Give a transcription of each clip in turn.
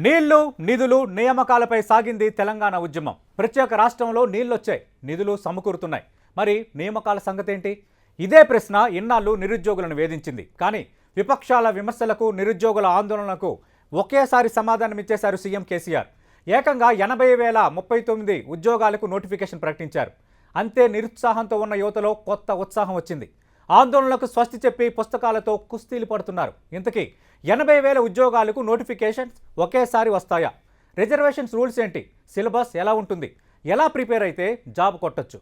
నీళ్లు నిధులు నియామకాలపై సాగింది తెలంగాణ ఉద్యమం. ప్రత్యేక రాష్ట్రంలో నీళ్లొచ్చాయి, నిధులు సమకూరుతున్నాయి. మరి నియామకాల సంగతి ఏంటి? ఇదే ప్రశ్న ఇన్నాళ్ళు నిరుద్యోగులను వేధించింది. కానీ విపక్షాల విమర్శలకు, నిరుద్యోగుల ఆందోళనలకు ఒకేసారి సమాధానం ఇచ్చేశారు సీఎం కేసీఆర్. ఏకంగా 80,039 ఉద్యోగాలకు నోటిఫికేషన్ ప్రకటించారు. అంతే నిరుత్సాహంతో ఉన్న యువతలో కొత్త ఉత్సాహం వచ్చింది. ఆందోళనలకు స్వస్తి చెప్పి పుస్తకాలతో కుస్తీలు పడుతున్నారు. ఇంతకీ 80,000 ఉద్యోగాలకు నోటిఫికేషన్స్ ఒకేసారి వస్తాయా? రిజర్వేషన్స్ రూల్స్ ఏంటి? సిలబస్ ఎలా ఉంటుంది? ఎలా ప్రిపేర్ అయితే జాబ్ కొట్టొచ్చు?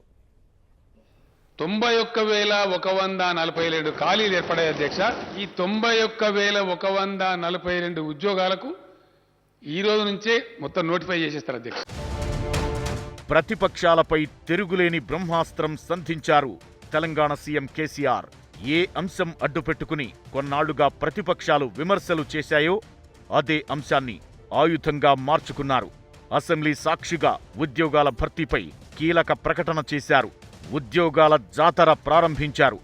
91,142 ఖాళీలు ఏర్పడాయి అధ్యక్ష. ఈ 91,142 ఉద్యోగాలకు ఈ రోజు నుంచే మొత్తం నోటిఫై చేసేస్తారు అధ్యక్ష. ప్రతిపక్షాలపై తిరుగులేని బ్రహ్మాస్త్రం సంధించారు తెలంగాణ సీఎం కేసీఆర్. ఏ అంశం అడ్డుపెట్టుకుని కొన్నాళ్లుగా ప్రతిపక్షాలు విమర్శలు చేశాయో అదే అంశాన్ని ఆయుధంగా మార్చుకున్నారు. అసెంబ్లీ సాక్షిగా ఉద్యోగాల భర్తీపై కీలక ప్రకటన చేశారు. ఉద్యోగాల జాతర ప్రారంభించారు.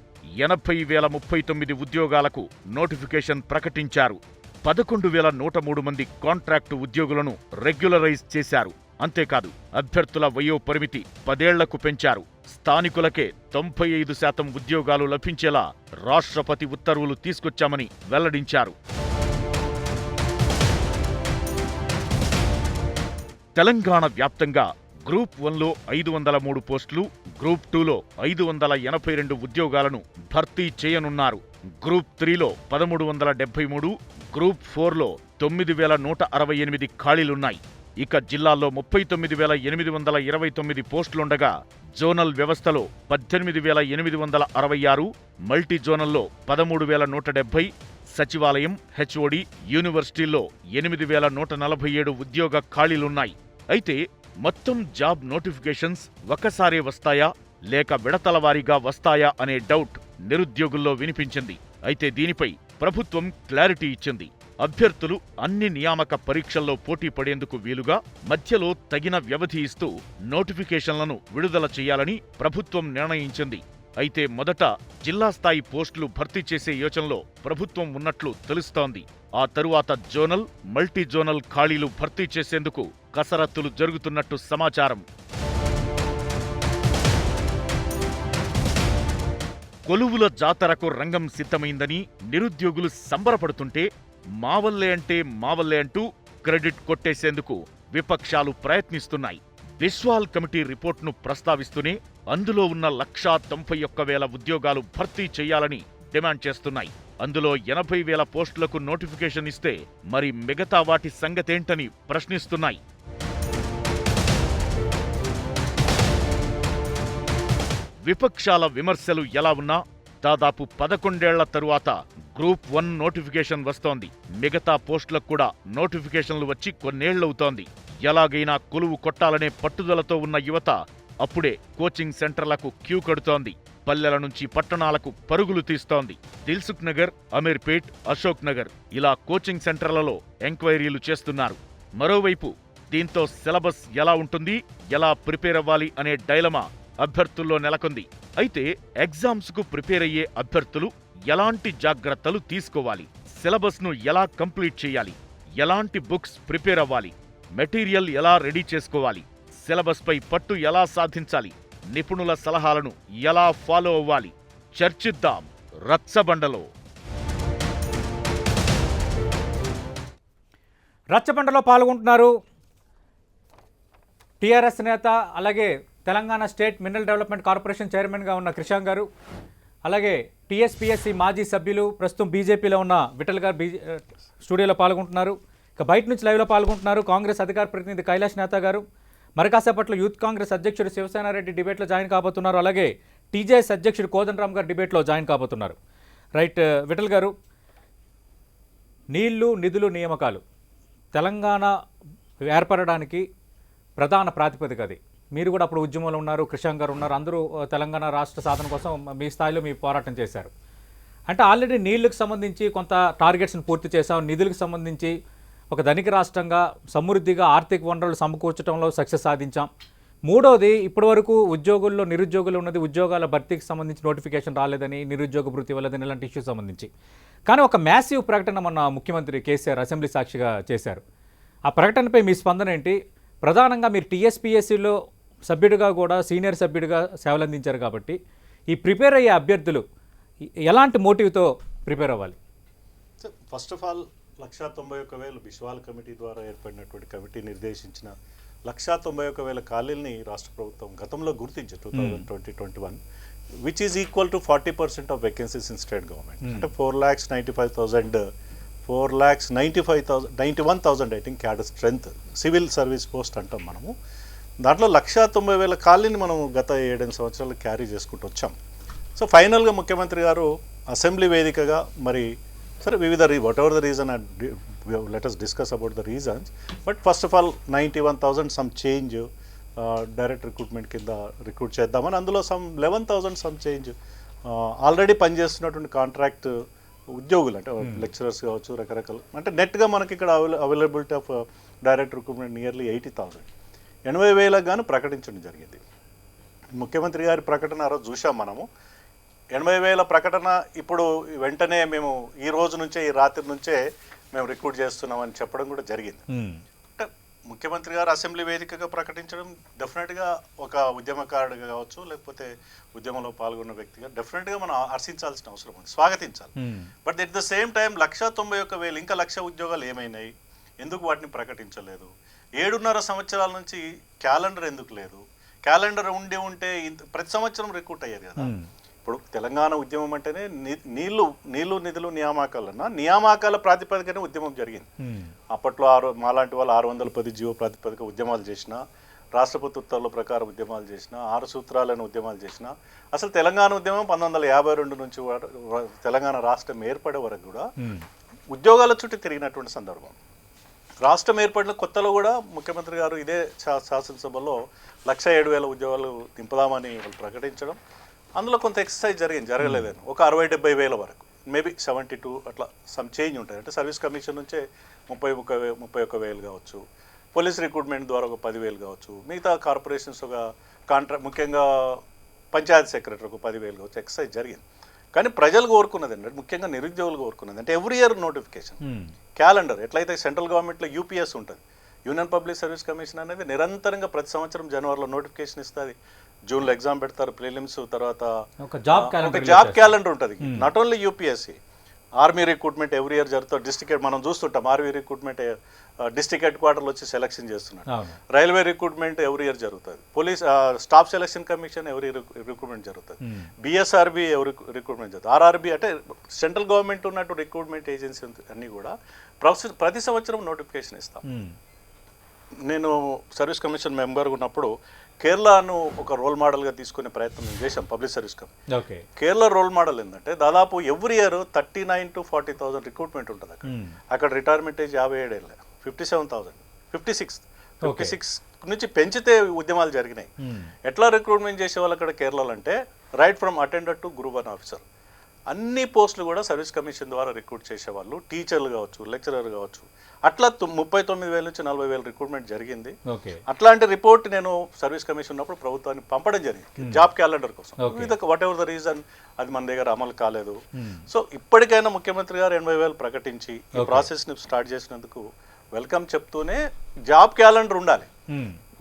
80,039 ఉద్యోగాలకు నోటిఫికేషన్ ప్రకటించారు. 11,103 మంది కాంట్రాక్టు ఉద్యోగులను రెగ్యులరైజ్ చేశారు. అంతేకాదు, అభ్యర్థుల వయో పరిమితి 10 ఏళ్లకు పెంచారు. స్థానికులకే 95% ఉద్యోగాలు లభించేలా రాష్ట్రపతి ఉత్తర్వులు తీసుకొచ్చామని వెల్లడించారు. తెలంగాణ వ్యాప్తంగా గ్రూప్ 1లో 503 పోస్టులు, గ్రూప్ 2లో 582 ఉద్యోగాలను భర్తీ చేయనున్నారు. గ్రూప్ 3లో 1,373, గ్రూప్ 4లో 9,168 ఖాళీలున్నాయి. ఇక జిల్లాల్లో 39,829 పోస్టులుండగా జోనల్ వ్యవస్థలో 18,866, మల్టీ జోనల్లో 13,170, సచివాలయం, హెచ్ఓడి, యూనివర్సిటీల్లో 8,147 ఉద్యోగ ఖాళీలున్నాయి. అయితే మొత్తం జాబ్ నోటిఫికేషన్స్ ఒకసారే వస్తాయా లేక విడతల వారీగా వస్తాయా అనే డౌట్ నిరుద్యోగుల్లో వినిపించింది. అయితే దీనిపై ప్రభుత్వం క్లారిటీ ఇచ్చింది. అభ్యర్థులు అన్ని నియామక పరీక్షల్లో పోటీ పడేందుకు వీలుగా మధ్యలో తగిన వ్యవధి ఇస్తూ నోటిఫికేషన్లను విడుదల చేయాలని ప్రభుత్వం నిర్ణయించింది. అయితే మొదట జిల్లా స్థాయి పోస్టులు భర్తీ చేసే యోచనలో ప్రభుత్వం ఉన్నట్లు తెలుస్తోంది. ఆ తరువాత జోనల్, మల్టీ జోనల్ ఖాళీలు భర్తీ చేసేందుకు కసరత్తులు జరుగుతున్నట్టు సమాచారం. కొలువుల జాతరకు రంగం సిద్ధమైందని నిరుద్యోగులు సంబరపడుతుంటే మావల్లే అంటూ క్రెడిట్ కొట్టేసేందుకు విపక్షాలు ప్రయత్నిస్తున్నాయి. బిస్వాల్ కమిటీ రిపోర్ట్ను ప్రస్తావిస్తూనే అందులో ఉన్న 191,000 ఉద్యోగాలు భర్తీ చేయాలని డిమాండ్ చేస్తున్నాయి. అందులో 80,000 పోస్టులకు నోటిఫికేషన్ ఇస్తే మరి మిగతా వాటి సంగతేంటని ప్రశ్నిస్తున్నాయి. విపక్షాల విమర్శలు ఎలా ఉన్నా దాదాపు 11 ఏళ్ల తరువాత గ్రూప్ 1 నోటిఫికేషన్ వస్తోంది. మిగతా పోస్టులకు కూడా నోటిఫికేషన్లు వచ్చి కొన్నేళ్లవుతోంది. ఎలాగైనా కొలువు కొట్టాలనే పట్టుదలతో ఉన్న యువత అప్పుడే కోచింగ్ సెంటర్లకు క్యూ కడుతోంది. పల్లెల నుంచి పట్టణాలకు పరుగులు తీస్తోంది. దిల్సుఖ్ నగర్, అమీర్పేట్, అశోక్ నగర్ ఇలా కోచింగ్ సెంటర్లలో ఎంక్వైరీలు చేస్తున్నారు. మరోవైపు దీంతో సిలబస్ ఎలా ఉంటుంది, ఎలా ప్రిపేర్ అవ్వాలి అనే డైలమా అభ్యర్థుల్లో నెలకొంది. అయితే ఎగ్జామ్స్కు ప్రిపేర్ అయ్యే అభ్యర్థులు ఎలాంటి జాగ్రత్తలు తీసుకోవాలి, సిలబస్ను ఎలా కంప్లీట్ చేయాలి, ఎలాంటి బుక్స్ ప్రిపేర్ అవ్వాలి, మెటీరియల్ ఎలా రెడీ చేసుకోవాలి, సిలబస్పై పట్టు ఎలా సాధించాలి, నిపుణుల సలహాలను ఎలా ఫాలో అవ్వాలి, చర్చిద్దాం రచ్చబండలో. రచ్చబండలో పాల్గొంటున్నారు టీఆర్ఎస్ నేత, అలాగే Telangana state mineral development corporation చైర్మన్గా ఉన్న క్రిషాంక్ గారు, అలాగే టీఎస్పీఎస్సీ మాజీ సభ్యులు, ప్రస్తుతం బీజేపీలో ఉన్న విఠల్ గారు స్టూడియోలో పాల్గొంటున్నారు. ఇక బయట నుంచి లైవ్లో పాల్గొంటున్నారు కాంగ్రెస్ అధికార ప్రతినిధి కైలాష్ నేతా గారు. మరి కాసేపట్లో యూత్ కాంగ్రెస్ అధ్యక్షుడు శివసేనారెడ్డి డిబేట్లో జాయిన్ కాబోతున్నారు. అలాగే టీజేఎస్ అధ్యక్షుడు కోదండరామ్ గారు డిబేట్లో జాయిన్ కాబోతున్నారు. రైట్, విఠల్ గారు, నీళ్లు నిధులు నియామకాలు తెలంగాణ ఏర్పడడానికి ప్రధాన ప్రాతిపదిక అది. మీరు కూడా అప్పుడు ఉద్యమంలో ఉన్నారు, క్రిషాంక్ గారు ఉన్నారు, అందరూ తెలంగాణ రాష్ట్ర సాధన కోసం మీ స్థాయిలో మీ పోరాటం చేశారు. అంటే ఆల్రెడీ నీళ్లకు సంబంధించి కొంత టార్గెట్స్ని పూర్తి చేశాం, నిధులకు సంబంధించి ఒక ధనిక రాష్ట్రంగా సమృద్ధిగా ఆర్థిక వనరులు సమకూర్చడంలో సక్సెస్ సాధించాం. మూడోది, ఇప్పటివరకు ఉద్యోగుల్లో నిరుద్యోగులు ఉన్నది ఉద్యోగాల భర్తీకి సంబంధించి నోటిఫికేషన్ రాలేదని, నిరుద్యోగ భృతి వల్లదని ఇలాంటి ఇష్యూస్ సంబంధించి. కానీ ఒక మ్యాసివ్ ప్రకటన మొన్న ముఖ్యమంత్రి కేసీఆర్ అసెంబ్లీ సాక్షిగా చేశారు. ఆ ప్రకటనపై మీ స్పందన ఏంటి? ప్రధానంగా మీరు టీఎస్పీఎస్సీలో సభ్యుడిగా కూడా సీనియర్ సభ్యుడిగా సేవలందించారు కాబట్టి ఈ ప్రిపేర్ అయ్యే అభ్యర్థులు ఎలాంటి మోటివ్తో ప్రిపేర్ అవ్వాలి? First of all 191,000 Biswal committee ద్వారా ఏర్పడినటువంటి కమిటీ నిర్దేశించిన 191,000 ఖాళీల్ని రాష్ట్ర ప్రభుత్వం గతంలో గుర్తించారు 2020-21, which is equal to 40% of vacancies in state government. అంటే 4,95,091 I think cadre strength civil service post అంటాం మనము. దాంట్లో 190,000 ఖాళీని మనం గత 7 సంవత్సరాలు క్యారీ చేసుకుంటూ వచ్చాం. సో ఫైనల్గా ముఖ్యమంత్రి గారు అసెంబ్లీ వేదికగా మరి సరే వివిధ what ever the reason let us discuss about the reasons, but first of all 91,000 some change direct recruitment కింద రిక్రూట్ చేద్దామని, అందులో సమ్ 11,000 సమ్ చేంజ్ ఆల్రెడీ పనిచేస్తున్నటువంటి కాంట్రాక్ట్ ఉద్యోగులు అంటే లెక్చరర్స్ కావచ్చు రకరకాల, అంటే నెట్గా మనకి ఇక్కడ availability of direct recruitment nearly 80,000, 80,000 గాను ప్రకటించడం జరిగింది. ముఖ్యమంత్రి గారి ప్రకటన ఆ రోజు చూసాం మనము. 80,000 ప్రకటన ఇప్పుడు వెంటనే మేము ఈ రోజు నుంచే ఈ రాత్రి నుంచే మేము రిక్రూట్ చేస్తున్నామని చెప్పడం కూడా జరిగింది. అంటే ముఖ్యమంత్రి గారు అసెంబ్లీ వేదికగా ప్రకటించడం డెఫినెట్గా ఒక ఉద్యమకారుడిగా కావచ్చు లేకపోతే ఉద్యమంలో పాల్గొన్న వ్యక్తిగా డెఫినెట్గా మనం హర్షించాల్సిన అవసరం ఉంది, స్వాగతించాలి. But at the same time 191,000 ఇంకా 1,00,000 ఉద్యోగాలు ఏమైనాయి, ఎందుకు వాటిని ప్రకటించలేదు? 7.5 సంవత్సరాల నుంచి క్యాలెండర్ ఎందుకు లేదు? క్యాలెండర్ ఉంటే ప్రతి సంవత్సరం రిక్రూట్ అయ్యేది కదా. ఇప్పుడు తెలంగాణ ఉద్యమం అంటేనే నీళ్లు నిధులు నియామకాల ప్రాతిపదికనే ఉద్యమం జరిగింది. అప్పట్లో మాలాంటి వాళ్ళు 610 జీవో ప్రాతిపదిక ఉద్యమాలు చేసిన, రాష్ట్రపతి ఉత్తర్వుల ప్రకారం ఉద్యమాలు చేసిన, 6 సూత్రాలను ఉద్యమాలు చేసిన, అసలు తెలంగాణ ఉద్యమం 1952 నుంచి తెలంగాణ రాష్ట్రం ఏర్పడే వరకు కూడా ఉద్యోగాల చుట్టూ తిరిగినటువంటి సందర్భం. రాష్ట్రం ఏర్పడిన కొత్తలో కూడా ముఖ్యమంత్రి గారు ఇదే శాసనసభలో 107,000 ఉద్యోగాలు నింపుదామని వాళ్ళు ప్రకటించడం, అందులో కొంత ఎక్సర్సైజ్ జరగలేదని ఒక 60,000-70,000 వరకు, మేబీ 72 అట్లా సమ్ చేంజ్ ఉంటుంది. అంటే సర్వీస్ కమిషన్ నుంచే 31,000 కావచ్చు, పోలీస్ రిక్రూట్మెంట్ ద్వారా ఒక 10,000 కావచ్చు, మిగతా కార్పొరేషన్స్ ఒక ముఖ్యంగా పంచాయత్ సెక్రటరీ ఒక 10,000 కావచ్చు, ఎక్సర్సైజ్ జరిగింది. కానీ ప్రజలు కోరుకున్నది అంటే ముఖ్యంగా నిరుద్యోగులు కోరుకున్నది అంటే ఎవ్రీ ఇయర్ నోటిఫికేషన్ క్యాలెండర్. ఎట్లయితే సెంట్రల్ గవర్నమెంట్లో యూపీఎస్ ఉంటుంది, యూనియన్ పబ్లిక్ సర్వీస్ కమిషన్ అనేది నిరంతరంగా ప్రతి సంవత్సరం జనవరిలో నోటిఫికేషన్ ఇస్తుంది, జూన్లో ఎగ్జామ్ పెడతారు, ప్రిలిమ్స్ తర్వాత ఒక జాబ్ క్యాలెండర్ ఉంటుంది. Not only UPSC, army recruitment every year జరుగుతుంది. డిస్ట్రిక్ట్ మనం చూస్తుంటాం, ఆర్మీ రిక్రూట్మెంట్ డిస్ట్రిక్ట్ హెడ్ క్వార్టర్లో వచ్చి సెలక్షన్ చేస్తున్నారు. రైల్వే రిక్రూట్మెంట్ ఎవ్రీ ఇయర్ జరుగుతుంది. Police staff selection commission every recruitment జరుగుతుంది. బిఎస్ఆర్బి ఎవరి రిక్రూట్మెంట్ జరుగుతుంది. ఆర్ఆర్బి అంటే సెంట్రల్ గవర్నమెంట్ ఉన్నట్టు రిక్రూట్మెంట్ ఏజెన్సీ అన్నీ కూడా ప్రతి సంవత్సరం నోటిఫికేషన్ ఇస్తాం. నేను సర్వీస్ కమిషన్ మెంబర్గా ఉన్నప్పుడు కేరళను ఒక రోల్ మోడల్గా తీసుకునే ప్రయత్నం చేశాం public service commission. Kerala role model ఏంటంటే దాదాపు ఎవ్రీ ఇయర్ 39,000 to 40,000 రిక్రూట్మెంట్ ఉంటుంది అక్కడ రిటైర్మెంట్ ఏజ్ 57 ఏళ్ళ 57,000 56 నుంచి పెంచితే ఉద్యమాలు జరిగినాయి. ఎట్లా రిక్రూట్మెంట్ చేసే వాళ్ళు అక్కడ కేరళలో అంటే right from attender to group 1 officer అన్ని పోస్టులు కూడా సర్వీస్ కమిషన్ ద్వారా రిక్రూట్ చేసేవాళ్ళు, టీచర్లు కావచ్చు, లెక్చరర్ కావచ్చు. అట్లా 39,000 నుంచి 40,000 రిక్రూట్మెంట్ జరిగింది. అట్లాంటి రిపోర్ట్ నేను సర్వీస్ కమిషన్ ఉన్నప్పుడు ప్రభుత్వానికి పంపడం జరిగింది జాబ్ క్యాలెండర్ కోసం. వాట్ ఎవర్ ద రీజన్ అది మన దగ్గర అమలు కాలేదు. సో ఇప్పటికైనా ముఖ్యమంత్రి గారు 80,000 ప్రకటించి ఈ ప్రాసెస్ని స్టార్ట్ చేసినందుకు వెల్కమ్ చెప్తూనే జాబ్ క్యాలెండర్ ఉండాలి.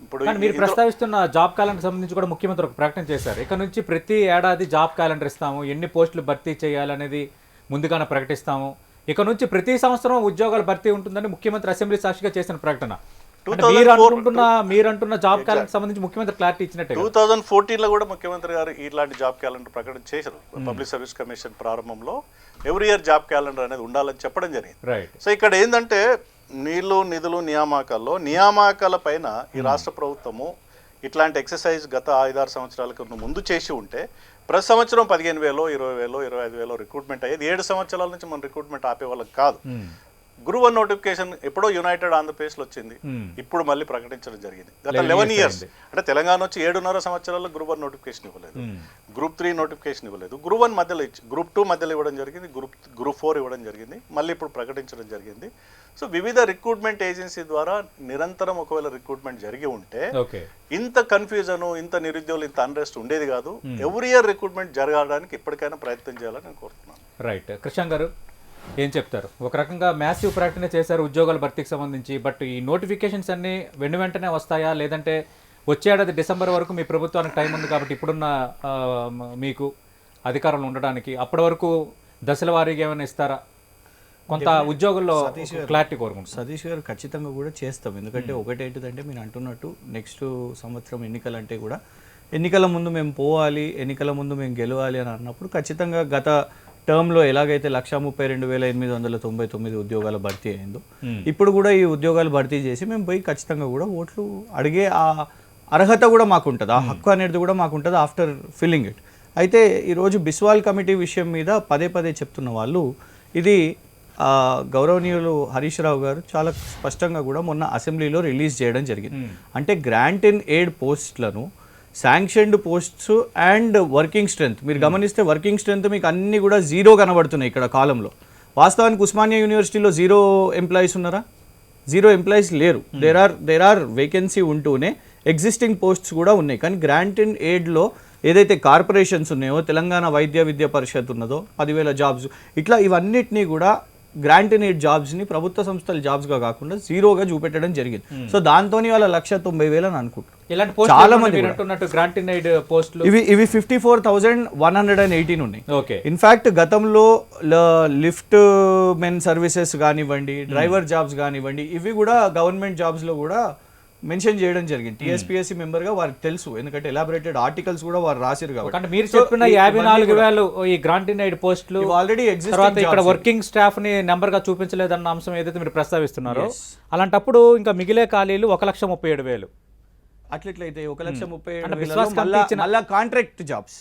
ఇప్పుడు మీరు ప్రస్తావిస్తున్న జాబ్ క్యాలెండర్ సంబంధించి కూడా ముఖ్యమంత్రి ఒక ప్రకటన చేశారు. ఇక నుంచి ప్రతి ఏడాది జాబ్ క్యాలెండర్ ఇస్తాము, ఎన్ని పోస్టులు భర్తీ చేయాలనేది ముందుగానే ప్రకటిస్తాము, ఇక నుంచి ప్రతి సంవత్సరం ఉద్యోగాల భర్తీ ఉంటుందని ముఖ్యమంత్రి అసెంబ్లీ సాక్షిగా చేసిన ప్రకటన. మీరంటున్న జాబ్ క్యాలెండర్ సంబంధించి ముఖ్యమంత్రి క్లారిటీ ఇచ్చినట్టు 2014లో కూడా ముఖ్యమంత్రి గారు ఇలాంటి జాబ్ క్యాలెండర్ ప్రకటన చేశారు. పబ్లిక్ సర్వీస్ కమిషన్ ప్రారంభంలో ఎవ్రీ ఇయర్ జాబ్ క్యాలెండర్ అనేది ఉండాలని చెప్పడం జరిగింది. సో ఇక్కడ ఏంటంటే నీళ్లు నిధులు నియామకాల పైన ఈ రాష్ట్ర ప్రభుత్వము ఇట్లాంటి ఎక్సర్సైజ్ గత 5-6 సంవత్సరాలకు ముందు చేసి ఉంటే ప్రతి సంవత్సరం 15,000, 20,000, 25,000 రిక్రూట్మెంట్ అయ్యేది. 7 సంవత్సరాల నుంచి మనం రిక్రూట్మెంట్ ఆపేవాళ్ళకి కాదు. గ్రూప్ 1 నోటిఫికేషన్ ఎప్పుడో యునైటెడ్ ఆంధ్రప్రదేశ్లో వచ్చింది, ఇప్పుడు మళ్ళీ ప్రకటించడం జరిగింది. గత 11 ఇయర్స్ అంటే తెలంగాణ వచ్చి 7.5 సంవత్సరాల్లో గ్రూప్ 1 నోటిఫికేషన్ ఇవ్వలేదు, గ్రూప్ 3 నోటిఫికేషన్ ఇవ్వలేదు, గ్రూప్ 1 మధ్యలో గ్రూప్ 2 మధ్యలో ఇవ్వడం జరిగింది, గ్రూప్ 4 ఇవ్వడం జరిగింది, మళ్ళీ ఇప్పుడు ప్రకటించడం జరిగింది. సో వివిధ రిక్రూట్మెంట్ ఏజెన్సీ ద్వారా నిరంతరం ఒకవేళ రిక్రూట్మెంట్ జరిగి ఉంటే ఇంత కన్ఫ్యూజన్, ఇంత నిరుద్యోగులు, ఇంత అన్రెస్ట్ ఉండేది కాదు. ఎవ్రీ ఇయర్ రిక్రూట్మెంట్ జరగడానికి ఇప్పటికైనా ప్రయత్నం చేయాలని నేను కోరుతున్నాను. రైట్. కృష్ణ గారు, ఏం చెప్తారు? ఒక రకంగా మ్యాసివ్ ప్రకటన చేశారు ఉద్యోగాల భర్తీకి సంబంధించి. బట్ ఈ నోటిఫికేషన్స్ అన్నీ వెంటనే వస్తాయా, లేదంటే వచ్చే ఏడాది డిసెంబర్ వరకు మీ ప్రభుత్వానికి టైం ఉంది కాబట్టి ఇప్పుడున్న మీకు అధికారంలో ఉండడానికి అప్పటి వరకు దశల వారీగా ఏమైనా ఇస్తారా? కొంత ఉద్యోగుల్లో క్లారిటీ కోరుకుంటాం. సతీష్ గారు ఖచ్చితంగా కూడా చేస్తాం. ఎందుకంటే ఒకటి ఏంటిదంటే మీరు అంటున్నట్టు నెక్స్ట్ సంవత్సరం ఎన్నికలు అంటే కూడా ఎన్నికల ముందు మేము పోవాలి, ఎన్నికల ముందు మేము గెలవాలి అని అన్నప్పుడు ఖచ్చితంగా గత టర్మ్లో ఎలాగైతే 132,899 ఉద్యోగాల భర్తీ అయిందో ఇప్పుడు కూడా ఈ ఉద్యోగాలు భర్తీ చేసి మేము పోయి ఖచ్చితంగా కూడా ఓట్లు అడిగే ఆ అర్హత కూడా మాకుంటుంది, ఆ హక్కు అనేది కూడా మాకుంటుంది ఆఫ్టర్ ఫిల్లింగ్ ఇట్. అయితే ఈరోజు బిస్వాల్ కమిటీ విషయం మీద పదే చెప్తున్న వాళ్ళు ఇది గౌరవనీయులు హరీష్ రావు గారు చాలా స్పష్టంగా కూడా మొన్న అసెంబ్లీలో రిలీజ్ చేయడం జరిగింది. అంటే గ్రాంట్ ఇన్ ఎయిడ్ పోస్ట్లను sanctioned posts and working strength మీరు గమనిస్తే వర్కింగ్ స్ట్రెంత్ మీకు అన్ని కూడా జీరో కనబడుతున్నాయి ఇక్కడ కాలంలో. వాస్తవానికి ఉస్మానియా యూనివర్సిటీలో 0 ఎంప్లాయీస్ ఉన్నారా? 0 ఎంప్లాయీస్ లేరు. దేర్ ఆర్ వేకెన్సీ ఉంటూనే ఎగ్జిస్టింగ్ పోస్ట్స్ కూడా ఉన్నాయి. కానీ గ్రాంట్ ఇన్ ఎయిడ్లో ఏదైతే కార్పొరేషన్స్ ఉన్నాయో, తెలంగాణ వైద్య విద్యా పరిషత్ ఉన్నదో 10,000 జాబ్స్, ఇట్లా ఇవన్నిటినీ కూడా గ్రాంట్ ఇన్ ఎయిడ్ జాబ్స్ని ప్రభుత్వ సంస్థల జాబ్స్గా కాకుండా జీరోగా చూపెట్టడం జరిగింది. సో దాంతో వాళ్ళ 190,000 అని అనుకుంటున్నారు. ఇలాంటి చాలా మంది గ్రాంట్ ఇన్ ఎయిడ్ పోస్టులు ఇవి 54,118 ఉన్నాయి. ఓకే. ఇన్ఫాక్ట్ గతంలో లిఫ్ట్ మెన్ సర్వీసెస్ కానివ్వండి, డ్రైవర్ జాబ్స్ కానివ్వండి, ఇవి కూడా గవర్నమెంట్ జాబ్స్లో కూడా మెన్షన్ చేయడం జరిగింది. టీఎస్పీఎస్సీ మెంబర్ గా వారికి తెలుసు, ఎందుకంటే ఎలాబరేటెడ్ ఆర్టికల్స్ కూడా వారు రాసిరు కాబట్టి. మీరు చెప్పిన 54,000 ఈ గ్రాంట్ ఇన్ ఎయిడ్ పోస్టులు ఆల్రెడీ తర్వాత ఇక్కడ వర్కింగ్ స్టాఫ్ ని నెంబర్ గా చూపించలేదన్న అంశం ఏదైతే మీరు ప్రస్తావిస్తున్నారో, అలాంటప్పుడు ఇంకా మిగిలే ఖాళీలు 1,37,000. అట్లయితే 1,37,000 మళ్ళా కాంట్రాక్ట్ జాబ్స్,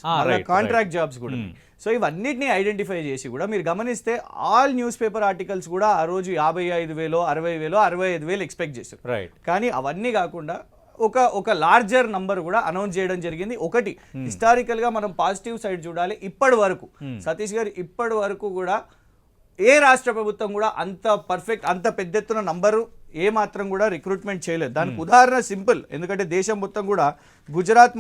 కాంట్రాక్ట్ జాబ్స్ కూడా. సో ఇవన్నిటిని ఐడెంటిఫై చేసి కూడా మీరు గమనిస్తే ఆల్ న్యూస్ పేపర్ ఆర్టికల్స్ కూడా ఆ రోజు 55,000, 60,000, 65,000 ఎక్స్పెక్ట్ చేశారు. కానీ అవన్నీ కాకుండా ఒక లార్జర్ నంబర్ కూడా అనౌన్స్ చేయడం జరిగింది. ఒకటి హిస్టారికల్ గా మనం పాజిటివ్ సైడ్ చూడాలి. ఇప్పటి వరకు సతీష్ గారు ఇప్పటి వరకు కూడా ఏ రాష్ట్ర ప్రభుత్వం కూడా అంత పర్ఫెక్ట్, అంత పెద్ద ఎత్తున నంబరు ఏ మాత్రం కూడా రిక్రూట్మెంట్ చేయలేదు. దానికి ఉదాహరణ సింపుల్, ఎందుకంటే దేశం మొత్తం కూడా గుజరాత్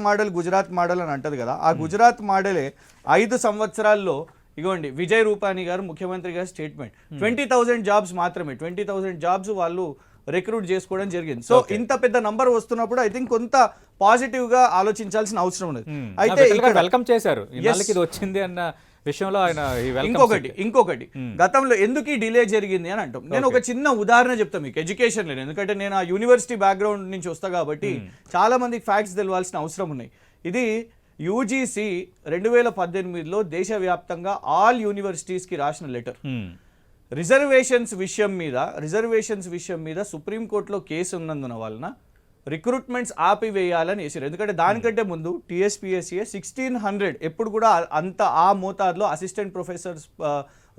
మోడల్ అని అంటది కదా, ఆ గుజరాత్ మోడలే 5 సంవత్సరాల్లో ఇగోండి విజయ్ రూపానీ గారు ముఖ్యమంత్రి గారి స్టేట్మెంట్ 20,000 జాబ్స్ మాత్రమే, 20,000 జాబ్స్ వాళ్ళు రిక్రూట్ చేసుకోవడం జరిగింది. సో ఇంత పెద్ద నంబర్ వస్తున్నప్పుడు ఐ థింక్ కొంత పాజిటివ్ గా ఆలోచించాల్సిన అవసరం ఉన్నది. అయితే వెల్కమ్ చేశారు ఇది వచ్చింది అన్న విషయంలో ఆయన. ఇంకొకటి గతంలో ఎందుకు డిలే జరిగింది అని అంటాం. నేను ఒక చిన్న ఉదాహరణ చెప్తాను మీకు ఎడ్యుకేషన్ లో, ఎందుకంటే నేను ఆ యూనివర్సిటీ బ్యాక్గ్రౌండ్ నుంచి వస్తా కాబట్టి చాలా మందికి ఫ్యాక్ట్స్ తెలవాల్సిన అవసరం ఉన్నాయి. ఇది యూజీసీ 2018లో దేశవ్యాప్తంగా ఆల్ యూనివర్సిటీస్ కి రాసిన లెటర్. రిజర్వేషన్స్ విషయం మీద సుప్రీంకోర్టులో కేసు ఉన్నందున వలన రిక్రూట్మెంట్స్ ఆపివేయాలని వేసారు. ఎందుకంటే దానికంటే ముందు టీఎస్పీఎస్సీ 1,600 ఎప్పుడు కూడా అంత ఆ మోతాదులో అసిస్టెంట్ ప్రొఫెసర్స్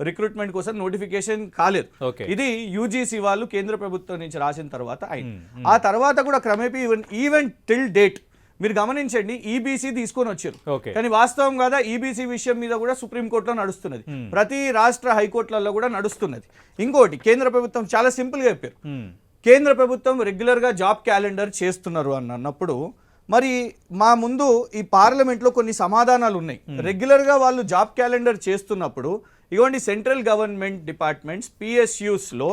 రిక్రూట్మెంట్ కోసం నోటిఫికేషన్ కాలేదు. ఇది యూజీసీ వాళ్ళు కేంద్ర ప్రభుత్వం నుంచి రాసిన తర్వాత అయింది. ఆ తర్వాత కూడా క్రమేపీ ఈవెన్ టిల్ డేట్ మీరు గమనించండి ఈబీసీ తీసుకొని వచ్చారు. కానీ వాస్తవం కదా ఈబీసీ విషయం మీద కూడా సుప్రీంకోర్టులో నడుస్తున్నది, ప్రతి రాష్ట్ర హైకోర్టులలో కూడా నడుస్తున్నది. ఇంకోటి కేంద్ర ప్రభుత్వం చాలా సింపుల్ గా చెప్పారు, కేంద్ర ప్రభుత్వం రెగ్యులర్గా జాబ్ క్యాలెండర్ చేస్తున్నారు అన్నప్పుడు మరి మా ముందు ఈ పార్లమెంట్లో కొన్ని సమాధానాలు ఉన్నాయి. రెగ్యులర్గా వాళ్ళు జాబ్ క్యాలెండర్ చేస్తున్నప్పుడు ఇవ్వండి సెంట్రల్ గవర్నమెంట్ డిపార్ట్మెంట్స్ పిఎస్యూస్లో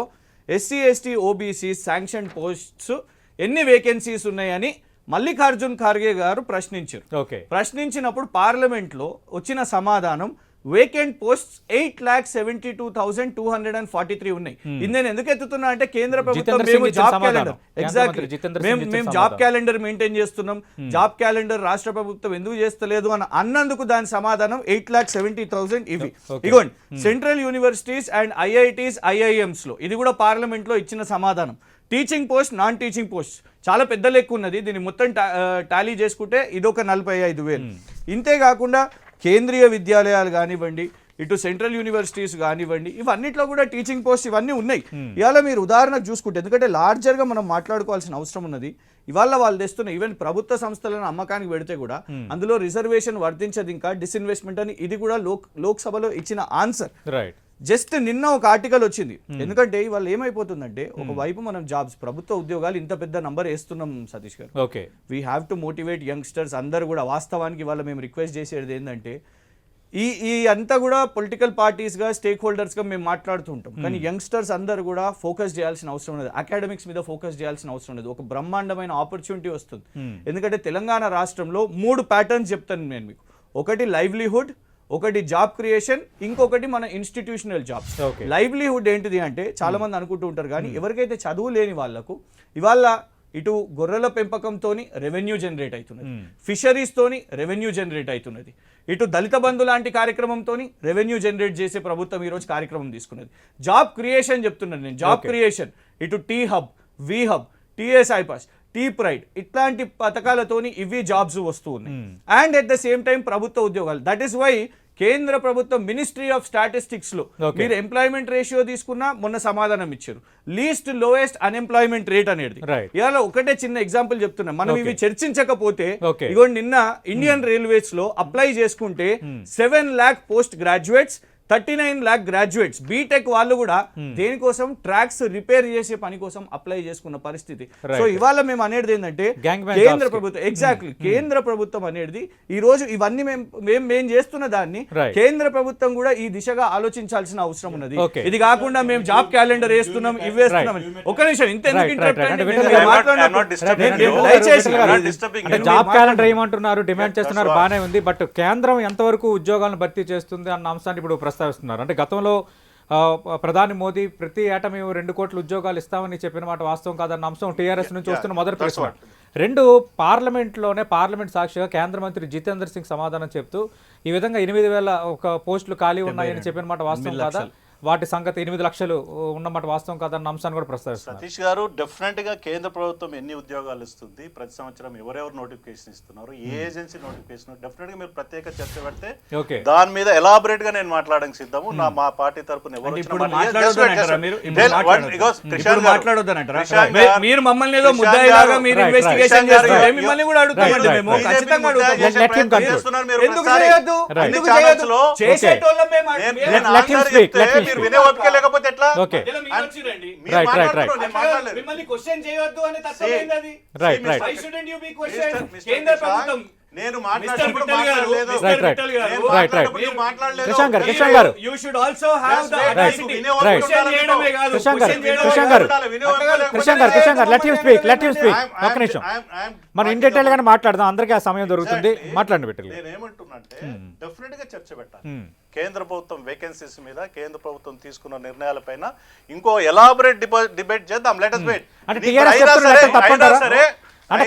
SC ST OBC sanction posts ఎన్ని వేకెన్సీస్ ఉన్నాయని మల్లికార్జున్ ఖార్గే గారు ప్రశ్నించారు. ప్రశ్నించినప్పుడు పార్లమెంట్లో వచ్చిన సమాధానం వేకెంట్ పోస్ట్ 8,72,243 ఉన్నాయి. ఇది నేను ఎందుకు ఎత్తుతున్నా అంటే కేంద్ర ప్రభుత్వం మేము జాబ్ క్యాలెండర్ మెయింటైన్ చేస్తున్నాం, జాబ్ క్యాలెండర్ రాష్ట్ర ప్రభుత్వం ఎందుకు చేస్తలేదు అని అన్నందుకు దాని సమాధానం 8,70,000 ఇవి. ఇగోండి central universities and IITs IIMs లో ఇది కూడా పార్లమెంట్ లో ఇచ్చిన సమాధానం. Teaching post, non teaching post చాలా పెద్ద లెక్క ఉన్నది, దీన్ని మొత్తం టాలీ చేసుకుంటే ఇదొక 45,000. ఇంతే కాకుండా కేంద్రీయ విద్యాలయాలు కానివ్వండి, ఇటు సెంట్రల్ యూనివర్సిటీస్ కానివ్వండి, ఇవన్నిట్లో కూడా టీచింగ్ పోస్ట్ ఇవన్నీ ఉన్నాయి. ఇవాళ మీరు ఉదాహరణకు చూసుకుంటే, ఎందుకంటే లార్జర్గా మనం మాట్లాడుకోవాల్సిన అవసరం ఉన్నది. ఇవాళ వాళ్ళు తెస్తున్న ఈవెన్ ప్రభుత్వ సంస్థలను అమ్మకానికి పెడితే కూడా అందులో రిజర్వేషన్ వర్తించదు, ఇంకా డిస్ఇన్వెస్ట్మెంట్ అని ఇది కూడా లోక్సభలో ఇచ్చిన ఆన్సర్. జస్ట్ నిన్న ఒక ఆర్టికల్ వచ్చింది. ఎందుకంటే ఇవాళ ఏమైపోతుందంటే ఒకవైపు మనం జాబ్స్ ప్రభుత్వ ఉద్యోగాలు ఇంత పెద్ద నంబర్ వేస్తున్నాం సతీష్ గారు, we have to motivate youngsters అందరూ కూడా. వాస్తవానికి ఇవాళ మేము రిక్వెస్ట్ చేసేది ఏంటంటే ఈ అంతా కూడా పొలిటికల్ పార్టీస్గా స్టేక్ హోల్డర్స్గా మేము మాట్లాడుతుంటాం, కానీ యంగ్స్టర్స్ అందరు కూడా ఫోకస్ చేయాల్సిన అవసరం ఉన్నది, అకాడమిక్స్ మీద ఫోకస్ చేయాల్సిన అవసరం ఉన్నది. ఒక బ్రహ్మాండమైన ఆపర్చునిటీ వస్తుంది. ఎందుకంటే తెలంగాణ రాష్ట్రంలో 3 ప్యాటర్న్స్ చెప్తాను నేను మీకు. ఒకటి లైవ్లీహుడ్, ఒకటి జాబ్ క్రియేషన్, ఇంకొకటి మన ఇన్స్టిట్యూషనల్ జాబ్స్. లైవ్లీహుడ్ ఏంటిది అంటే చాలా మంది అనుకుంటూ ఉంటారు, కానీ ఎవరికైతే చదువు లేని వాళ్ళకు ఇవాళ ఇటు గొర్రెల పెంపకంతోని రెవెన్యూ జనరేట్ అవుతున్నది, ఫిషరీస్ తోని రెవెన్యూ జనరేట్ అవుతున్నది, ఇటు దళిత బంధు లాంటి కార్యక్రమంతోని రెవెన్యూ జనరేట్ చేసే ప్రభుత్వం ఈరోజు కార్యక్రమం తీసుకున్నది. జాబ్ క్రియేషన్ చెప్తున్నాను నేను, జాబ్ క్రియేషన్ ఇటు T hub, V hub, TS iPASS, T pride ఇట్లాంటి పథకాలతోని ఇవి జాబ్స్ వస్తూ ఉన్నాయి. And at the same time ప్రభుత్వ ఉద్యోగాలు. దట్ ఈస్ వై కేంద్ర ప్రభుత్వం మినిస్ట్రీ ఆఫ్ స్టాటిస్టిక్స్ లో మీరు ఎంప్లాయ్మెంట్ రేషియో తీసుకున్నా మొన్న సమాధానం ఇచ్చారు, లీస్ట్ లోయెస్ట్ అన్ఎంప్లాయ్మెంట్ రేట్ అనేది. ఇవాళ ఒకటే చిన్న ఎగ్జాంపుల్ చెప్తున్నా, మనం ఇవి చర్చించకపోతే ఇగో నిన్న ఇండియన్ రైల్వేస్ లో అప్లై చేసుకుంటే 7 lakh post graduates, 39 lakh graduates BTech వాళ్ళు కూడా దేనికోసం ట్రాక్స్ రిపేర్ చేసే పని కోసం అప్లై చేసుకున్న పరిస్థితి. సో ఇవాళ మేము అనేది ఏంటంటే కేంద్ర ప్రభుత్వం ఎగ్జాక్ట్లీ కేంద్ర ప్రభుత్వం అనేది ఈ రోజు ఇవన్నీ మేము చేస్తున్న దాన్ని కేంద్ర ప్రభుత్వం కూడా ఈ దిశగా ఆలోచించాల్సిన అవసరం ఉన్నది. ఇది కాకుండా మేము జాబ్ క్యాలెండర్ వేస్తున్నాం, ఇవి వేస్తున్నాం. ఒక నిమిషం ఇంత జాబ్ క్యాలెండర్ ఏమంటున్నారు, డిమాండ్ చేస్తున్నారు, బానే ఉంది. బట్ కేంద్రం ఎంతవరకు ఉద్యోగాలను భర్తీ చేస్తుంది అన్న అంశాన్ని ఇప్పుడు ప్రస్తావిస్తున్నారు. అంటే గతంలో ప్రధాని మోదీ ప్రతి ఏటా మేము 2 కోట్ల ఉద్యోగాలు ఇస్తామని చెప్పిన మాట వాస్తవం కాదన్న అంశం టీఆర్ఎస్ నుంచి వస్తున్న మొదటి ప్రశ్న. 2 పార్లమెంట్ సాక్షిగా కేంద్ర మంత్రి జితేంద్ర సింగ్ సమాధానం చెప్తూ ఈ విధంగా 8,000 పోస్టులు ఖాళీ ఉన్నాయని చెప్పిన మాట వాస్తవం కాదా, వాటి సంగతి 8 లక్షలు ఉన్నమాట వాస్తవం కాదన్న అంశాన్ని కూడా ప్రస్తావిస్తారు. సతీష్ గారు, డెఫినెట్ గా కేంద్ర ప్రభుత్వం ఎన్ని ఉద్యోగాలు ఇస్తుంది, ప్రతి సంవత్సరం ఎవరెవరు నోటిఫికేషన్ ఇస్తున్నారు, ఏ ఏజెన్సీ నోటిఫికేషన్, డెఫినెట్ గా మీరు ప్రత్యేక చర్చ పెడితే దాని మీద ఎలాబరేట్ గా నేను మాట్లాడడానికి సిద్ధము. మా పార్టీ తరపున మీరు మమ్మల్ని ఏదో ముద్దాయిలాగా మీరు ఇన్వెస్టిగేషన్ చేస్తారు, మిమ్మల్ని కూడా అడుగుతామండి మేము, ఖచ్చితంగా అడుగుతాం. మీరు వినే ఓపిక లేకపోతే ఎట్లా? నేను మాట్లాడేటప్పుడు మాట్లాడలేదు. మనం ఇన్ డీటెయిల్ గానే మాట్లాడదాం, అందరికీ ఆ సమయం దొరుకుతుంది. మాట్లాడండి పెట్టండి. నేనేమంటున్నంటే డెఫినెట్ గా చర్చ పెట్టాలి కేంద్ర ప్రభుత్వం వేకెన్సీస్ మీద, కేంద్ర ప్రభుత్వం తీసుకున్న నిర్ణయాలపైన ఇంకో ఎలాబరేట్ డిబేట్ చేద్దాం. Let us wait. అంటే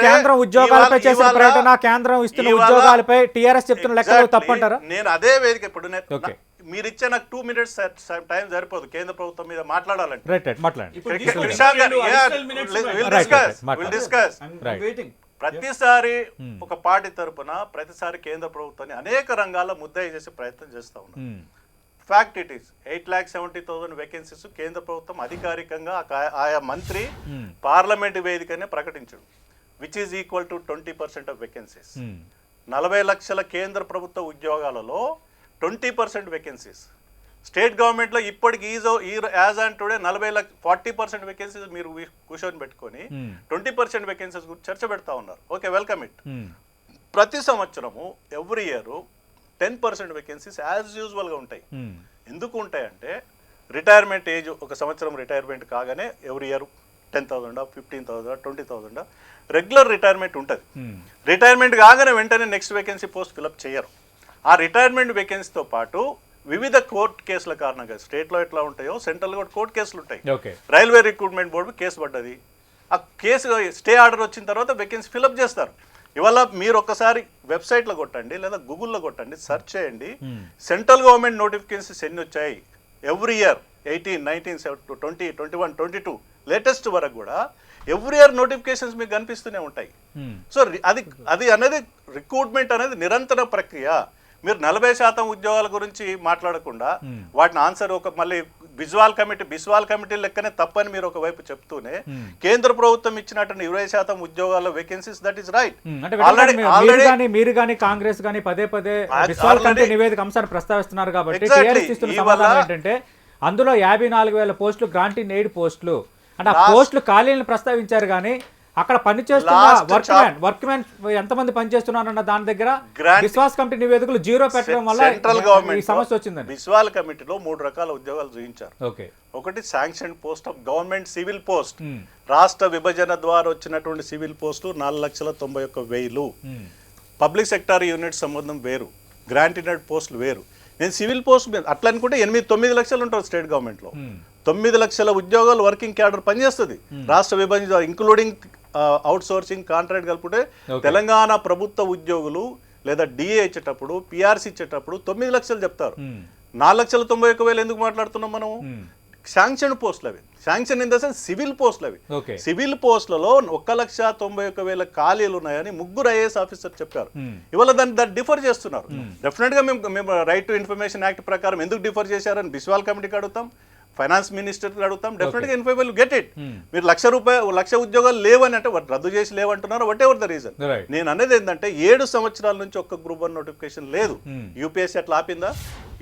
కేంద్రం ఉద్యోగాలపై చేసిన ప్రకటన, కేంద్రం ఇస్తున్న ఉద్యోగాలపై టీఆర్ఎస్ చెప్తున్న లెక్కలు తప్పంటారా? నేను అదే వేదిక ఇప్పుడు మీరు ఇచ్చే నాకు 2 minutes టైం సరిపోదు కేంద్ర ప్రభుత్వం మీద మాట్లాడాలంటే. ప్రతిసారి ఒక పార్టీ తరపున ప్రతిసారి కేంద్ర ప్రభుత్వాన్ని అనేక రంగాల్లో ముద్దాయి చేసే ప్రయత్నం చేస్తా ఉన్నాం. ఫ్యాక్ట్ ఇట్ ఈస్ 8,70,000 వేకెన్సీస్ కేంద్ర ప్రభుత్వం అధికారికంగా ఆయా మంత్రి పార్లమెంట్ వేదికనే ప్రకటించాడు, which is equal to 20% of vacancies. 40 లక్షల కేంద్ర ప్రభుత్వ ఉద్యోగాలలో 20% వేకెన్సీస్. స్టేట్ గవర్నమెంట్లో ఇప్పటికి యాజ్ ఆన్ టుడే 40% వేకెన్సీస్ మీరు కూర్చొని పెట్టుకొని 20% వేకెన్సీస్ గురించి చర్చ పెడతా ఉన్నారు. Okay, welcome it. ప్రతి సంవత్సరము ఎవ్రీ ఇయర్ 10% వేకెన్సీస్ యాజ్ యూజువల్గా ఉంటాయి. ఎందుకు ఉంటాయంటే రిటైర్మెంట్ ఏజ్, ఒక సంవత్సరం రిటైర్మెంట్ కాగానే ఎవ్రీ ఇయర్ 10,000, 15,000, 20,000 రెగ్యులర్ రిటైర్మెంట్ ఉంటుంది. రిటైర్మెంట్ కాగానే వెంటనే నెక్స్ట్ వేకెన్సీ పోస్ట్ ఫిలప్ చేయరు. ఆ రిటైర్మెంట్ వేకెన్సీతో పాటు వివిధ కోర్టు కేసుల కారణంగా, స్టేట్లో ఎట్లా ఉంటాయో సెంట్రల్ కూడా కోర్టు కేసులు ఉంటాయి. రైల్వే రిక్రూట్మెంట్ బోర్డు కేసు పడ్డది, ఆ కేసు స్టే ఆర్డర్ వచ్చిన తర్వాత వేకెన్సీ ఫిలప్ చేస్తారు. ఇవాళ మీరు ఒకసారి వెబ్సైట్లో కొట్టండి లేదా గూగుల్లో కొట్టండి, సెర్చ్ చేయండి, సెంట్రల్ గవర్నమెంట్ నోటిఫికేషన్స్ ఎన్ని వచ్చాయి ఎవ్రీ ఇయర్ 18, 19, 20, 21, 22 లేటెస్ట్ వరకు కూడా ఎవ్రీ ఇయర్ నోటిఫికేషన్స్ మీకు కనిపిస్తూనే ఉంటాయి. సో అది అనేది రిక్రూట్మెంట్ అనేది నిరంతర ప్రక్రియ. మీరు 40% ఉద్యోగాల గురించి మాట్లాడకుండా వాటిని ఆన్సర్ మళ్ళీ బిస్వాల్ కమిటీ లెక్కనే తప్పని మీరు ఒకవైపు చెప్తూనే కేంద్ర ప్రభుత్వం ఇచ్చినటువంటి 20% ఉద్యోగాల వేకెన్సీస్, దట్ ఈస్ రైట్. మీరు కానీ కాంగ్రెస్ కానీ పదే బిస్వాల్ కమిటీ నివేదిక అంశాన్ని ప్రస్తావిస్తున్నారు కాబట్టి టీఆర్ఎస్ ఇస్తున్న సమాధానం ఏంటంటే అందులో 54,000 పోస్టులు గ్రాంట్ ఇన్ ఎయిడ్ పోస్టులు. అంటే ఆ పోస్టులు ఖాళీలను ప్రస్తావించారు కానీ అక్కడ పనిచేస్తున్న Last వర్క్ మ్యాన్ ఎంతమంది పనిచేస్తున్నారన్న దాని దగ్గర Grant- విశ్వాస్ కమిటీ నివేదికలు జీరో పెట్టడం వల్ల సెంట్రల్ ఈ గవర్నమెంట్ సమస్య వచ్చిందని. బిస్వాల్ కమిటీలో 3 రకాల ఉద్యోగాలు చూపించారు. ఓకే. ఒకటి sanction post of government civil post, రాష్ట్ర విభజన ద్వారా వచ్చినటువంటి civil post 4,91,000. Public sector unit సంబంధం వేరు, గ్రాంటెడ్ పోస్టులు వేరు. నేను సివిల్ పోస్ట్ మీద అట్లా అనుకుంటే 8-9 లక్షలు ఉంటారు స్టేట్ గవర్నమెంట్లో. 9 లక్షల ఉద్యోగాలు వర్కింగ్ క్యాడర్ పనిచేస్తుంది రాష్ట్ర విభజన, ఇంక్లూడింగ్ అవుట్ సోర్సింగ్ కాంట్రాక్ట్ కలుపుకుంటే. తెలంగాణ ప్రభుత్వ ఉద్యోగులు లేదా డిఏ ఇచ్చేటప్పుడు, పిఆర్సీ ఇచ్చేటప్పుడు 9 లక్షలు చెప్తారు. 4,91,000 ఎందుకు మాట్లాడుతున్నాం మనం? శాంక్షన్ పోస్టులు అవి. Sanction in the sense civil పోస్టులు అవి. సివిల్ పోస్టులలో 1,91,000 ఖాళీలు ఉన్నాయని 3 ఐఏఎస్ ఆఫీసర్ చెప్పారు. ఇవాళ దాన్ని డిఫర్ చేస్తున్నారు. డెఫినెట్ గా మేము రైట్ టు ఇన్ఫర్మేషన్ యాక్ట్ ప్రకారం ఎందుకు డిఫర్ చేశారని బిస్వాల్ కమిటీకి అడుగుతాం, ఫైనాన్స్ మినిస్టర్కి అడుగుతాం. డెఫినెట్ గా ఇన్ఫర్మేషన్ గెట్ ఇట్. మీరు 1,00,000 ఉద్యోగాలు లేవని అంటే రద్దు చేసి లేవంటున్నారు, వాట్ ఎవర్ ద రీజన్. నేను అనేది ఏంటంటే 7 సంవత్సరాల నుంచి ఒక్క గ్రూప్ 1 నోటిఫికేషన్ లేదు. యూపీఎస్సీ అట్లా ఆపిందా?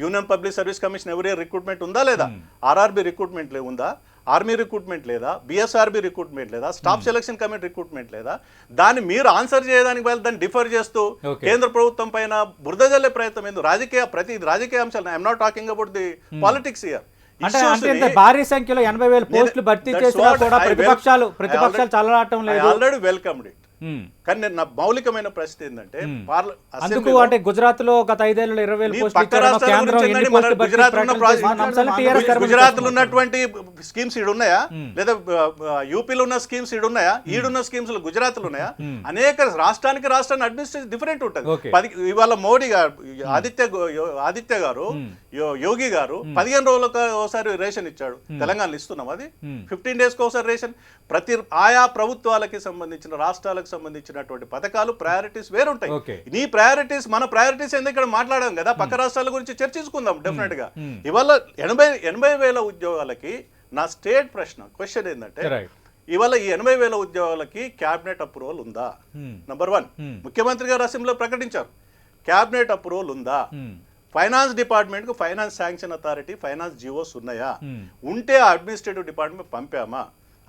యూనియన్ పబ్లిక్ సర్వీస్ కమిషన్ ఎవరి రిక్రూట్మెంట్ ఉందా లేదా? ఆర్ఆర్బీ రిక్రూట్మెంట్ ఉందా? ఆర్మీ రిక్రూట్మెంట్ లేదా? బిఎస్ఆర్బీ రిక్రూట్మెంట్ లేదా? స్టాఫ్ సెలక్షన్ కమిటీ రిక్రూట్మెంట్ లేదా? దాన్ని మీరు ఆన్సర్ చేయడానికి బయలు దాన్ని డిఫర్ చేస్తూ కేంద్ర ప్రభుత్వం పైన బురద జల్లే ప్రయత్నం ఎందుకు? ప్రతి రాజకీయ అంశాలు, I'm not talking about the politics here. అంటే భారీ సంఖ్యలో 80,000 పోస్టులు భర్తీ చేసినా కూడా ప్రతిపక్షాలు చల్లరాటం లేదు. Already welcomed it. కానీ నా మౌలికమైన ప్రశ్న ఏంటంటే, అందుకు అంటే గుజరాత్ లో గత 5 ఏళ్లలో 20,000 పోస్టులు గుజరాత్ లో ఉన్నటువంటి స్కీమ్స్ ఈడు ఉన్నాయా? లేదా యూపీలో ఉన్న స్కీమ్స్ ఈడు ఉన్నాయా? ఈడున్న స్కీమ్స్ గుజరాత్ లో ఉన్నాయా? అనేక రాష్ట్రానికి అడ్మినిస్ట్రేషన్ డిఫరెంట్ ఉంటుంది. ఇవాళ మోడీ గారు, ఆదిత్య గారు, యోగి గారు 15 రోజులకు ఒకసారి రేషన్ ఇచ్చాడు. తెలంగాణలో ఇస్తున్నాం అది 15 days కి ఒకసారి రేషన్. ప్రతి ఆయా ప్రభుత్వాలకి సంబంధించిన, రాష్ట్రాలకు సంబంధించినటువంటి పథకాలు, ప్రయారిటీస్ వేరుంటాయి. నీ ప్రయారిటీస్, మన ప్రయారిటీస్ ఎందుకు ఇక్కడ మాట్లాడాం కదా, పక్క రాష్ట్రాల గురించి చర్చించుకుందాం డెఫినెట్ గా. ఇవాళ 80,000 ఉద్యోగాలకి నా స్టేట్ క్వశ్చన్ ఏంటంటే, ఇవాళ ఈ 80,000 ఉద్యోగాలకి క్యాబినెట్ అప్రూవల్ ఉందా? నంబర్ 1, ముఖ్యమంత్రి గారు అసెంబ్లీలో ప్రకటించారు, క్యాబినెట్ అప్రూవల్ ఉందా? ఫైనాన్స్ డిపార్ట్మెంట్ కు finance sanction authority, finance GOs ఉన్నాయా? ఉంటే అడ్మినిస్ట్రేటివ్ డిపార్ట్మెంట్ పంపామా?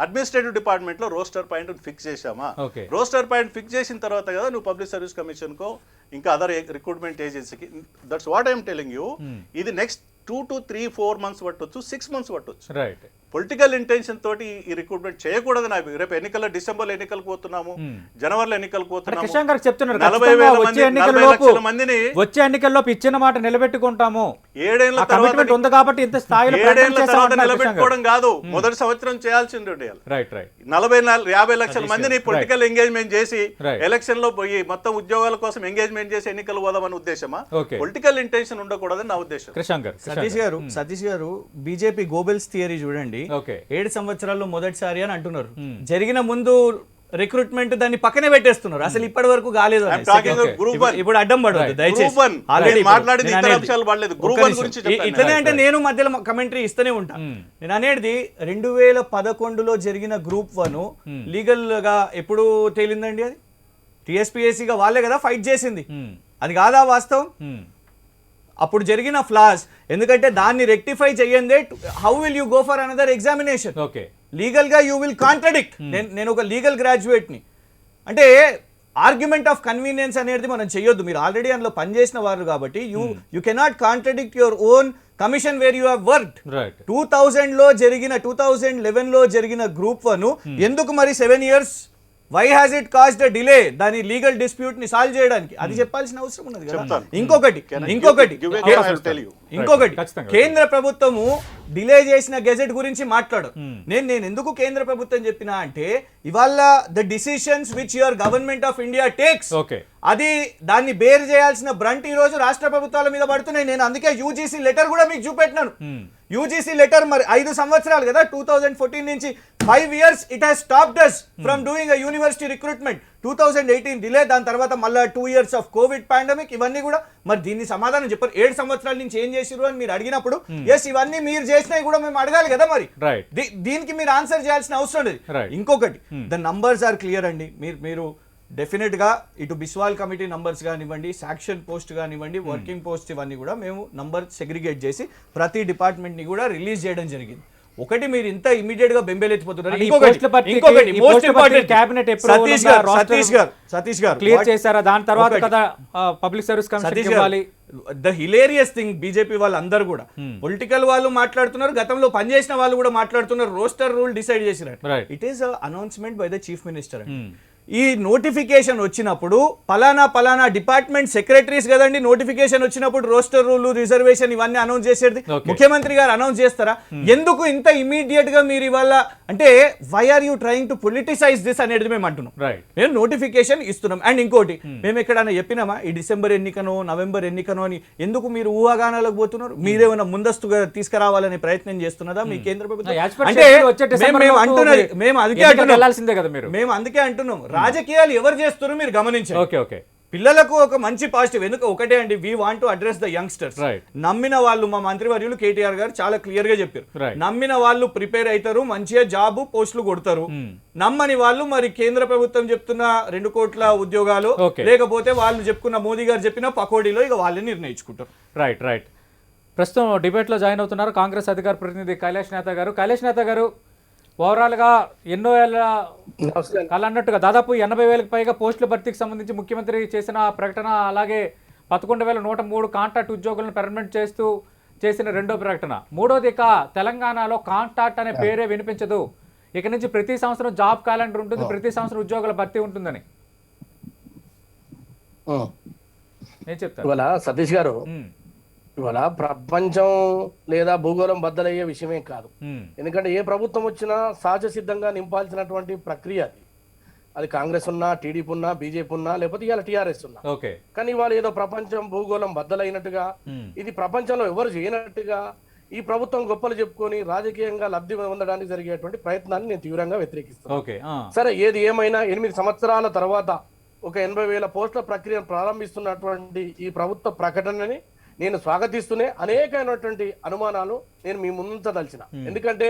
అడ్మినిస్ట్రేటివ్ డిపార్ట్మెంట్ లో రోస్టర్ పాయింట్ ఫిక్స్ చేశామా? రోస్టర్ పాయింట్ ఫిక్స్ చేసిన తర్వాత కదా నువ్వు పబ్లిక్ సర్వీస్ కమిషన్ కో ఇంకా అదర్ రిక్రూట్మెంట్ ఏజెన్సీకి. That's what I'm telling you. ఇది నెక్స్ట్ 2 to 3-4 months పట్టొచ్చు, 6 months పట్టొచ్చు. రైట్. పొలిటికల్ ఇంటెన్షన్ తోటి ఈ రిక్రూట్మెంట్ చేయకూడదు. రేపు ఎన్నికల్లో, డిసెంబర్లో ఎన్నికలకు పోతున్నాము, జనవరిలో ఎన్నికలకు పోతున్నాము. కిషన్ గారు చెప్తున్నారు 40,000 మందిని వచ్చే ఎన్నికల్లో ఇచ్చిన మాట నిలబెట్టుకుంటాము. 7 ఏళ్ల తర్వాత ఉంది కాబట్టి ఇంత స్థాయిలో 7 ఏళ్ల తర్వాత నిలబెట్టుకోవడం కాదు, మొదటి సంవత్సరం చేయాల్సింది. 40-50 లక్షల మందిని పొలిటికల్ ఎంగేజ్మెంట్ చేసి ఎలక్షన్ లో పోయి మొత్తం ఉద్యోగాల కోసం ఎంగేజ్మెంట్ చేసి ఎన్నికలు పోదామని ఉద్దేశమా? పొలిటికల్ ఇంటెన్షన్ ఉండకూడదని నా ఉద్దేశం. సతీష్ గారు బీజేపీ గోబెల్స్ థియరీ చూడండి. 7 సంవత్సరాల్లో మొదటిసారి అని అంటున్నారు. జరిగిన ముందు రిక్రూట్మెంట్ దాన్ని పక్కనే పెట్టేస్తున్నారు. అసలు ఇప్పటి వరకు కాలేదు. ఇప్పుడు అడ్డం పడదు దయచేసి. ఇట్లనే అంటే నేను మధ్యలో కమెంటరీ ఇస్తూనే ఉంటా. నేను అనేది 2011లో జరిగిన గ్రూప్ 1 లీగల్ గా ఎప్పుడు తేలిందండి? అది టీఎస్పీఎస్సీగా వాళ్ళే కదా ఫైట్ చేసింది. అది కాదా వాస్తవం? అప్పుడు జరిగిన ఫ్లాస్, ఎందుకంటే దాన్ని రెక్టిఫై చేయందే how will you go for another examination? Legal గా యూ విల్ కాంట్రడిక్ట్. నేను ఒక లీగల్ గ్రాడ్యుయేట్ ని, అంటే ఆర్గ్యుమెంట్ ఆఫ్ కన్వీనియన్స్ అనేది మనం చెయ్యొద్దు. మీరు ఆల్రెడీ అందులో పనిచేసిన వారు కాబట్టి you cannot contradict your own commission where you have worked. 2011లో జరిగిన గ్రూప్ 1 ఎందుకు మరి 7 years why has it caused a delay? దాని లీగల్ డిస్ప్యూట్ ని సాల్వ్ చేయడానికి అది చెప్పాల్సిన అవసరం ఉన్నది కదా. ఇంకొకటి కేంద్ర ప్రభుత్వము డిలే చేసిన గెజెట్ గురించి మాట్లాడు. నేను ఎందుకు కేంద్ర ప్రభుత్వం చెప్పినా అంటే, ఇవాళ the decisions which your government of India takes, అది దాన్ని బేర్ చేయాల్సిన బ్రంట్ ఈ రోజు రాష్ట్ర ప్రభుత్వాల మీద పడుతున్నాయి. నేను అందుకే యూజీసీ లెటర్ కూడా మీకు చూపెట్టినాను. యూజీసీ లెటర్ మరి 5 సంవత్సరాలు కదా, 2014 నుంచి 5 years it has stopped us from doing a university recruitment. 2018 delay, దాని తర్వాత మళ్ళీ 2 years ఆఫ్ కోవిడ్ పాండమిక్. ఇవన్నీ కూడా మరి దీన్ని సమాధానం చెప్పారు. 7 సంవత్సరాల నుంచి ఏం చేసిరు అని మీరు అడిగినప్పుడు, ఎస్ ఇవన్నీ మీరు చేసినవి కూడా మేము అడగాలి కదా. మరి దీనికి మీరు ఆన్సర్ చేయాల్సిన అవసరం లేదు. ఇంకొకటి, ద నంబర్స్ ఆర్ క్లియర్ అండి. మీరు డెఫినెట్ గా ఇటు బిస్వాల్ కమిటీ నంబర్స్ కానివ్వండి, శాంక్షన్ పోస్ట్ కానివ్వండి, వర్కింగ్ పోస్ట్, ఇవన్నీ కూడా మేము నంబర్ సెగ్రిగేట్ చేసి ప్రతి డిపార్ట్మెంట్ ని కూడా రిలీజ్ చేయడం జరిగింది. ఒకటి మీరు ఇంత ఇమీడియట్ గా బెంబేలెత్తిపోతున్నారు. అంటే ఈ ఇంకొకటి పోస్టుల భర్తీకి- ఇంకొకటి ఈ మోస్ట్ పోస్టుల భర్తీ ఇంపార్టెంట్ cabinet approval ఉందా? roster సతీష్ గారు క్లియర్ చేశారా? దాని తర్వాత ఒకటి. కదా పబ్లిక్ సర్వీస్ కమిషన్ సతీష్ ఇవ్వాలి. ద హిలేరియస్ థింగ్, బీజేపీ వాళ్ళందరూ కూడా పొలిటికల్ వాళ్ళు మాట్లాడుతున్నారు, గతంలో పనిచేసిన వాళ్ళు కూడా మాట్లాడుతున్నారు, రోస్టర్ రూల్ డిసైడ్ చేసినారు. Right. It is announcement by the chief minister. ఈ నోటిఫికేషన్ వచ్చినప్పుడు పలానా డిపార్ట్మెంట్ సెక్రటరీస్ కదండి నోటిఫికేషన్ వచ్చినప్పుడు రోస్టర్ రూల్, రిజర్వేషన్ ఇవన్నీ అనౌన్స్ చేసేది. Okay. ముఖ్యమంత్రి గారు అనౌన్స్ చేస్తారా? ఎందుకు ఇంత ఇమీడియట్ గా మీరు ఇవాళ అంటే why are you trying to politicise this అనేది మేము అంటున్నాం. Right. మేము నోటిఫికేషన్ ఇస్తున్నాం. అండ్ ఇంకోటి, మేము ఎక్కడైనా చెప్పినామా ఈ డిసెంబర్ ఎన్నికనో నవంబర్ ఎన్నికనో అని? ఎందుకు మీరు ఊహాగానాలకు పోతున్నారు? మీరేమైనా ముందస్తుగా తీసుకురావాలనే ప్రయత్నం చేస్తున్నదా మీ కేంద్ర ప్రభుత్వం? As per అంటే schedule వచ్చే డిసెంబర్ మేము లోపు అంటున్నది, మేము అందుకే ఎన్నికలకు అంటున్నాం, వెళ్ళాల్సిందే కదా మీరు. మేము అందుకే అంటున్నాం రాజకీయాలు ఎవరు చేస్తున్నారో మీరు గమనించండి. ఓకే ఓకే పిల్లలకు ఒక మంచి పాజిటివ్ ఎందుకు ఒకటే అండి, we want to address the youngsters. Right. నమ్మిన వాళ్ళు, మా మంత్రివర్యులు కేటీఆర్ గారు చాలా క్లియర్ గా చెప్పారు, Right. నమ్మిన వాళ్ళు ప్రిపేర్ అవుతారు, మంచిగా జాబ్ పోస్టులు కొడతారు. నమ్మని వాళ్ళు మరి కేంద్ర ప్రభుత్వం చెప్తున్న 2 కోట్ల ఉద్యోగాలు, Okay. లేకపోతే వాళ్ళు చెప్పుకున్న మోదీ గారు చెప్పిన పకోడీలో ఇక వాళ్ళని నిర్ణయించుకుంటారు. రైట్. ప్రస్తుతం డిబేట్లో జాయిన్ అవుతున్నారు కాంగ్రెస్ అధికార ప్రతినిధి కైలాష్ నేత గారు. కైలాష్ నేత గారు, ఓవరాల్గా ఎన్నో ఏళ్ళ కళ అన్నట్టుగా దాదాపు 80,000కి పైగా పోస్టుల భర్తీకి సంబంధించి ముఖ్యమంత్రి చేసిన ప్రకటన, అలాగే 11,103 కాంట్రాక్ట్ ఉద్యోగులను పర్మనెంట్ చేస్తూ చేసిన రెండో ప్రకటన. మూడోది, ఇక తెలంగాణలో కాంట్రాక్ట్ అనే పేరే వినిపించదు, ఇక నుంచి ప్రతి సంవత్సరం జాబ్ క్యాలెండర్ ఉంటుంది, ప్రతి సంవత్సరం ఉద్యోగుల భర్తీ ఉంటుందని ఏం చెప్తారు? ఇవాళ సతీష్ గారు, ఇవాళ ప్రపంచం లేదా భూగోళం బద్దలయ్యే విషయమే కాదు. ఎందుకంటే ఏ ప్రభుత్వం వచ్చినా సహజ సిద్ధంగా నింపాల్సినటువంటి ప్రక్రియ అది. అది కాంగ్రెస్ ఉన్నా, టీడీపీ ఉన్నా, బీజేపీ ఉన్నా, లేకపోతే ఇవాళ టీఆర్ఎస్ ఉన్నా. ఓకే. కానీ ఇవాళ ఏదో ప్రపంచం భూగోళం బద్దలైనట్టుగా, ఇది ప్రపంచంలో ఎవరు చేయనట్టుగా ఈ ప్రభుత్వం గొప్పలు చెప్పుకొని రాజకీయంగా లబ్ధి పొందడానికి జరిగేటువంటి ప్రయత్నాన్ని నేను తీవ్రంగా వ్యతిరేకిస్తాను. ఓకే. సరే, ఏది ఏమైనా 8 సంవత్సరాల తర్వాత ఒక 80,000 పోస్టుల ప్రక్రియను ప్రారంభిస్తున్నటువంటి ఈ ప్రభుత్వ ప్రకటనని నేను స్వాగతిస్తూనే అనేకమైనటువంటి అనుమానాలు నేను మీ ముందుంచదలిచిన. ఎందుకంటే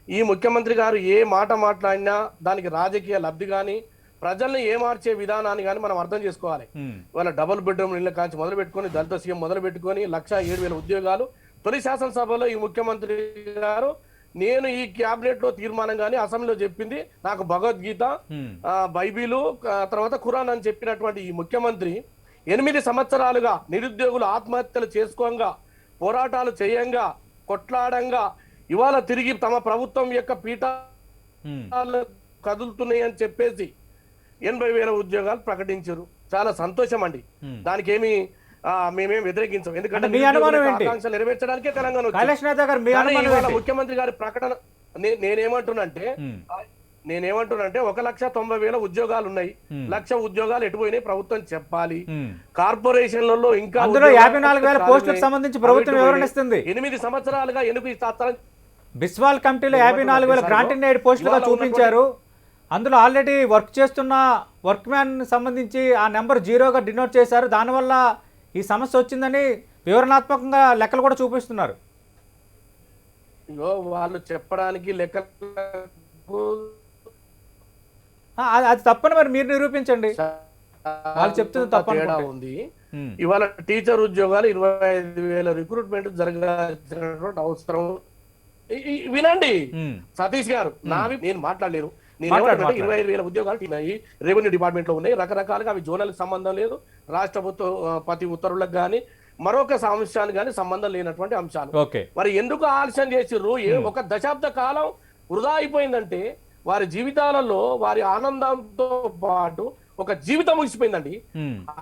ఈ ముఖ్యమంత్రి గారు ఏ మాట మాట్లాడినా దానికి రాజకీయ లబ్ధి కానీ, ప్రజల్ని ఏమార్చే విధానాన్ని కానీ మనం అర్థం చేసుకోవాలి. వాళ్ళ డబుల్ బెడ్రూమ్ ఇళ్ళ కాంచి మొదలు పెట్టుకొని, దళిత సీఎం మొదలు పెట్టుకొని 1,07,000 ఉద్యోగాలు. తొలి శాసనసభలో ఈ ముఖ్యమంత్రి గారు, నేను ఈ క్యాబినెట్ లో తీర్మానం కానీ అసెంబ్లీలో చెప్పింది నాకు భగవద్గీత, బైబిలు, తర్వాత ఖురాన్ అని చెప్పినటువంటి ఈ ముఖ్యమంత్రి 8 సంవత్సరాలుగా నిరుద్యోగులు ఆత్మహత్యలు చేసుకోంగా, పోరాటాలు చేయంగా, కొట్లాడంగా, ఇవాళ తిరిగి తమ ప్రభుత్వం యొక్క పీఠాలు కదులుతున్నాయి అని చెప్పేసి 80,000 ఉద్యోగాలు ప్రకటించారు. చాలా సంతోషం అండి, దానికి ఏమి మేమేం వ్యతిరేకించాం. ఎందుకంటే ఆకాంక్షలు నెరవేర్చడానికే తెలంగాణ వచ్చింది. ముఖ్యమంత్రి గారి ప్రకటన నేనేమంటున్నానంటే 1,90,000 ఉద్యోగాలు ఉన్నాయి, 1,00,000 ఉద్యోగాలు ఎటుపోయినాయి ప్రభుత్వం చెప్పాలి. కార్పొరేషన్లలో ఇంకా 54,000 పోస్టులకు సంబంధించి ప్రభుత్వం వివరణ ఇస్తుంది. 8 సంవత్సరాలుగా ఎందుకు ఇస్తారని బిస్వాల్ కమిటీలో 54,000 గ్రాంటెడ్ ఎయిడ్ పోస్టులుగా చూపించారు. అందులో ఆల్రెడీ వర్క్ చేస్తున్న వర్క్ మ్యాన్ సంబంధించి ఆ నెంబర్ 0గా డినోట్ చేశారు. దానివల్ల ఈ సమస్య వచ్చిందని వివరణాత్మకంగా లెక్కలు కూడా చూపిస్తున్నారు. వాళ్ళు చెప్పడానికి లెక్కలు అది తప్పని మరి మీరు నిరూపించండి. వాళ్ళు చెప్తుంది తప్ప ఉంది. ఇవాళ టీచర్ ఉద్యోగాలు 25,000 రిక్రూట్మెంట్ జరగాల్సినటువంటి అవసరం. వినండి సతీష్ గారు, నేను మాట్లాడలేను. నేను 25,000 ఉద్యోగాలు ఉన్నాయి, రెవెన్యూ డిపార్ట్మెంట్ లో ఉన్నాయి, రకరకాలుగా అవి జోనల్కి సంబంధం లేదు, రాష్ట్రపతి ఉత్తర్వులకు కానీ మరొక అంశానికి కానీ సంబంధం లేనటువంటి అంశాలు. మరి ఎందుకు ఆలస్యం చేసిర్రు? ఒక దశాబ్ద కాలం వృధా అయిపోయిందంటే వారి జీవితాలలో వారి ఆనందంతో పాటు ఒక జీవితం ముగిసిపోయిందండి.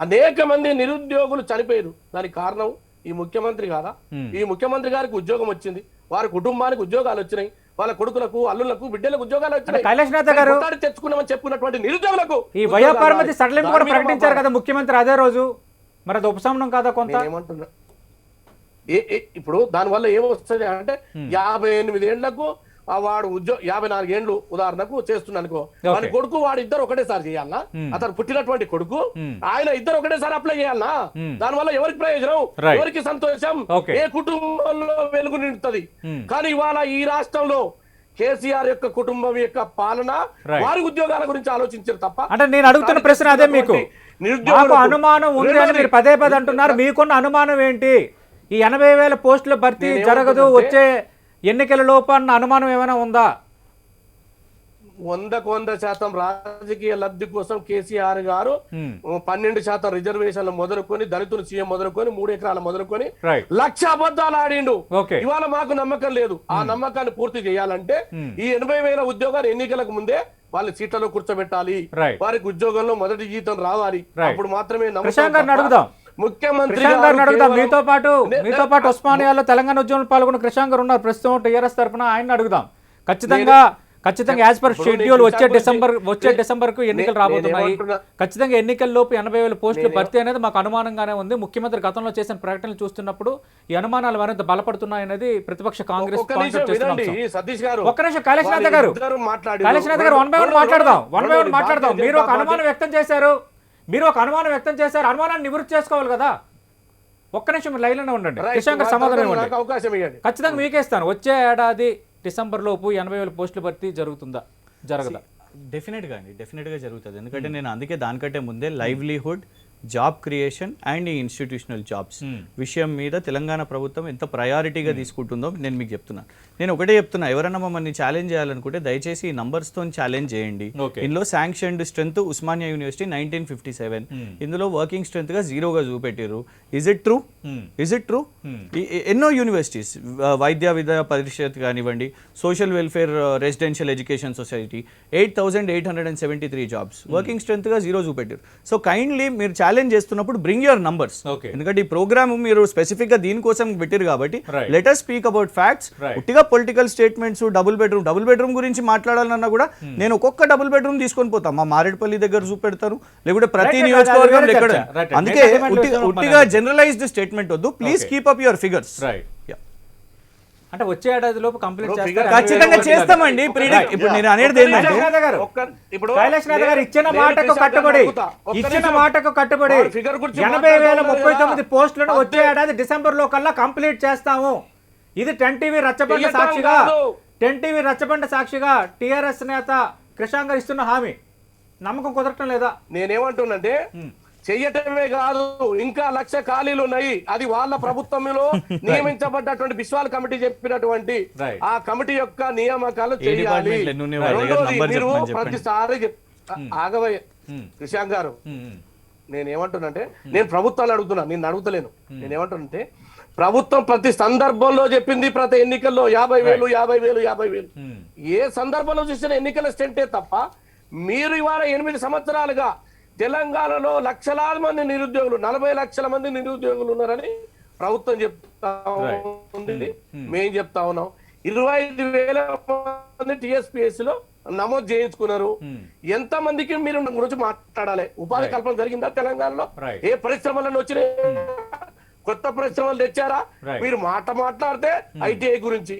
అనేక మంది నిరుద్యోగులు చనిపోయారు. దానికి కారణం ఈ ముఖ్యమంత్రి కాదా? ఈ ముఖ్యమంత్రి గారికి ఉద్యోగం వచ్చింది, వారి కుటుంబానికి ఉద్యోగాలు వచ్చినాయి, వాళ్ళ కొడుకులకు, అల్లులకు, బిడ్డలకు ఉద్యోగాలు వచ్చినాయి. కైలాష్ నేత గారు తెచ్చుకున్నామని చెప్పుకున్నటువంటి నిరుద్యోగులకు ఈ వయోపరిమితి సడలింపు కూడా ప్రకటించారు కదా ముఖ్యమంత్రి అదే రోజు. మరి అది ఉపశమనం కాదా కొంత? ఏమంటున్నా, ఇప్పుడు దానివల్ల ఏమొస్తుంది అంటే 58 ఏళ్లకు వాడు 54 ఏళ్ళు ఉదాహరణకు చేస్తున్నా అనుకో, వాడి కొడుకు వాడు ఇద్దరు ఒకటేసారి చేయాలనా? అతను పుట్టినటువంటి కొడుకు ఆయన ఇద్దరు ఒకటేసారి అప్లై చేయాలనా? దానివల్ల ఎవరికి ప్రయోజనం, ఎవరికి సంతోషం, ఏ కుటుంబంలో వెలుగు నిండుతుంది? కానీ ఇవాళ ఈ రాష్ట్రంలో కేసీఆర్ యొక్క కుటుంబం యొక్క పాలన వారి ఉద్యోగాల గురించి ఆలోచించారు తప్ప. అంటే నేను అడుగుతున్న ప్రశ్న అదే, మీకు అనుమానం ఉంది అని మీరు పదే అంటున్నారు. మీకున్న అనుమానం ఏంటి? ఈ 80,000 పోస్టుల భర్తీ జరగదు, వచ్చే ఎన్నికల లోపు అన్న అనుమానం ఏమైనా ఉందా? 100% రాజకీయ లబ్ధి కోసం కేసీఆర్ గారు 12% రిజర్వేషన్లు మొదలుకొని దళితులు సీఎం మొదలుకొని 3 ఎకరాలు మొదలుకొని రైట్. 1,00,000 అబద్ధాలు ఆడిండు. ఓకే. ఇవాళ మాకు నమ్మకం లేదు. ఆ నమ్మకాన్ని పూర్తి చేయాలంటే ఈ 80,000 ఉద్యోగాలు ఎన్నికలకు ముందే వాళ్ళు సీట్లలో కూర్చోబెట్టాలి. రైట్. వారికి ఉద్యోగంలో మొదటి జీతం రావాలి. రైట్. అప్పుడు మాత్రమే ప్రశాంత్ గారిని అడుగుదాం. ముఖ్యమంత్రి కృషాంక్ గారిని అడుగుదాం. కేవలం- మీతో పాటు ఉస్మానియాలో తెలంగాణ ఉద్యమంలో పాల్గొన్న కృషాంక్ గారు ఉన్నారు ప్రస్తుతం టీఆర్ఎస్ తరఫున. ఆయన అడుగుదాం. ఖచ్చితంగా యాజ్ పర్ షెడ్యూల్ వచ్చే డిసెంబర్ కు ఎన్నికలు రాబోతున్నాయి. ఖచ్చితంగా ఎన్నికల లోపు 80,000 పోస్టులు భర్తీ అనేది మాకు అనుమానంగానే ఉంది. ముఖ్యమంత్రి గతంలో చేసిన ప్రకటనలు చూస్తున్నప్పుడు ఈ అనుమానాలు మరింత బలపడుతున్నాయి అనేది ప్రతిపక్ష కాంగ్రెస్ ఒక్క నిమిషం వినండి, సతీష్ గారు. ఒక్క నిమిషం కైలాసనాథ్ గారు వన్ బై వన్ మాట్లాడదాం. మీరు ఒక అనుమానం వ్యక్తం చేశారు. అనుమానాన్ని నివృత్తి చేసుకోవాలి కదా. ఒక్క నిమిషం లైన్లోనే ఉండండి. కృషాంక్ గారు సమాధానం ఇవ్వండి. అవకాశం ఇవ్వండి. ఖచ్చితంగా మీకే ఇస్తాను. వచ్చే ఏడాది డిసెంబర్ లోపు 80,000 పోస్టులు భర్తీ జరగదా? డెఫినెట్గా జరుగుతుంది. ఎందుకంటే నేను అందుకే దానికంటే ముందే లైవ్లీహుడ్, జాబ్ క్రియేషన్ అండ్ ఈ ఇన్స్టిట్యూషనల్ జాబ్స్ విషయం మీద తెలంగాణ ప్రభుత్వం ఎంత ప్రయారిటీగా తీసుకుంటుందో నేను మీకు చెప్తున్నాను. నేను ఒకటే చెప్తున్నా, ఎవరైనా మమ్మల్ని ఛాలెంజ్ చేయాలనుకుంటే దయచేసి ఈ నంబర్స్తో ఛాలెంజ్ చేయండి. ఇందులో శాంక్షన్డ్ స్ట్రెంత్ ఉస్మానియా యూనివర్సిటీ 1957, ఇందులో వర్కింగ్ స్ట్రెంత్ గా 0గా చూపెట్టారు. Is it true? ఎన్నో యూనివర్సిటీస్, వైద్య విద్యా పరిషత్ కానివ్వండి, social welfare residential education society 8,873 jobs, working strength గా 0 చూపెట్టారు. సో కైండ్లీ మీరు ఛాలెంజ్ చేస్తున్నప్పుడు బ్రింగ్ యువర్ నంబర్స్. ఎందుకంటే ఈ ప్రోగ్రామ్ మీరు స్పెసిఫిక్ గా దీనికోసం పెట్టారు కాబట్టి let us speak about facts. ఉట్టిగా పొలిటికల్ స్టేట్మెంట్స్, డబుల్ బెడ్రూమ్ గురించి మాట్లాడాలన్నా కూడా నేను ఒక్కొక్క డబుల్ బెడ్రూమ్ తీసుకొని పోతాం. మా మారేడుపల్లి దగ్గర చూపెడతారు, లేకుంటే ప్రతి నియోజకవర్గం ఎక్కడ. అందుకే ఉట్టిగా జనరలైజ్డ్ స్టేట్మెంట్ వద్దు. Please keep up your figures. అంటే వచ్చే ఏడాది లోపు కంప్లీట్ ఖచ్చితంగా చేస్తామండి. ఇప్పుడు నేను అనేది ఏంటంటే కైలాసనాథ్ గారు ఇచ్చిన మాటకు కట్టుబడి 80,039 పోస్టులను వచ్చే ఏడాది డిసెంబర్ లో కల్లా కంప్లీట్ చేస్తాము. ఇది 10 టీవీ రచ్చబండ సాక్షిగా టిఆర్ఎస్ నేత కృషాంక్ గారు ఇస్తున్న హామీ. నమ్మకం కుదరటం లేదా? నేనేమంటున్నంటే చెయ్యటమే కాదు, ఇంకా 1,00,000 ఖాళీలు ఉన్నాయి. అది వాళ్ళ ప్రభుత్వంలో నియమించబడ్డటువంటి బిస్వాల్ కమిటీ చెప్పినటువంటి ఆ కమిటీ యొక్క నియామకాలు చేయాలి. మీరు ప్రతిసారి ఆగవయ్య కృషాంక్ గారు, నేనేమంటున్నంటే నేను ప్రభుత్వాలు అడుగుతున్నా, నేను అడుగుతలేను. నేనేమంటున్నంటే ప్రభుత్వం ప్రతి సందర్భంలో చెప్పింది, ప్రతి ఎన్నికల్లో 50,000 ఏ సందర్భంలో చూసిన ఎన్నికల స్టెంటే తప్ప మీరు ఇవాళ 8 సంవత్సరాలుగా తెలంగాణలో లక్షలాది మంది నిరుద్యోగులు, 40 లక్షల మంది నిరుద్యోగులు ఉన్నారని ప్రభుత్వం చెప్తా ఉంది. మేం చెప్తా ఉన్నాం 25,000 మంది TSPSC లో నమోదు చేయించుకున్నారు. ఎంత మందికి మీరు గురించి మాట్లాడాలి? ఉపాధి కల్పన జరిగిందా తెలంగాణలో? ఏ పరిశ్రమలను వచ్చినాయి? కొత్త పరిశ్రమలు తెచ్చారా? మీరు మాట్లాడితే ఐటీఐ గురించి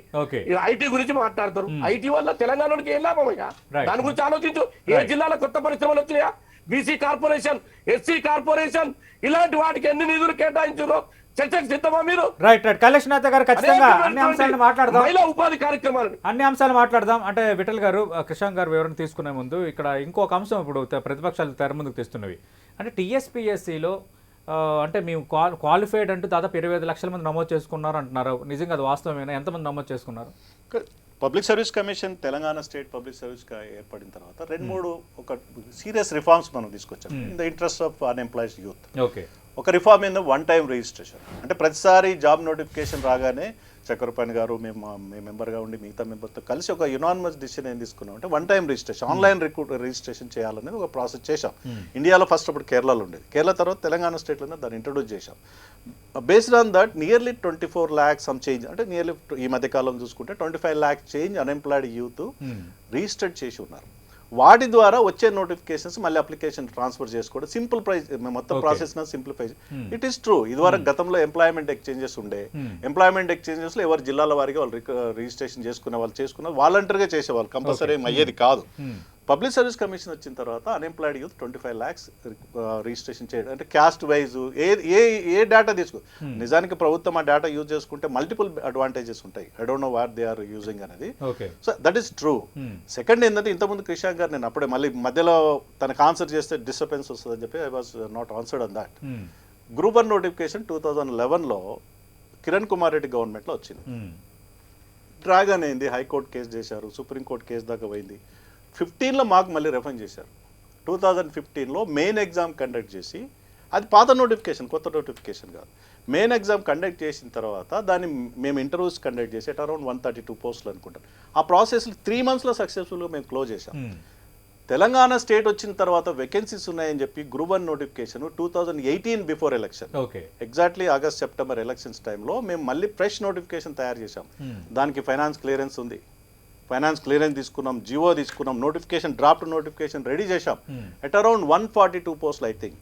మాట్లాడతారు. ఐటీ వల్ల తెలంగాణకి ఏం లాభం అయ్యా? దాని గురించి ఆలోచించు. ఏ జిల్లాలో కొత్త పరిశ్రమలు వచ్చినాయా? బీసీ కార్పొరేషన్, ఎస్సీ కార్పొరేషన్, ఇలాంటి వాటికి ఎన్ని నిధులు కేటాయించారో చర్చకు సిద్ధమా మీరు? రైట్. కైలాసనాథ్ గారు ఖచ్చితంగా అన్ని అంశాలను మాట్లాడదాం. మహిళా ఉపాధి కార్యక్రమాలు అన్ని అంశాలు మాట్లాడదాం. అంటే విఠల్ గారు, కృషాంక్ గారు వివరణ తీసుకునే ముందు ఇక్కడ ఇంకొక అంశం ఇప్పుడు ప్రతిపక్షాలు తెర ముందుకు తెస్తున్నవి. అంటే టీఎస్పీఎస్సీలో అంటే మేము క్వాలిఫైడ్ అంటూ దాదాపు 25 లక్షల మంది నమోదు చేసుకున్నారు అంటున్నారు. నిజంగా అది వాస్తవమేనా? ఎంతమంది నమోదు చేసుకున్నారు? Public service commission Telangana state public సర్వీస్గా ఏర్పడిన తర్వాత 2-3 ఒక సీరియస్ రిఫార్మ్స్ మనం తీసుకొచ్చాం in the interest of unemployed youth. Okay. ఒక రిఫార్మ్ ఏందో 1 టైం రిజిస్ట్రేషన్. అంటే ప్రతిసారి జాబ్ నోటిఫికేషన్ రాగానే చక్రపాణి గారు, మేము మెంబర్గా ఉండి మిగతా మెంబర్తో కలిసి ఒక యునానిమస్ డిసిషన్ ఏం తీసుకున్నాం అంటే 1 టైం రిజిస్ట్రేషన్, ఆన్లైన్ రిజిస్ట్రేషన్ చేయాలనేది ఒక ప్రాసెస్ చేశాం. ఇండియాలో ఫస్ట్ అప్పుడు కేరళలో ఉండేది, కేరళ తర్వాత తెలంగాణ స్టేట్లోనే దాన్ని ఇంట్రొడ్యూస్ చేశాం. Based on that nearly 24 lakhs some change, అంటే నియర్లీ ఈ మధ్యకాలం చూసుకుంటే 25 lakhs change unemployed youth registered చేసి ఉన్నారు. వాటి ద్వారా వచ్చే నోటిఫికేషన్స్ మళ్ళీ అప్లికేషన్ ట్రాన్స్ఫర్ చేసుకోవడం, సింపుల్ మొత్తం process simplify. It is true, ఇదివరకు గతంలో ఎంప్లాయ్మెంట్ ఎక్స్చేంజెస్ ఉండే. ఎంప్లాయ్మెంట్ ఎక్స్చేంజెస్లో ఎవరు జిల్లాల వారికి వాళ్ళు రిజిస్ట్రేషన్ చేసుకునే వాళ్ళు చేసుకున్న వాలంటీర్గా చేసేవాళ్ళు, కంపల్సరీ అయ్యేది కాదు. పబ్లిక్ సర్వీస్ కమిషన్ వచ్చిన తర్వాత అన్ఎంప్లాయిడ్ యూత్ 25 lakhs రిజిస్ట్రేషన్ చేయడం, అంటే క్యాస్ట్ వైజ్ ఏ డేటా తీసుకో. నిజానికి ప్రభుత్వం ఆ డేటా యూజ్ చేసుకుంటే మల్టిపుల్ అడ్వాంటేజెస్ ఉంటాయి. I don't know what they are using అనేది. So that is true. Second ఏంటంటే ఇంతకుముందు కృషాంక్ గారు, నేను అప్పుడే మళ్ళీ మధ్యలో తనకు ఆన్సర్ చేస్తే డిస్టర్బెన్స్ వస్తుందని చెప్పి I was not answered on that. Group 1 notification 2011లో కిరణ్ కుమార్ రెడ్డి గవర్నమెంట్లో వచ్చింది. డ్రాగన్ అయింది, హైకోర్టు కేసు చేశారు, సుప్రీంకోర్టు కేసు దాకా పోయింది. 15లో మాకు మళ్ళీ రెఫరెన్స్ చేశారు. 2015లో మెయిన్ ఎగ్జామ్ కండక్ట్ చేసి, అది పాత నోటిఫికేషన్, కొత్త నోటిఫికేషన్ కాదు. మెయిన్ ఎగ్జామ్ కండక్ట్ చేసిన తర్వాత దాన్ని మేము ఇంటర్వ్యూస్ కండక్ట్ చేసి అరౌండ్ 132 పోస్టులు అనుకుంటాం. ఆ ప్రాసెస్లో 3 monthsలో సక్సెస్ఫుల్గా మేము క్లోజ్ చేశాం. తెలంగాణ స్టేట్ వచ్చిన తర్వాత వేకెన్సీస్ ఉన్నాయని చెప్పి group 1 notification 2018 before election, okay, exactly August September elections టైంలో మేము మళ్ళీ ఫ్రెష్ నోటిఫికేషన్ తయారు చేశాం. దానికి ఫైనాన్స్ క్లియరెన్స్ ఉంది, ఫైనాన్స్ క్లియరెన్స్ తీసుకున్నాం, జియో తీసుకున్నాం, నోటిఫికేషన్ డ్రాఫ్ట్ నోటిఫికేషన్ రెడీ చేశాం. ఎట్ అరౌండ్ 142 పోస్టులు ఐ థింక్.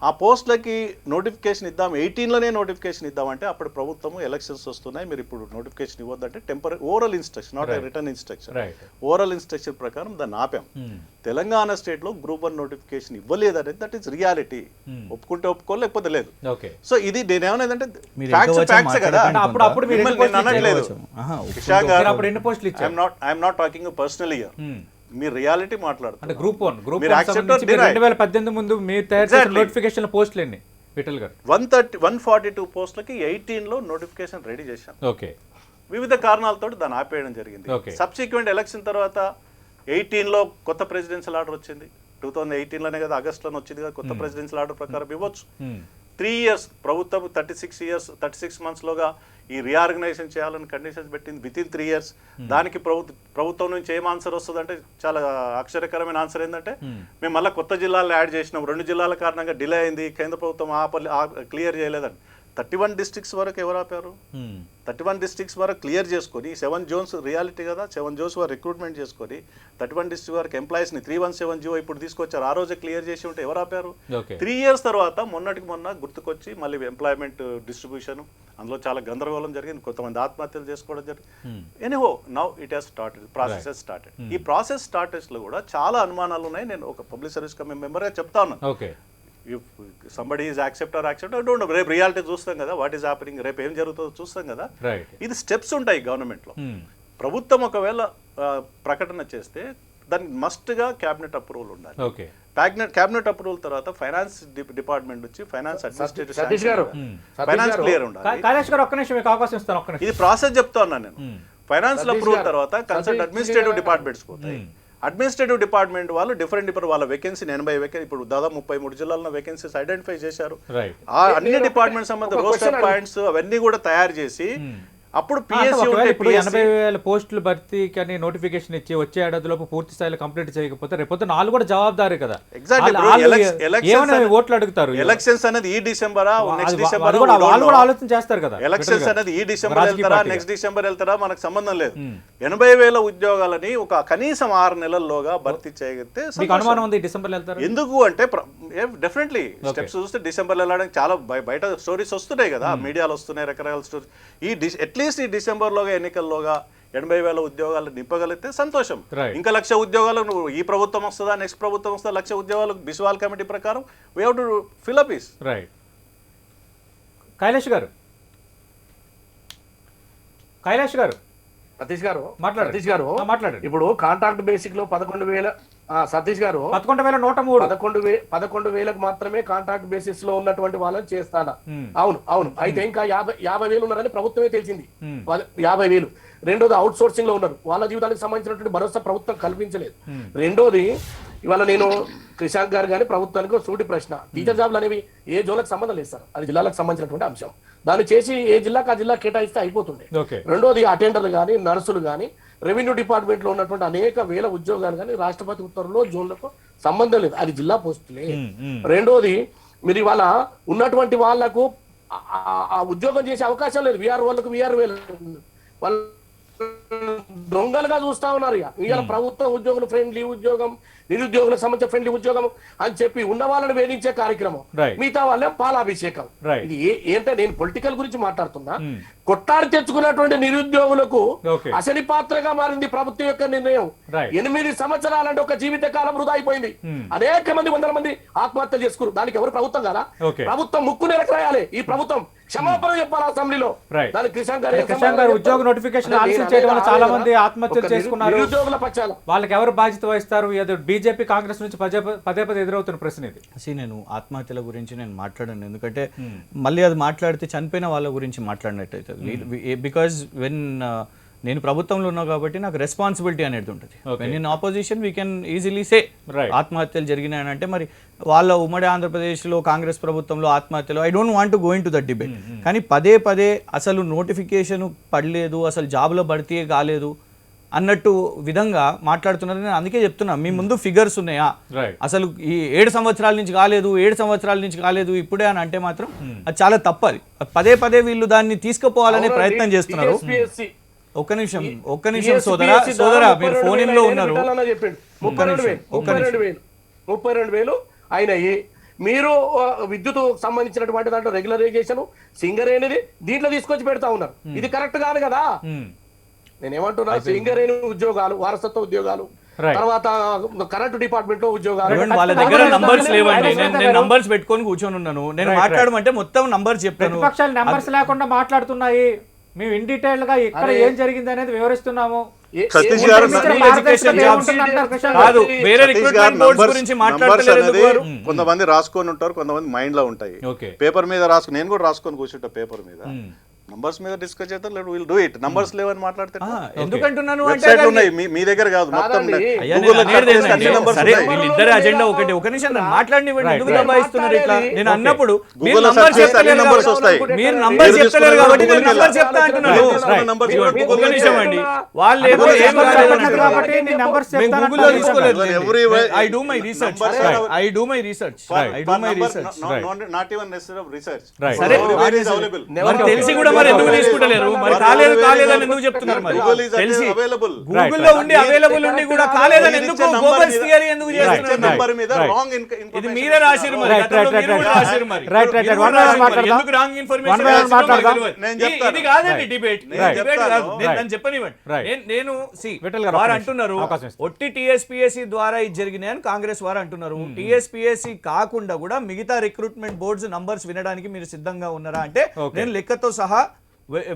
ఆ పోస్టులకి నోటిఫికేషన్ ఇద్దాం, 18లోనే నోటిఫికేషన్ ఇద్దామంటే అప్పుడు ప్రభుత్వము ఎలక్షన్స్ వస్తున్నాయి, మీరు ఇప్పుడు నోటిఫికేషన్ ఇవ్వద్దంటే temporary oral instruction, not written instruction, oral instruction ప్రకారం దాన్ని ఆపాం. తెలంగాణ స్టేట్లో గ్రూప్ 1 నోటిఫికేషన్ ఇవ్వలేదు అనేది దట్ ఈస్ రియాలిటీ. ఒప్పుకుంటే ఒప్పుకోవాలి, లేకపోతే లేదు. సో ఇది నేను ఏమనేదంటే ఫ్యాక్ట్స్ కదా, అప్పుడు మిమ్మల్ని నేను అనట్లేదు. కిషాన్ గారు, అప్పుడు ఎన్ని పోస్టులు ఇచ్చారు? I'm not talking personally here, మీరు రియాలిటీ అంటే మాట్లాడుతున్నారు. గ్రూప్ 1 మీరు accept or deny? 2018 ముందు మీరు తయారు చేసిన నోటిఫికేషన్ పోస్టులు ఎన్ని విఠల్ గారు? 142 పోస్టులకి 18లో నోటిఫికేషన్ రెడీ చేశాం. ఓకే, వివిధ కారణాలతో దాన్ని ఆపేయడం జరిగింది. Okay. సబ్సిక్వెంట్ ఎలక్షన్ తర్వాత 18లో కొత్త ప్రెసిడెన్షియల్ ఆర్డర్ వచ్చింది. 2018లోనే కదా, ఆగస్టులోనే వచ్చింది కదా కొత్త ప్రెసిడెన్షియల్ ఆర్డర్ ప్రకారం ఇవ్వచ్చు. 3 years ప్రభుత్వం 36 monthsలోగా ఈ రీఆర్గనైజేషన్ చేయాలని కండిషన్స్ పెట్టింది. వితిన్ 3 years దానికి ప్రభుత్వం నుంచి ఏం ఆన్సర్ వస్తుందంటే, చాలా ఆశ్చర్యకరమైన ఆన్సర్ ఏంటంటే, మేము మళ్ళీ కొత్త జిల్లాలు యాడ్ చేసినాం, 2 జిల్లాల కారణంగా డిలే అయింది, కేంద్ర ప్రభుత్వం క్లియర్ చేయలేదని. 31 districts వరకు ఎవరు ఆపారు? 31 districts వరకు క్లియర్ చేసుకొని 7 zones రియాలిటీ కదా, 7 zones వరకు రిక్రూట్మెంట్ చేసుకొని 31 districts వరకు ఎంప్లాయీస్ని 317 జీవో ఇప్పుడు తీసుకొచ్చారు. ఆ రోజే క్లియర్ చేసి ఉంటే ఎవరు ఆపారు? 3 years తర్వాత మొన్నటికి మొన్న గుర్తుకొచ్చి మళ్ళీ ఎంప్లాయ్మెంట్ డిస్ట్రిబ్యూషన్, అందులో చాలా గందరగోళం జరిగింది, కొంతమంది ఆత్మహత్యలు చేసుకోవడం జరిగింది. Anyhow now it has started, process has started. ఈ ప్రాసెస్ స్టార్టెడ్స్లో కూడా చాలా అనుమానాలు ఉన్నాయి. నేను ఒక పబ్లిక్ సర్వీస్ కమిటీ మెంబర్గా చెప్తా ఉన్నాను. Okay, if somebody is accept or accept, I don't no. రేపు రియాలిటీ చూస్తాం కదా, వాట్ ఈస్ హ్యాపెనింగ్, రేపు ఏం జరుగుతుందో చూస్తాం కదా. ఇది స్టెప్స్ ఉంటాయి గవర్నమెంట్లో. ప్రభుత్వం ఒకవేళ ప్రకటన చేస్తే దానికి మస్ట్గా క్యాబినెట్ అప్రూవల్ ఉండాలి. ఓకే, క్యాబినెట్ అప్రూవల్ తర్వాత ఫైనాన్స్ డిపార్ట్మెంట్ నుంచి ఫైనాన్స్ సతీష్ గారు, ఫైనాన్స్ క్లియర్ ఉండాలి. కైలాష్ గారు ఒక్క నిమిషం మీకు అవకాశం ఇస్తాను. ఒక్క నిమిషం, ఇది ప్రాసెస్ చెప్తా ఉన్నాను నేను. ఫైనాన్స్ అప్రూవల్ తర్వాత కన్సల్ట్ అడ్మినిస్ట్రేటివ్ డిపార్ట్మెంట్స్ పోతాయి. అడ్మినిస్ట్రేటివ్ డిపార్ట్మెంట్ వాళ్ళు డిఫరెంట్ వాళ్ళ వేకెన్సీ 80 వేకెన్సీ, ఇప్పుడు దాదాపు 33 జిల్లాల్లో వేకెన్సీస్ ఐడెంటిఫై చేశారు. ఆ అన్ని డిపార్ట్మెంట్ సంబంధించిన రోస్టర్ పాయింట్స్ అవన్నీ కూడా తయారు చేసి అప్పుడు ఇప్పుడు 80,000 పోస్టులు భర్తీకి అని నోటిఫికేషన్ ఇచ్చి వచ్చే ఏడాదిలోపు పూర్తి స్థాయిలో కంప్లీట్ చేయకపోతే రేపొద్దున వాళ్ళు కూడా జవాబుదారీ కదా. ఓట్లు అడుగుతారు. ఎలక్షన్స్ అనేది ఈ డిసెంబరా నెక్స్ట్ డిసెంబర్ వాళ్ళు కూడా ఆలోచన చేస్తారు కదా. ఎలక్షన్స్ అనేది ఈ డిసెంబర్ వెళ్తారా నెక్స్ట్ డిసెంబర్ వెళ్తారా మనకు సంబంధం లేదు. 80,000 ఉద్యోగాలని ఒక కనీసం 6 నెలల్లోగా భర్తీ చేయగలిగితే మీకు అనుమానం ఉంది డిసెంబర్ వెళ్తారు. ఎందుకు అంటే డెఫినెట్లీ స్టెప్స్ చూస్తే డిసెంబర్ వెళ్ళడానికి చాలా బయట స్టోరీస్ వస్తున్నాయి కదా, మీడియాలో వస్తున్నాయి రకరకాల స్టోరీస్. ఈ అట్లీస్ట్ ఈ డిసెంబర్లోగా ఎన్నికల్లోగా 80,000 ఉద్యోగాలు నింపగలిగితే సంతోషం. ఇంకా 1,00,000 ఉద్యోగాలు ఈ ప్రభుత్వం వస్తుందా నెక్స్ట్ ప్రభుత్వం వస్తుందా, 1,00,000 ఉద్యోగాలు బిస్వాల్ కమిటీ ప్రకారం we have to fill up is right. Kailash గారు సతీష్ గారు మాట్లాడండి. సతీష్ గారు మాట్లాడండి. ఇప్పుడు కాంట్రాక్ట్ బేసిక్ లో 11,000 సతీష్ గారు 11,103 11,000కు మాత్రమే కాంట్రాక్ట్ బేసిస్ లో ఉన్నటువంటి వాళ్ళని చేస్తాడా? అవును. అయితే ఇంకా 50,000 ఉన్నారని ప్రభుత్వమే తెలిసింది. 50,000. రెండోది అవుట్ సోర్సింగ్ లో ఉన్నారు, వాళ్ళ జీవితానికి సంబంధించినటువంటి భరోసా ప్రభుత్వం కల్పించలేదు. రెండోది ఇవాళ నేను క్రిషాంక్ గారు కానీ ప్రభుత్వానికి సూటి ప్రశ్న, టీచర్ జాబ్లు అనేవి ఏ జోన్లకు సంబంధం లేదు సార్, అది జిల్లాలకు సంబంధించినటువంటి అంశం. దాన్ని చేసి ఏ జిల్లాకు ఆ జిల్లా కేటాయిస్తే అయిపోతుండే. రెండోది అటెండర్లు కానీ నర్సులు కానీ రెవెన్యూ డిపార్ట్మెంట్ లో ఉన్నటువంటి అనేక వేల ఉద్యోగాలు కానీ రాష్ట్రపతి ఉత్తర్వులో జోన్లకు సంబంధం లేదు, అది జిల్లా పోస్టులే. రెండోది మీరు ఇవాళ ఉన్నటువంటి వాళ్లకు ఆ ఉద్యోగం చేసే అవకాశం లేదు. విఆర్ వాళ్ళకు వాళ్ళు దొంగలుగా చూస్తా ఉన్నారు. ఇవాళ ప్రభుత్వ ఉద్యోగులు ఫ్రెండ్లీ ఉద్యోగం, నిరుద్యోగులకు సంబంధించిన ఫ్రెండ్లీ ఉద్యోగం అని చెప్పి ఉన్న వాళ్ళని వేధించే కార్యక్రమం, మిగతా వాళ్ళే పాలాభిషేకం. ఇది ఏంటంటే నేను పొలిటికల్ గురించి మాట్లాడుతున్నా. కొట్టాడి తెచ్చుకున్నటువంటి నిరుద్యోగులకు అసలు పాత్రగా మారింది ప్రభుత్వం యొక్క నిర్ణయం. 8 సంవత్సరాలంటే ఒక జీవిత కాలం వృధా అయిపోయింది. అనేక మంది 100 మంది ఆత్మహత్య చేసుకున్నారు. దానికి ఎవరు ప్రభుత్వం కదా, ప్రభుత్వం ముక్కు నెరకరాయాలి. ఈ ప్రభుత్వం క్షమాపణ చెప్పాలి అసెంబ్లీలో. దానికి కిషాన్ గారు ఉద్యోగ నోటిఫికేషన్ ఆలస్యం చేయడం వల్ల చాలా మంది ఆత్మహత్యలు చేసుకున్నారు. నిరుద్యోగుల పక్షాన వాళ్ళకి ఎవరు బాధ్యత వహిస్తారు? బీజేపీ కాంగ్రెస్ నుంచి పదే ఎదురవుతున్న ప్రశ్న ఇది. నేను ఆత్మహత్యల గురించి నేను మాట్లాడాను, ఎందుకంటే మళ్ళీ అది మాట్లాడితే చనిపోయిన వాళ్ళ గురించి మాట్లాడినట్టు అవుతుంది. బికాజ్ వెన్ నేను ప్రభుత్వంలో ఉన్నా కాబట్టి నాకు రెస్పాన్సిబిలిటీ అనేది ఉంటుంది. Okay. When in opposition we can easily say Right. ఆత్మహత్యలు జరిగినాయని అంటే మరి వాళ్ళ ఉమ్మడి ఆంధ్రప్రదేశ్లో కాంగ్రెస్ ప్రభుత్వంలో ఆత్మహత్యలు I don't want to go in to that debate. కానీ పదే పదే అసలు నోటిఫికేషన్ పడలేదు, అసలు జాబ్లో భర్తీ కాలేదు అన్నట్టు విధంగా మాట్లాడుతున్నారు. నేను అందుకే చెప్తున్నా, మీ ముందు ఫిగర్స్ ఉన్నాయా, Right. అసలు ఈ 7 సంవత్సరాల నుంచి కాలేదు, 7 సంవత్సరాల నుంచి కాలేదు ఇప్పుడే అని అంటే మాత్రం అది చాలా తప్పది. పదే పదే వీళ్ళు దాన్ని తీసుకుపోవాలనే ప్రయత్నం చేస్తున్నారు. ఒక్క నిమిషం సోదరా మీరు ఫోన్ ఇన్ లో ఉన్నారు. 32,000 అయినాయి. మీరు విద్యుత్ సంబంధించినటువంటి దాంట్లో రెగ్యులరైజేషన్ సింగరేణిది దీంట్లో తీసుకొచ్చి పెడతా ఉన్నారు. ఇది కరెక్ట్ కాదు కదా. నేనేమంటున్నా, సింగరేణి ఉద్యోగాలు, వారసత్వ ఉద్యోగాలు, తర్వాత కరెంట్ డిపార్ట్మెంట్ లో ఉద్యోగాలు, వాళ్ళ దగ్గర నంబర్స్ లేవండి. నేను నంబర్స్ పెట్టుకొని కూర్చొని ఉన్నాను. నేను మాట్లాడమంటే మొత్తం నంబర్స్ చెప్తాను. ప్రతిపక్షాలు నంబర్స్ లేకుండా మాట్లాడుతున్నాయి. మేము ఇన్ డీటెయిల్ గా ఇక్కడ ఏం జరిగింది అనేది వివరిస్తున్నాము. సతీష్ గారు కాదు, వేరే రిక్రూట్మెంట్ బోర్డ్స్ గురించి మాట్లాడలేదు. కొంతమంది రాసుకొని ఉంటారు, కొంతమంది మైండ్ లో ఉంటాయి. పేపర్ మీద రాసుకుని, నేను కూడా రాసుకొని కూర్చుంటా పేపర్ మీద. నంబర్స్ మీద డిస్కస్ చేద్దాం, లేదు విల్ డూ ఇట్. నంబర్స్ లేవని మాట్లాడితే ఎందుకంటున్నాను అంటే ఉన్నాయి, మీ దగ్గర కాదు, మొత్తం వీళ్ళిద్దరు అజెండా ఒకటి. ఒక నిమిషం మాట్లాడినివ్వండి. ఎందుకు దబాయిస్తున్నారు ఇట్లా? నేను అన్నప్పుడు మీరు నంబర్స్ వస్తాయి, మీరు నంబర్ చెప్తలేరు కాబట్టి నేను నంబర్ చెప్తా అంటున్నాను. ఒక నిమిషం అండి, వాళ్ళు ఏం గూగుల్లో తీసుకోలేదు. I do my research. సరే, మరి తెలిసి కూడా మరి ఎందుకు తీసుకుంటలేరు? మరి కాలేదని ఎందుకు చెప్తున్నారు? మరి తెలిసి గూగుల్లో ఉండి అవైలబుల్ ఉండి కూడా కాలేదని ఎందుకు గోబల్స్ థియరీ ఎందుకు చేస్తున్నారు? ఇది మీరే రాసిరు మరి, ఎందుకు రాంగ్ ఇన్ఫర్మేషన్? ఇది కాదండి డిబేట్ కాదు. నేను చెప్పనివ్వండి. నేను వారు అంటున్నారు ఒట్టి టీఎస్పీఎస్సీ ద్వారా ఇది జరిగినాయని కాంగ్రెస్ వారు అంటున్నారు. టీఎస్పీఎస్సీ కాకుండా కూడా మిగతా రిక్రూట్మెంట్ బోర్డ్స్ నంబర్స్ వినడానికి మీరు సిద్ధంగా ఉన్నారా అంటే నేను లెక్కతో సహా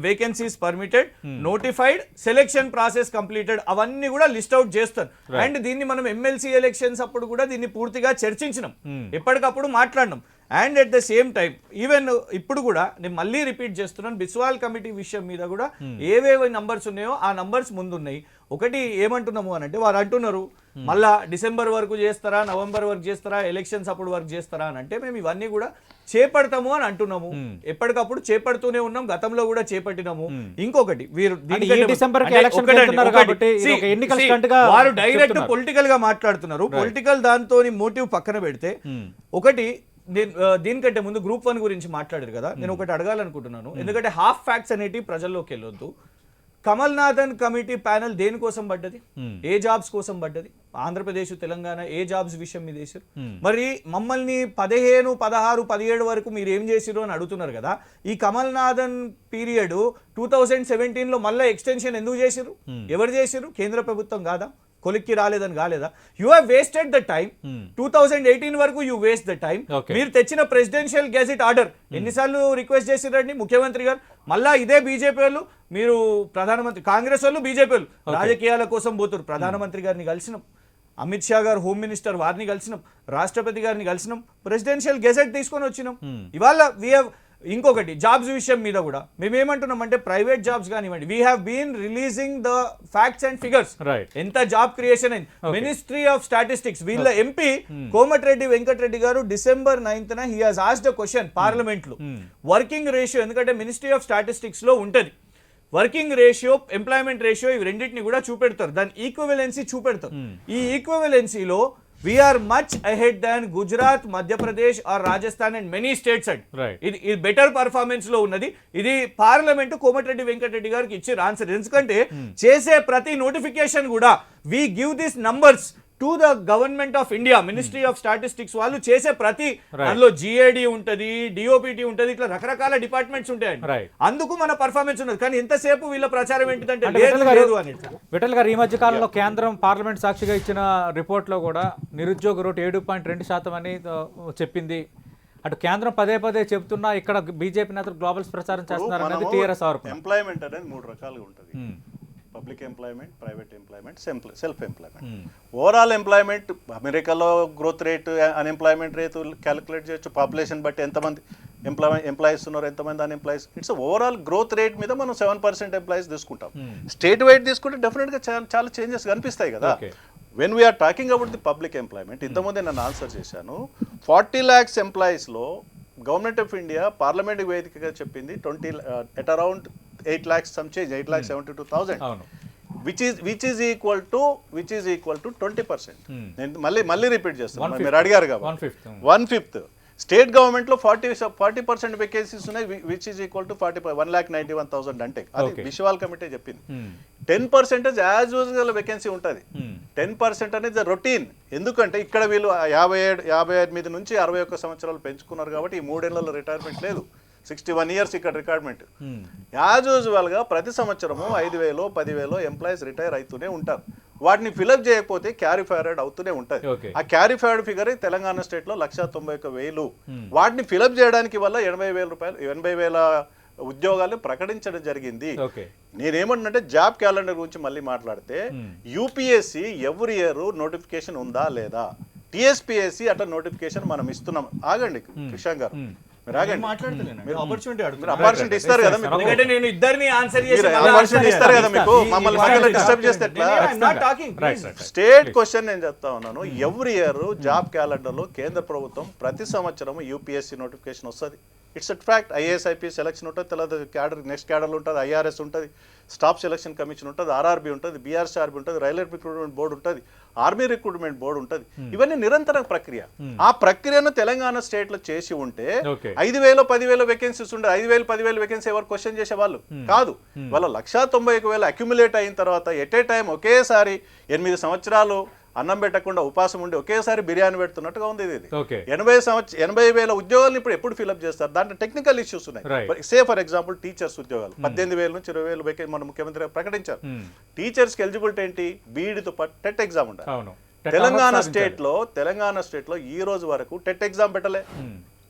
vacancies permitted, notified, selection process completed అవన్నీ కూడా లిస్ట్ అవుట్ చేస్తాను. అండ్ దీన్ని మనం ఎమ్మెల్సీ ఎలక్షన్స్ అప్పుడు కూడా దీన్ని పూర్తిగా చర్చించినాం, ఎప్పటికప్పుడు మాట్లాడినాం. And at the same time even ఇప్పుడు కూడా నేను మళ్ళీ రిపీట్ చేస్తున్నాను, బిస్వాల్ కమిటీ విషయం మీద కూడా ఏవేవి నంబర్స్ ఉన్నాయో ఆ నంబర్స్ ముందున్నాయి. ఒకటి ఏమంటున్నాము అని అంటే వారు అంటున్నారు మళ్ళా డిసెంబర్ వరకు చేస్తారా, నవంబర్ వరకు చేస్తారా, ఎలక్షన్స్ అప్పుడు వరకు చేస్తారా అని అంటే మేము ఇవన్నీ కూడా చేపడతాము అని అంటున్నాము. ఎప్పటికప్పుడు చేపడుతూనే ఉన్నాం, గతంలో కూడా చేపట్టినాము. ఇంకొకటి వారు డైరెక్ట్ పొలిటికల్ గా మాట్లాడుతున్నారు. పొలిటికల్ దాంతో మోటివ్ పక్కన పెడితే ఒకటి దీనికంటే ముందు గ్రూప్ 1 గురించి మాట్లాడారు కదా, నేను ఒకటి అడగాలనుకుంటున్నాను. ఎందుకంటే హాఫ్ ఫ్యాక్ట్స్ అనేటివి ప్రజల్లోకి వెళ్ళొద్దు. కమల్ నాథన్ కమిటీ ప్యానెల్ దేనికోసం పడ్డది? ఏ జాబ్స్ కోసం పడ్డది? ఆంధ్రప్రదేశ్, తెలంగాణ ఏ జాబ్స్ విషయం మీద వేసారు? మరి మమ్మల్ని 15, 16, 17 వరకు మీరు ఏం చేసిరు అని అడుగుతున్నారు కదా. ఈ కమల్ నాథన్ పీరియడ్ 2017లో మళ్ళీ ఎక్స్టెన్షన్ ఎందుకు చేసిరు? ఎవరు చేసిరు? కేంద్ర ప్రభుత్వం కాదా? కొలిక్కి రాలేదని కాలేదా? You have wasted the time. 2018 వరకు యూ వేస్ట్ ద టైం. మీరు తెచ్చిన ప్రెసిడెన్షియల్ గెజిట్ ఆర్డర్ ఎన్నిసార్లు రిక్వెస్ట్ చేసిరండి ముఖ్యమంత్రి గారు? మళ్ళా ఇదే బీజేపీ వాళ్ళు, మీరు ప్రధానమంత్రి, కాంగ్రెస్ వాళ్ళు, బీజేపీ వాళ్ళు రాజకీయాల కోసం పోతారు. ప్రధానమంత్రి గారిని కలిసినాం, అమిత్ షా గారు హోమ్ మినిస్టర్ వారిని కలిసినాం, రాష్ట్రపతి గారిని కలిసినాం, ప్రెసిడెన్షియల్ గెజెట్ తీసుకొని వచ్చినాం. ఇవాళ ఇంకొకటి జాబ్స్ విషయం మీద కూడా మేమేమంటున్నామంటే ప్రైవేట్ జాబ్స్ కానివ్వండి, we have been releasing the facts and figures. ఎంత జాబ్ క్రియేషన్ అయింది. మినిస్ట్రీ ఆఫ్ స్టాటిస్టిక్స్ వీళ్ళ ఎంపీ కోమటిరెడ్డి వెంకటరెడ్డి గారు December 9th he has asked a question parliament లో. వర్కింగ్ రేషియో, ఎందుకంటే మినిస్ట్రీ ఆఫ్ స్టాటిస్టిక్స్ లో ఉంటది వర్కింగ్ రేషియో, ఎంప్లాయ్మెంట్ రేషియో, ఇవి రెండింటిని కూడా చూపెడతారు, దాని ఈక్వివలెన్సీ చూపెడతారు. ఈ ఈక్వివలెన్సీలో we are much ahead than Gujarat, Madhya Pradesh or Rajasthan and many states. ఇది బెటర్ పర్ఫార్మెన్స్ లో ఉన్నది. ఇది పార్లమెంట్ కోమటిరెడ్డి వెంకటరెడ్డి గారికి ఇచ్చారు ఆన్సర్. ఎందుకంటే చేసే ప్రతి నోటిఫికేషన్ కూడా we give these numbers to the government of India, ministry of statistics వాళ్ళు చేసే ప్రతి దానిలో జిఏడి ఉంటది, డిఓపిటి ఉంటది, ఇట్లా రకరకాల డిపార్ట్మెంట్స్ ఉంటాయండి. అందుకు మన పర్ఫార్మెన్స్ ఉన్నది. కానీ ఎంతసేపు వీళ్ళ ప్రచారం ఏంటిదంటే లేదు అని. విఠల్ గారు, ఈ మధ్య కాలంలో కేంద్రం పార్లమెంట్ సాక్షిగా ఇచ్చిన రిపోర్ట్ లో కూడా నిరుద్యోగ రేటు 7.2% అని చెప్పింది. అటు కేంద్రం పదే పదే చెప్తున్నా ఇక్కడ బీజేపీ నేతలు గ్లోబల్స్ ప్రచారం చేస్తున్నారు అనేది టీఆర్ఎస్ ఆరోపణ. ఎంప్లాయ్మెంట్ అనేది 3 రకాలుగా ఉంటుంది. Public employment, private employment, self employment. Overall employment అమెరికాలో growth rate, unemployment rate calculate చేయొచ్చు పాపులేషన్ బట్టి ఎంతమంది. ఎంప్లాయీస్ ఉన్నారు, ఎంతమంది unemployees. It's overall growth rate మీద మనం 7% ఎంప్లాయీస్ తీసుకుంటాం. స్టేట్ వైడ్ తీసుకుంటే డెఫినెట్గా చాలా చేంజెస్ కనిపిస్తాయి కదా. When we're talking about the public employment, ఇంతకుముందే నేను ఆన్సర్ చేశాను. 40 lakhs ఎంప్లాయీస్లో గవర్నమెంట్ ఆఫ్ ఇండియా పార్లమెంట్ వేదికగా చెప్పింది at around 8 lakhs some change, 8,72,000, which is equal to 20%. నేను మళ్ళీ రిపీట్ చేస్తాను, మీరు అడిగారు కాబట్టి 1/5. స్టేట్ గవర్నమెంట్లో 40% వేకెన్సీస్ ఉన్నాయి, విచ్ ఈజ్ ఈక్వల్ టు 1,91,000 అంటే అది విశ్వాల్ కమిటీ చెప్పింది. 10% యాజ్ యూజువల్ వేకెన్సీ ఉంటుంది. 10% అనేది రొటీన్. ఎందుకంటే ఇక్కడ వీళ్ళు 58 నుంచి 61 సంవత్సరాలు పెంచుకున్నారు కాబట్టి ఈ 3 ఏళ్లలో రిటైర్మెంట్ లేదు. 61 years ఇక్కడ రిటైర్మెంట్. యాజ్ యూజువల్గా ప్రతి సంవత్సరము 5,000 10,000 ఎంప్లాయీస్ రిటైర్ అవుతూనే ఉంటారు. వాటిని ఫిలప్ చేయకపోతే క్యారీ ఫార్వర్డ్ అవుతూనే ఉంటుంది. ఆ క్యారీ ఫార్వర్డ్ ఫిగర్ తెలంగాణ స్టేట్లో 191,000. వాటిని ఫిలప్ చేయడానికి వల్ల 80,000 ఉద్యోగాలు ప్రకటించడం జరిగింది. నేనేమంటున్నంటే జాబ్ క్యాలెండర్ గురించి మళ్ళీ మాట్లాడితే యూపీఎస్సీ ఎవ్రీ ఇయర్ నోటిఫికేషన్ ఉందా లేదా, టీఎస్పీఎస్సీ అట్లా నోటిఫికేషన్ మనం ఇస్తున్నాం. ఆగండి కృష్ణ గారు, మీరు ఆగండి. ఆపర్చునిటీ ఇస్తారు కదా మీకు, నేను ఇద్దరిని ఆన్సర్ చేసి ఆపర్చునిటీ ఇస్తారు కదా మీకు, మమ్మల్ని మధ్యలో డిస్టర్బ్ చేస్తే ఎట్లా? స్టేట్ క్వశ్చన్ నేను చెప్తా ఉన్నాను. ఎవ్రీ ఇయర్ జాబ్ క్యాలెండర్ లో కేంద్ర ప్రభుత్వం ప్రతి సంవత్సరం యూపీఎస్సీ నోటిఫికేషన్ వస్తుంది. It's a fact. IAS IPS selection ఉంటుంది, తర్వాత క్యాడర్ నెక్స్ట్ క్యాడర్లో ఉంటుంది, ఐఆర్ఎస్ ఉంటుంది, స్టాఫ్ సెలక్షన్ కమిషన్ ఉంటుంది, ఆర్ఆర్బీ ఉంటుంది, బీఆర్సీఆర్బీ ఉంటుంది, రైల్వే రిక్రూట్మెంట్ బోర్డు ఉంటుంది, ఆర్మీ రిక్రూట్మెంట్ బోర్డు ఉంటుంది. ఇవన్నీ నిరంతర ప్రక్రియ. ఆ ప్రక్రియను తెలంగాణ స్టేట్ లో చేసి ఉంటే 5,000 10,000 వేకెన్సీస్ ఉండే, 5,000 10,000 వేకెన్సీ ఎవరు క్వశ్చన్ చేసే వాళ్ళు కాదు. వాళ్ళ 191,000 అక్యుములేట్ అయిన తర్వాత ఎట్ ఏ టైం ఒకేసారి 8 సంవత్సరాలు అన్నం పెట్టకుండా ఉపాసం ఉండి ఒకేసారి బిర్యానీ పెడుతున్నట్టుగా ఉంది. ఇది 80,000 ఉద్యోగాలను ఇప్పుడు ఎప్పుడు ఫిల్అప్ చేస్తారు? దాంట్లో టెక్నికల్ ఇష్యూస్ ఉన్నాయి. సే ఫర్ ఎగ్జాంపుల్ టీచర్స్ ఉద్యోగాలు 18,000 నుంచి 20,000 మన ముఖ్యమంత్రి ప్రకటించారు. టీచర్స్ కి ఎలిజిబిలిటీ ఏంటి? బీఈడీతో పాటు టెట్ ఎగ్జామ్ ఉండాలి. తెలంగాణ స్టేట్ లో ఈ రోజు వరకు టెట్ ఎగ్జామ్ పెట్టలే.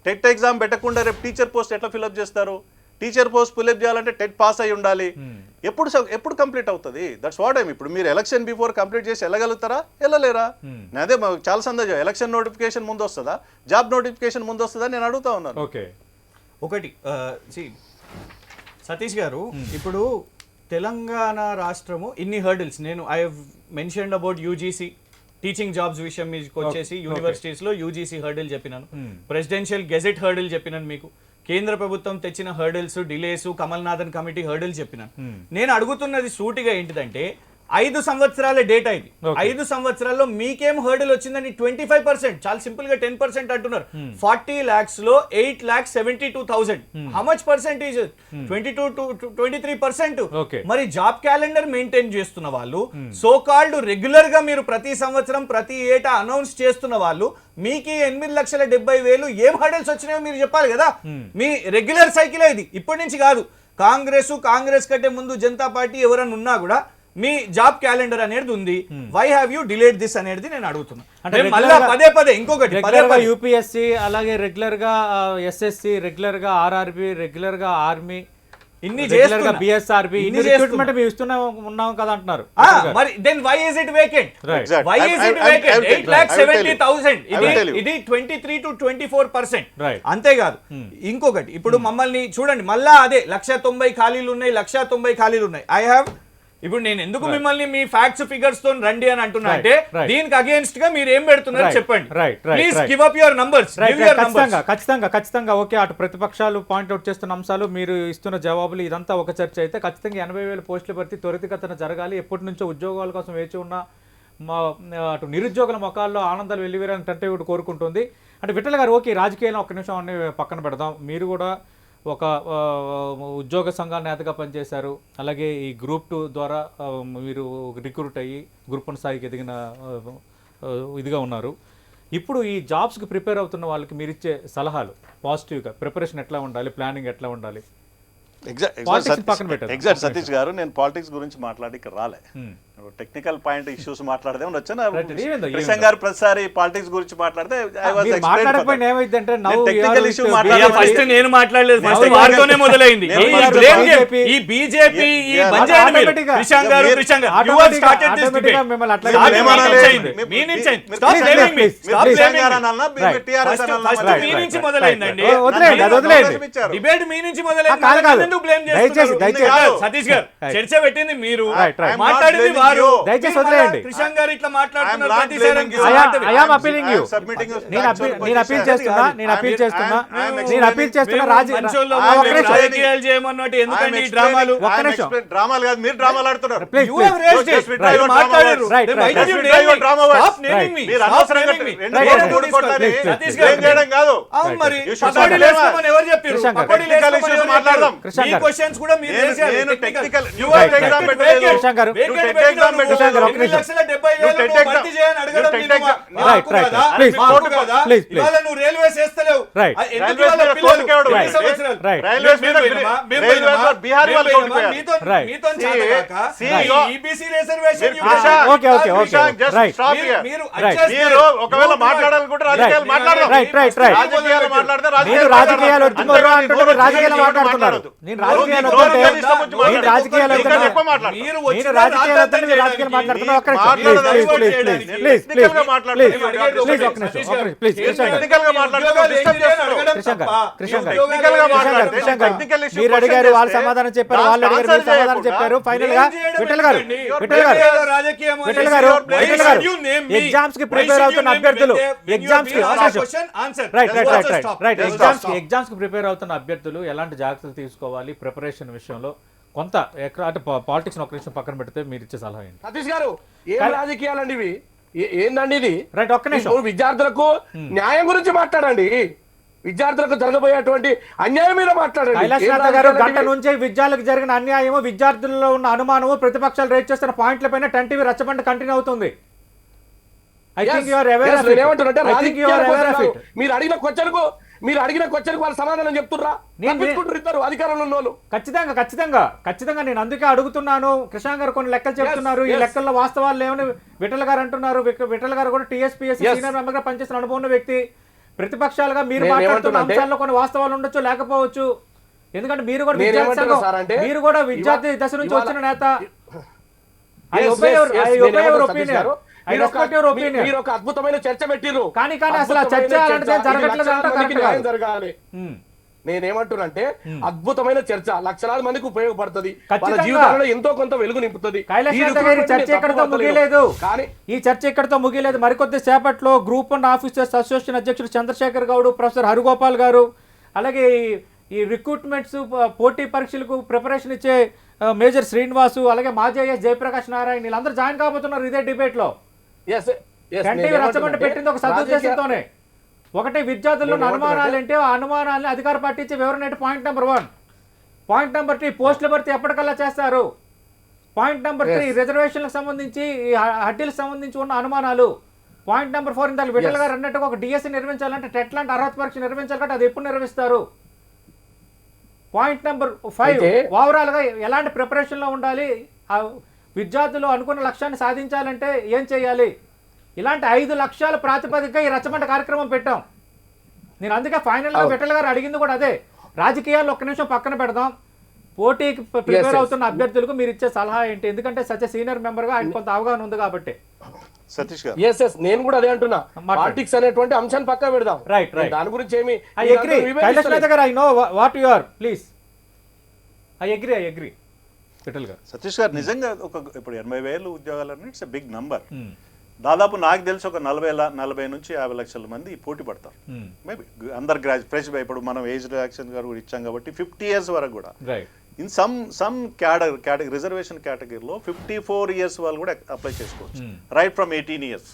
టెట్ ఎగ్జామ్ పెట్టకుండా రేపు టీచర్ పోస్ట్ ఎట్లా ఫిల్అప్ చేస్తారు? టీచర్ పోస్ట్ ఫిల్అప్ చేయాలంటే టెట్ పాస్ అయి ఉండాలి. ఎప్పుడు కంప్లీట్ అవుతుంది? That's what I'm. ఇప్పుడు మీరు ఎలక్షన్ బిఫోర్ కంప్లీట్ చేసి వెళ్ళగలుగుతారా? వెళ్ళలేరా? అదే చాలా సందేహం. ఎలక్షన్ నోటిఫికేషన్ ముందు వస్తుందా, జాబ్ నోటిఫికేషన్ ముందు వస్తుందా నేను అడుగుతా ఉన్నాను. ఒకటి సతీష్ గారు, ఇప్పుడు తెలంగాణ రాష్ట్రము ఇన్ని హర్డిల్స్, నేను I have mentioned about UGC teaching jobs విషయం మీకు వచ్చేసి యూనివర్సిటీస్ లో యూజీసీ హర్డిల్ చెప్పినాను, ప్రెసిడెన్షియల్ గెజెట్ హర్డిల్ చెప్పినాను, మీకు కేంద్ర ప్రభుత్వం తెచ్చిన hurdles, delays, Kamalnathan committee hurdles చెప్పినాను. నేను అడుగుతున్నది సూటిగా ఏంటిదంటే 5 సంవత్సరాల డేటా ఇది. 5 సంవత్సరాల్లో మీకేం హర్డిల్ వచ్చిందని 25%, చాలా సింపుల్ గా 10% అంటున్నారు. 40 lakhs లో 8,72,000. How much percentage? 22 to 23%. మరి జాబ్ క్యాలెండర్ మెయింటైన్ చేస్తున్న వాళ్ళు, సో కాల్డ్ రెగ్యులర్ గా మీరు ప్రతి సంవత్సరం ప్రతి ఏటా అనౌన్స్ చేస్తున్న వాళ్ళు, మీకు 8,70,000 ఏం హర్డిల్స్ వచ్చినాయో మీరు చెప్పాలి కదా. మీ రెగ్యులర్ సైకిల్ ఇది, ఇప్పటి నుంచి కాదు. కాంగ్రెస్ కంటే ముందు జనతా పార్టీ ఎవరన్నా ఉన్నా కూడా మీ జాబ్ క్యాలెండర్ అనేది ఉంది. Why have you delayed this అనేది నేను అడుగుతున్నా. అంటే పదే ఇంకొకటి యూపీఎస్సీ, అలాగే రెగ్యులర్ గా ఎస్ఎస్సి, రెగ్యులర్ గా ఆర్ఆర్బి, రెగ్యులర్ గా ఆర్మీ, ఇన్ని చేస్తున్నా, బిఎస్ఆర్బి, ఇన్ని రిక్రూట్మెంట్ మేము ఉన్నాం కదా అంటున్నారు. మరి then why is it vacant? Why is it vacant? 8,70,000. ఇది 23 to 24%. అంతేకాదు ఇంకొకటి, ఇప్పుడు మమ్మల్ని చూడండి, మళ్ళా అదే 190,000 ఖాళీలు ఉన్నాయి, 190,000 ఖాళీలు ఉన్నాయి. ఐ హావ్ ఇప్పుడు నేను ఎందుకు మిమ్మల్ని మీ ఫ్యాక్ట్స్ ఫిగర్స్ తో రండి అని అంటున్నా అంటే, దీనికి అగేన్స్ట్ గా మీరు ఏం పెడుతున్నారు చెప్పండి. Please give up your numbers. ఖచ్చితంగా ఓకే. అటు ప్రతిపక్షాలు పాయింట్అవుట్ చేస్తున్న అంశాలు, మీరు ఇస్తున్న జవాబులు, ఇదంతా ఒక చర్చ అయితే ఖచ్చితంగా 80,000 పోస్టుల భర్తీ త్వరితగతిన జరగాలి. ఎప్పటి నుంచో ఉద్యోగాల కోసం వేచి ఉన్న అటు నిరుద్యోగుల ముఖాల్లో ఆనందాలు వెల్లివేరాలంటే కూడా కోరుకుంటుంది. అంటే విఠల్ గారు, ఓకే రాజకీయాలను ఒక్క నిమిషం అన్ని పక్కన పెడదాం. మీరు కూడా ఒక ఉద్యోగ సంఘాల నేతగా పనిచేశారు, అలాగే ఈ గ్రూప్ 2 ద్వారా మీరు రిక్రూట్ అయ్యి గ్రూప్ 1 స్థాయికి ఎదిగిన ఇదిగా ఉన్నారు. ఇప్పుడు ఈ జాబ్స్కి ప్రిపేర్ అవుతున్న వాళ్ళకి మీరు ఇచ్చే సలహాలు, పాజిటివ్గా ప్రిపరేషన్ ఎట్లా ఉండాలి, ప్లానింగ్ ఎట్లా ఉండాలి? ఎగ్జాక్ట్ సతీష్ గారు, నేను పాలిటిక్స్ గురించి మాట్లాడి రాలే. టెక్నికల్ పాయింట్ ఇష్యూస్ మాట్లాడదామని వచ్చాను. Right, even though. కృష్ణ గారు ప్రతిసారి పాలిటిక్స్ గురించి మాట్లాడితే మీరు మాట్లాడకపోయినా ఏమైందంటే now you technical are issue with మాట్లాడాలి. ఫస్ట్ నేను మాట్లాడలేదు, ఫస్ట్ నేను వారితోనే మొదలైంది. నేను ఈ మాట్లాడలేదు. blame game, BJP ఈ బీజేపీ ఈ Yeah. బంజారా మీరు. Automatic గా. కృష్ణ గారు మీరు కృష్ణ గారు you have automatic గా- started this automatic గా debate. మిమ్మల్ని అట్లా Start మీరు మీ నుంచి ఏమనాలి? అయింది. మీ నుంచి అయింది. మీరు Stop please, blaming me. please, Stop please. blaming me. Right. First Right, me right, నుంచి right, మొదలైందండి. right. వదిలేయండి, అది వదిలేయండి. డిబేట్ మీ నుంచి కాదు, మొదలైంది. కాదు. ఎందుకు బ్లేమ్ దయచేసి, చేస్తున్నారు? దయచేసి. కాదు, సతీష్ గారు Right. చర్చ పెట్టింది మీరు, Right, right. మాట్లాడింది I'm not వారు. blaming you. దయచేసి మీరు వదిలేయండి. కృష్ణ గారు ఇట్లా మాట్లాడుతున్నారు I'm not ప్రతిసారి blaming you. I am appealing you. నేను అప్పీల్ చేస్తున్నా మంచోళ్ళు ఒక్క మేము నిమిషం. రాజకీయాలు చేయమన్నట్టు ఎందుకండి ఈ డ్రామాలు? ఒక్క నిమిషం. డ్రామాలు కాదు, మీరు డ్రామాలు ఆడుతున్నారు. Please, You have raised Just it. withdraw your మీరు మాట్లాడారు. Right, Then right, why did right. you Withdraw name your me? drama words. Stop naming me. మీరు Stop అనవసరంగా naming me. రెండు Right, వేల right. మూడు కోట్లని Please, please. సతీష్ గారు blame చేయడం కాదు. అవును మరి You should పకోడీలు not blame వేసుకోమని ఎవరు చెప్పారు? కృష్ణ గారు. పకోడీలు Technical వేసుకోమని issues ఎవరు మాట్లాడదాం. చెప్పారు? కృష్ణ మీ గారు. క్వశ్చన్స్ కూడా మీరు నేను- raise చేయాలి. నేను Technical. technical- You Right, have right. vacant పెట్టలేదు. vacant. కృష్ణ గారు. Vacant నువ్వు పెట్టినావు exam నువ్వు. కృష్ణ గారు, ఒక్క 8,70,000 నువ్వు నువ్వు భర్తీ చేయని అడగడం నువ్వు నేను మా- మా Right, హక్కు right. కాదా? Please, మా హక్కు please. కాదా? Please, please. ఇవాళ నువ్వు రైల్వేస్ వేస్తలేవు. Right. ఎందుకు రైల్వేస్ ఇవాళ మీద పిల్లలు కోర్టుకి ఎవడు? ఎన్ని Right. సంవత్సరాలు? Right. రైల్వేస్ మేము మీద పోయినామా? మేము రైల్వేస్ పోయినామా? లో బీహార్ మేము వాళ్ళు పోయినామా? కోర్టుకి మీతో- Right. మీతో See, చేతగాక see, ఈ you- EBC reservation you Krishna, have- Okay, okay, okay. Krishna, just Right. stop మీరు- here. మీరు Right. adjust మీరు చేయాలి. ఒకవేళ You మాట్లాడాలనుకుంటే రాజకీయాలు Right. మాట్లాడదాం. Right, right, right. రాజకీయాలు మాట్లాడితే నేను రాజకీయాలు వద్దుకోరు అంటుంటే మీరు రాజకీయాలు మాట్లాడుతున్నారు. నేను రాజకీయాలు వద్దంటే నేను రాజకీయాలు ఇంకా వద్దంటే ఎక్కువ మాట్లాడతాను. మీరు నేను వచ్చిన రాజకీయాలు వద్దంటే మీరు రాజకీయాలు రాజకీయాలు మాట్లాడుతున్నారు. ఒక్క నిమిషం. మాట్లాడదాం. Please, please, please, please, please, Technical గా మాట్లాడదాం. please, please, ఒక్క నిమిషం, ఒక్క నిమిషం, please, కృష్ణ గారు. టెక్నికల్ గా మాట్లాడితే disturb చేస్తున్నావు. కృష్ణ గారు, కృష్ణ గారు. టెక్నికల్ గా మాట్లాడితే కృష్ణ గారు, technical issue మీరు question అడిగారు, వాళ్ళు చేస్తే సమాధానం చెప్పారు, దానికి వాళ్ళు అడిగారు, answer మీరు సమాధానం చేయకుండా చెప్పారు. ఫైనల్ గా విఠల్ గారు, విఠల్ గారు, విఠల్ గారు, విఠల్ గారు, ఎగ్జామ్స్ కి ప్రిపేర్ అవుతున్న అభ్యర్థులు, ఎగ్జామ్స్ కి ఎగ్జామ్స్ కి ప్రిపేర్ అవుతున్న అభ్యర్థులు ఎలాంటి జాగ్రత్తలు తీసుకోవాలి ప్రిపరేషన్ విషయంలో? కొంత అంటే పాలిటిక్స్ ఒక నిమిషం పక్కన పెడితే మీరు ఇచ్చే సలహా ఏంటి? సతీష్ గారు ఏం రాజకీయాలండి ఇవి? ఏందండి ఇది? రైట్, ఒక్క నిమిషం. ఇప్పుడు విద్యార్థులకు న్యాయం గురించి మాట్లాడండి. విద్యార్థులకు జరగబోయేటువంటి అన్యాయం మీద మాట్లాడండి. కైలాష్ ఏం నాథ్ గారు, రాజకీయాలండి గంట ఇవి? నుంచి విద్యార్థులకు జరిగిన అన్యాయము, విద్యార్థుల్లో ఉన్న అనుమానము, ప్రతిపక్షాలు రేట్ చేస్తున్న పాయింట్ల పైన టెన్టీవీ రచ్చబండ కంటిన్యూ అవుతుంది. I think you are aware Yes, of it. నేనేమంటున్నానంటే I think you are రాజకీయాల aware of కోసం it. కాదు. మీరు అడిగిన క్వశ్చన్కు వాళ్ళు సమాధానం చెప్తుర్రా? తప్పించుకుంటారు ఇద్దరు అధికారంలో ఉన్న వాళ్ళు. ఖచ్చితంగా నేను అందుకే అడుగుతున్నాను. కృష్ణ గారు కొన్ని లెక్కలు చెప్తున్నారు. ఈ yes. లెక్కల్లో వాస్తవాలు లేవని విఠల్ గారు అంటున్నారు. విఠల్ గారు కూడా టీఎస్పీఎస్సీ Yes. సీనియర్ మెంబర్ గా పనిచేసిన అనుభవం ఉన్న వ్యక్తి. ప్రతిపక్షాలుగా మీరు నేను మాట్లాడుతున్న ఏమంటున్నా అంశాల్లో కొన్ని వాస్తవాలు ఉండొచ్చు, లేకపోవచ్చు. ఎందుకంటే మీరు కూడా నేను విద్యార్థి ఏమంటున్నా సంఘం, సార్ అంటే మీరు కూడా విద్యార్థి దశ నుంచి ఇవాళ- వచ్చిన నేత. I Yes, obey yes, your yes, నేను opinion. ఏమంటున్నా సతీష్ గారు? I respect your opinion. మీరు ఒక అద్భుతమైన చర్చ పెట్టిర్రు. కానీ అసలు ఆ చర్చ అద్భుతమైన అలాంటిదే చర్చ. ఇది జరగట్లేదు లక్షలాది అంటే మందికి కరెక్ట్ న్యాయం కాదు. జరగాలి. Hmm. నేనేమంటున్నానంటే అద్భుతమైన చర్చ లక్షలాది మందికి ఉపయోగపడుతుంది. వాళ్ళ ఖచ్చితంగా. జీవితాలలో ఎంతో కొంత వెలుగు నింపుతుంది. కైలాష్ ఈ నాథ్ గారి రిక్రూట్మెంట్ చర్చ నేను ఎక్కడితో తప్పు పట్టలేను. ముగియలేదు. కానీ ఈ చర్చ ఇక్కడితో ముగియలేదు. మరికొద్ది సేపట్లో గ్రూప్ 1 ఆఫీసర్స్ అసోసియేషన్ అధ్యక్షుడు చంద్రశేఖర్ గౌడ్, ప్రొఫెసర్ హరిగోపాల్ గారు, అలాగే ఈ రిక్రూట్మెంట్స్ పోటీ పరీక్షలకు ప్రిపరేషన్ ఇచ్చే మేజర్ శ్రీనివాసు, అలాగే మాజీ ఐఎస్ జయప్రకాష్ నారాయణ, వీళ్ళందరూ జాయిన్ కాబోతున్నారు ఇదే డిబేట్ లో. yes, yes, కంటిన్యూ రచ్చబండ నేనేమంటున్నానంటే పెట్టింది ఒక సదుద్దేశంతోనే. ఒకటి విద్యార్థుల్లో ఉన్న నేనేమంటున్నానంటే- అనుమానాలు ఏంటి, ఆ అనుమానాలను అధికార పార్టీ ఇచ్చే వివరణ ఏంటి? Point number 1. పాయింట్ నెంబర్ 2, పోస్టుల భర్తీ ఎప్పటికల్లా చేస్తారు. పాయింట్ నెంబర్ 3, రిజర్వేషన్లకు సంబంధించి, ఈ హడ్డీలకు సంబంధించి ఉన్న అనుమానాలు. పాయింట్ నెంబర్ 4, ఇంత విఠల్ గారు అన్నట్టుగా ఒక డిఎస్సి నిర్వహించాలంటే టెట్ లాంటి అర్హత పరీక్ష నిర్వహించాలంటే అది ఎప్పుడు నిర్వహిస్తారు? పాయింట్ నెంబర్ 5, ఓవరాల్ గా ఎలాంటి ప్రిపరేషన్ లో ఉండాలి, ఆ విద్యార్థులు అనుకున్న లక్ష్యాన్ని సాధించాలంటే ఏం చేయాలి? ఇలాంటి 5 లక్ష్యాల ప్రాతిపదికగా ఈ రచ్చబండ కార్యక్రమం పెట్టాం. నేను అందుకే ఫైనల్ గా విఠల్ గారు అడిగింది కూడా అదే. రాజకీయాలు ఒక్క నిమిషం పక్కన పెడదాం. పోటీకి ప్రిపేర్ అవుతున్న అభ్యర్థులకు మీరు ఇచ్చే సలహా ఏంటి? ఎందుకంటే సచ్ సీనియర్ మెంబర్ గా ఆయన కొంత అవగాహన ఉంది కాబట్టి. సతీష్ గారు, yes, నేను కూడా అదే అంటున్నా. మాట్లాడు. పాలిటిక్స్ అనేటువంటి అంశాన్ని పక్క పెడదాం. Right. నేను దాని గురించి ఏమి I agree. కైలాష్ నాథ్ గారు, I know what you are. Please. I agree. Vithal గారు. సతీష్ గారు, నిజంగా ఇప్పుడు 80,000 ఉద్యోగాలు ఇట్స్ బిగ్ నంబర్. దాదాపు నాకు తెలిసి ఒక 40 నుంచి 50 లక్షల మంది పోటీ పడతారు. మేబీ అందరు ఫ్రెష్ ఇప్పుడు మనం ఏజ్ రియాక్షన్ గారు కూడా ఇచ్చాం కాబట్టి 50 years వరకు కూడా. ఇన్ సమ్ కేటగిరీ రిజర్వేషన్ కేటగిరీలో 54 years వాళ్ళు కూడా అప్లై చేసుకోవచ్చు, right from 18 years.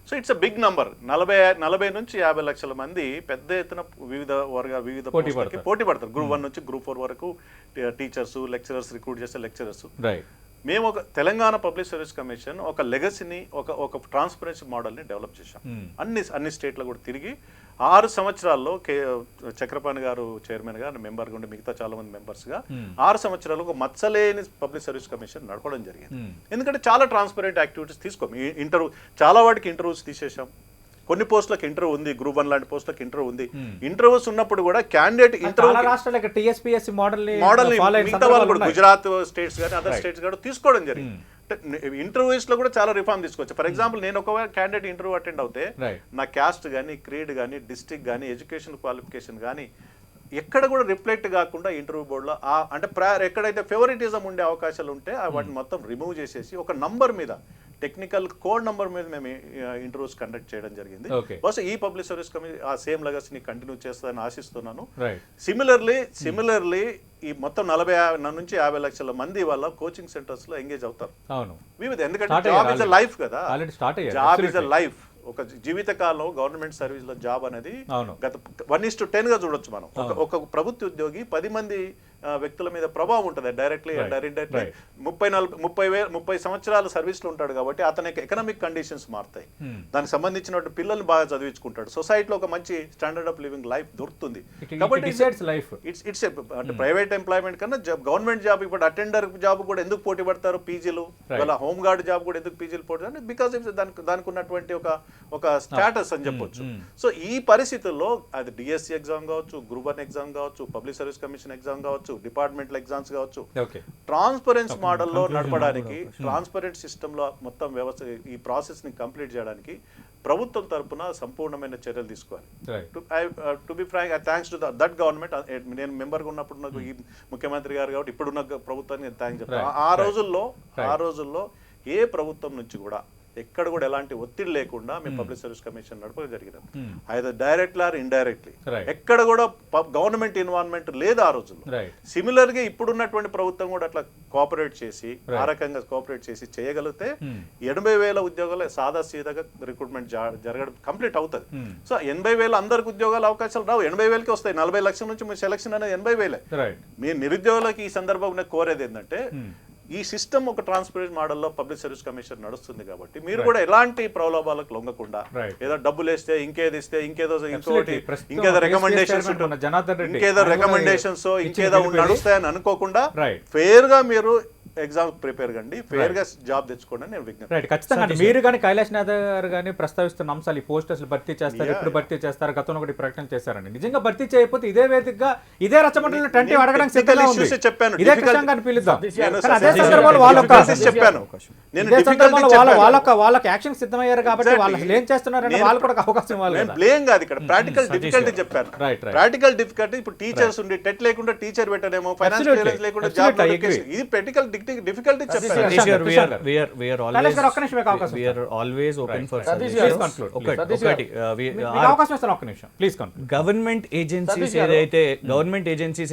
So it's a big number. 40 నుంచి 50 లక్షల మంది పెద్ద ఎత్తున వివిధ పోటీ పడతారు. గ్రూప్ 1 నుంచి గ్రూప్ 4 వరకు టీచర్స్, లెక్చరర్స్, రిక్రూట్ చేసే లెక్చరర్స్. మేము ఒక తెలంగాణ పబ్లిక్ సర్వీస్ కమిషన్ ఒక లెగసీని ఒక ట్రాన్స్పరెన్సీ మోడల్ని డెవలప్ చేశాం. అన్ని స్టేట్లో కూడా తిరిగి 6 సంవత్సరాల్లో చక్రపాణి గారు చైర్మన్గా మెంబర్గా ఉండి మిగతా చాలా మంది మెంబర్స్గా 6 సంవత్సరాలు ఒక మచ్చలేని పబ్లిక్ సర్వీస్ కమిషన్ నడపడం జరిగింది. ఎందుకంటే చాలా ట్రాన్స్పరెంట్ యాక్టివిటీస్ తీసుకోం. చాలా వాటికి ఇంటర్వ్యూస్ తీసేసాం. కొన్ని పోస్టులకు ఇంటర్వ్యూ ఉంది, గ్రూప్ 1 లాంటి పోస్టులకు ఇంటర్వ్యూ ఉంది. ఇంటర్వ్యూస్ ఉన్నప్పుడు కూడా క్యాండిడేట్ ఇంటర్వ్యూ రాష్ట్రాలకు టీఎస్పీఎస్సీ మోడల్ మిగతా వాళ్ళు కూడా గుజరాత్ స్టేట్స్ కానీ అదర్ స్టేట్స్ కానీ తీసుకోవడం జరిగింది. ఇంటర్వ్యూస్ లో కూడా చాలా రిఫార్మ్ తీసుకోవచ్చు. ఫర్ ఎగ్జాంపుల్ నేను ఒక క్యాండిడేట్ ఇంటర్వ్యూ అటెండ్ అవుతే నా క్యాస్ట్ కానీ, క్రీడ్ కానీ, డిస్ట్రిక్ట్ కానీ, ఎడ్యుకేషన్ క్వాలిఫికేషన్ కానీ ఎక్కడ కూడా రిఫ్లెక్ట్ కాకుండా ఇంటర్వ్యూ బోర్డులో అంటే ఎక్కడైతే ఫేవరిటిజం ఉండే అవకాశాలు ఉంటే వాటిని మొత్తం రిమూవ్ చేసేసి ఒక నంబర్ మీద, టెక్నికల్ కోడ్ నంబర్ మీద మేము ఇంటర్వ్యూస్ కండక్ట్ చేయడం జరిగింది. బహుశా ఈ పబ్లిక్ సర్వీస్ కమిషన్ ఆ సేమ్ లెగసీని కంటిన్యూ చేస్తుందని ఆశిస్తున్నాను. సిమిలర్లీ ఈ మొత్తం 40 నుంచి 50 లక్షల మంది వాళ్ళ కోచింగ్ సెంటర్స్ లో ఎంగేజ్ అవుతారు. ఎందుకంటే జాబ్ ఇస్ అ లైఫ్ కదా, జాబ్ ఇస్ అ లైఫ్. ఒక జీవితకాలం గవర్నమెంట్ సర్వీస్ లో జాబ్ అనేది గత 1:10 గా చూడొచ్చు మనం. ఒక ప్రభుత్వ ఉద్యోగి 10 మంది వ్యక్తుల మీద ప్రభావం ఉంటుంది, డైరెక్ట్లీ ఇండైరెక్ట్లీ. 30 సంవత్సరాలు సర్వీస్ లో ఉంటాడు కాబట్టి అతనికి ఎకనామిక్ కండిషన్స్ మారుతాయి. దానికి సంబంధించిన పిల్లల్ని బాగా చదివించుకుంటాడు, సొసైటీలో ఒక మంచి స్టాండర్డ్ ఆఫ్ లివింగ్ లైఫ్ దొరుకుతుంది. కాబట్టి ఇట్స్ అంటే ప్రైవేట్ ఎంప్లాయ్మెంట్ కన్నా గవర్నమెంట్ జాబ్, ఇప్పుడు అటెండర్ జాబ్ కూడా ఎందుకు పోటీ పడతారు పీజీలు, ఇలా హోమ్ గార్డ్ జాబ్ కూడా ఎందుకు పీజీలు పోటీ పడతారు? బికాస్ దానికి ఉన్నటువంటి ఒక స్టేటస్ అని చెప్పొచ్చు. సో ఈ పరిస్థితుల్లో అది డిఎస్సి ఎగ్జామ్ కావచ్చు, గ్రూప్ 1 ఎగ్జామ్ కావచ్చు, పబ్లిక్ సర్వీస్ కమిషన్ ఎగ్జామ్ కావచ్చు, డిపార్ట్మెంటల్ ఎగ్జామ్స్ కావచ్చు, ట్రాన్స్పరెన్స్ మోడల్లో నడపడానికి, ట్రాన్స్పరెంట్ సిస్టమ్ లో మొత్తం వ్యవస్థ ఈ ప్రాసెస్ ని కంప్లీట్ చేయడానికి ప్రభుత్వం తరపున సంపూర్ణమైన చర్యలు తీసుకోవాలి. To be frank, thanks to that government. నేను మెంబర్గా ఉన్నప్పుడు నాకు ఈ ముఖ్యమంత్రి గారు కాబట్టి ఇప్పుడున్న ప్రభుత్వానికి నేను థ్యాంక్స్ చెప్తాను. ఆ రోజుల్లో ఏ ప్రభుత్వం నుంచి కూడా ఎక్కడ కూడా ఎలాంటి ఒత్తిడి లేకుండా మేము పబ్లిక్ సర్వీస్ కమిషన్ నడపడం జరిగింది. Either directly or indirectly. ఎక్కడ కూడా గవర్నమెంట్ ఇన్వాల్వ్మెంట్ లేదు ఆ రోజుల్లో. సిమిలర్ గా ఇప్పుడున్నటువంటి ప్రభుత్వం కూడా అట్లా కోఆపరేట్ చేసి, ఆ రకంగా కోఆపరేట్ చేసి చేయగలిగితే 80,000 ఉద్యోగాలు సాదా సీదాగా రిక్రూట్మెంట్ జరగడం కంప్లీట్ అవుతుంది. సో 80,000 అందరికి ఉద్యోగాల అవకాశాలు రావు, 80,000కి వస్తాయి. 40 లక్షల నుంచి మీ సెలక్షన్ అనేది 80,000. మీ నిరుద్యోగులకి ఈ సందర్భంగా కోరేది ఏంటంటే, ఈ సిస్టమ్ ఒక ట్రాన్స్పరెంట్ మోడల్లో పబ్లిక్ సర్వీస్ కమిషన్ నడుస్తుంది కాబట్టి మీరు కూడా ఎలాంటి ప్రలోభాలకు లొంగకుండా, ఏదో డబ్బులు వేస్తే ఇంకేదో ఇస్తే ఇంకేదో రికమెండేషన్స్ ఇంకేదో నడుస్తాయని అనుకోకుండా ఫెయిర్ గా మీరు ఎగ్జామ్ ప్రిపేర్ కండి, ఫెయిర్ గా జాబ్ తెచ్చుకోండి నేను విజ్ఞప్తి. ఖచ్చితంగా మీరు కానీ కైలాష్ నాథ్ గారు కానీ ప్రస్తావిస్తున్న అంశాలు, ఈ పోస్టర్స్ భర్తీ చేస్తారు, ఎప్పుడు భర్తీ చేస్తారు, గతంలో ఒకటి ప్రకటన చేశారండి. నిజంగా భర్తీ చేయకపోతే ఇదే వేదికగా ఇదే రచ్చబండలో టెంట్ అడగడానికి సిద్ధంగా ఉంది. ఇదే కృష్ణంగా పిలుద్దాం. అదే సందర్భంలో వాళ్ళకి యాక్షన్ సిద్ధమయ్యారు కాబట్టి వాళ్ళు ఏం చేస్తున్నారని వాళ్ళు కూడా అవకాశం ఇవ్వాలి. బ్లేమ్ కాదు ఇక్కడ, ప్రాక్టికల్ డిఫికల్టీ చెప్పాను. ప్రాక్టికల్ డిఫికల్టీ ఇప్పుడు టీచర్స్ ఉండి టెట్ లేకుండా టీచర్ పెట్టనేమో, ఫైనాన్స్ క్లియరెన్స్ లేకుండా జాబ్, ఇది ప్రాక్టికల్ difficulty గవర్నమెంట్ ఏజెన్సీస్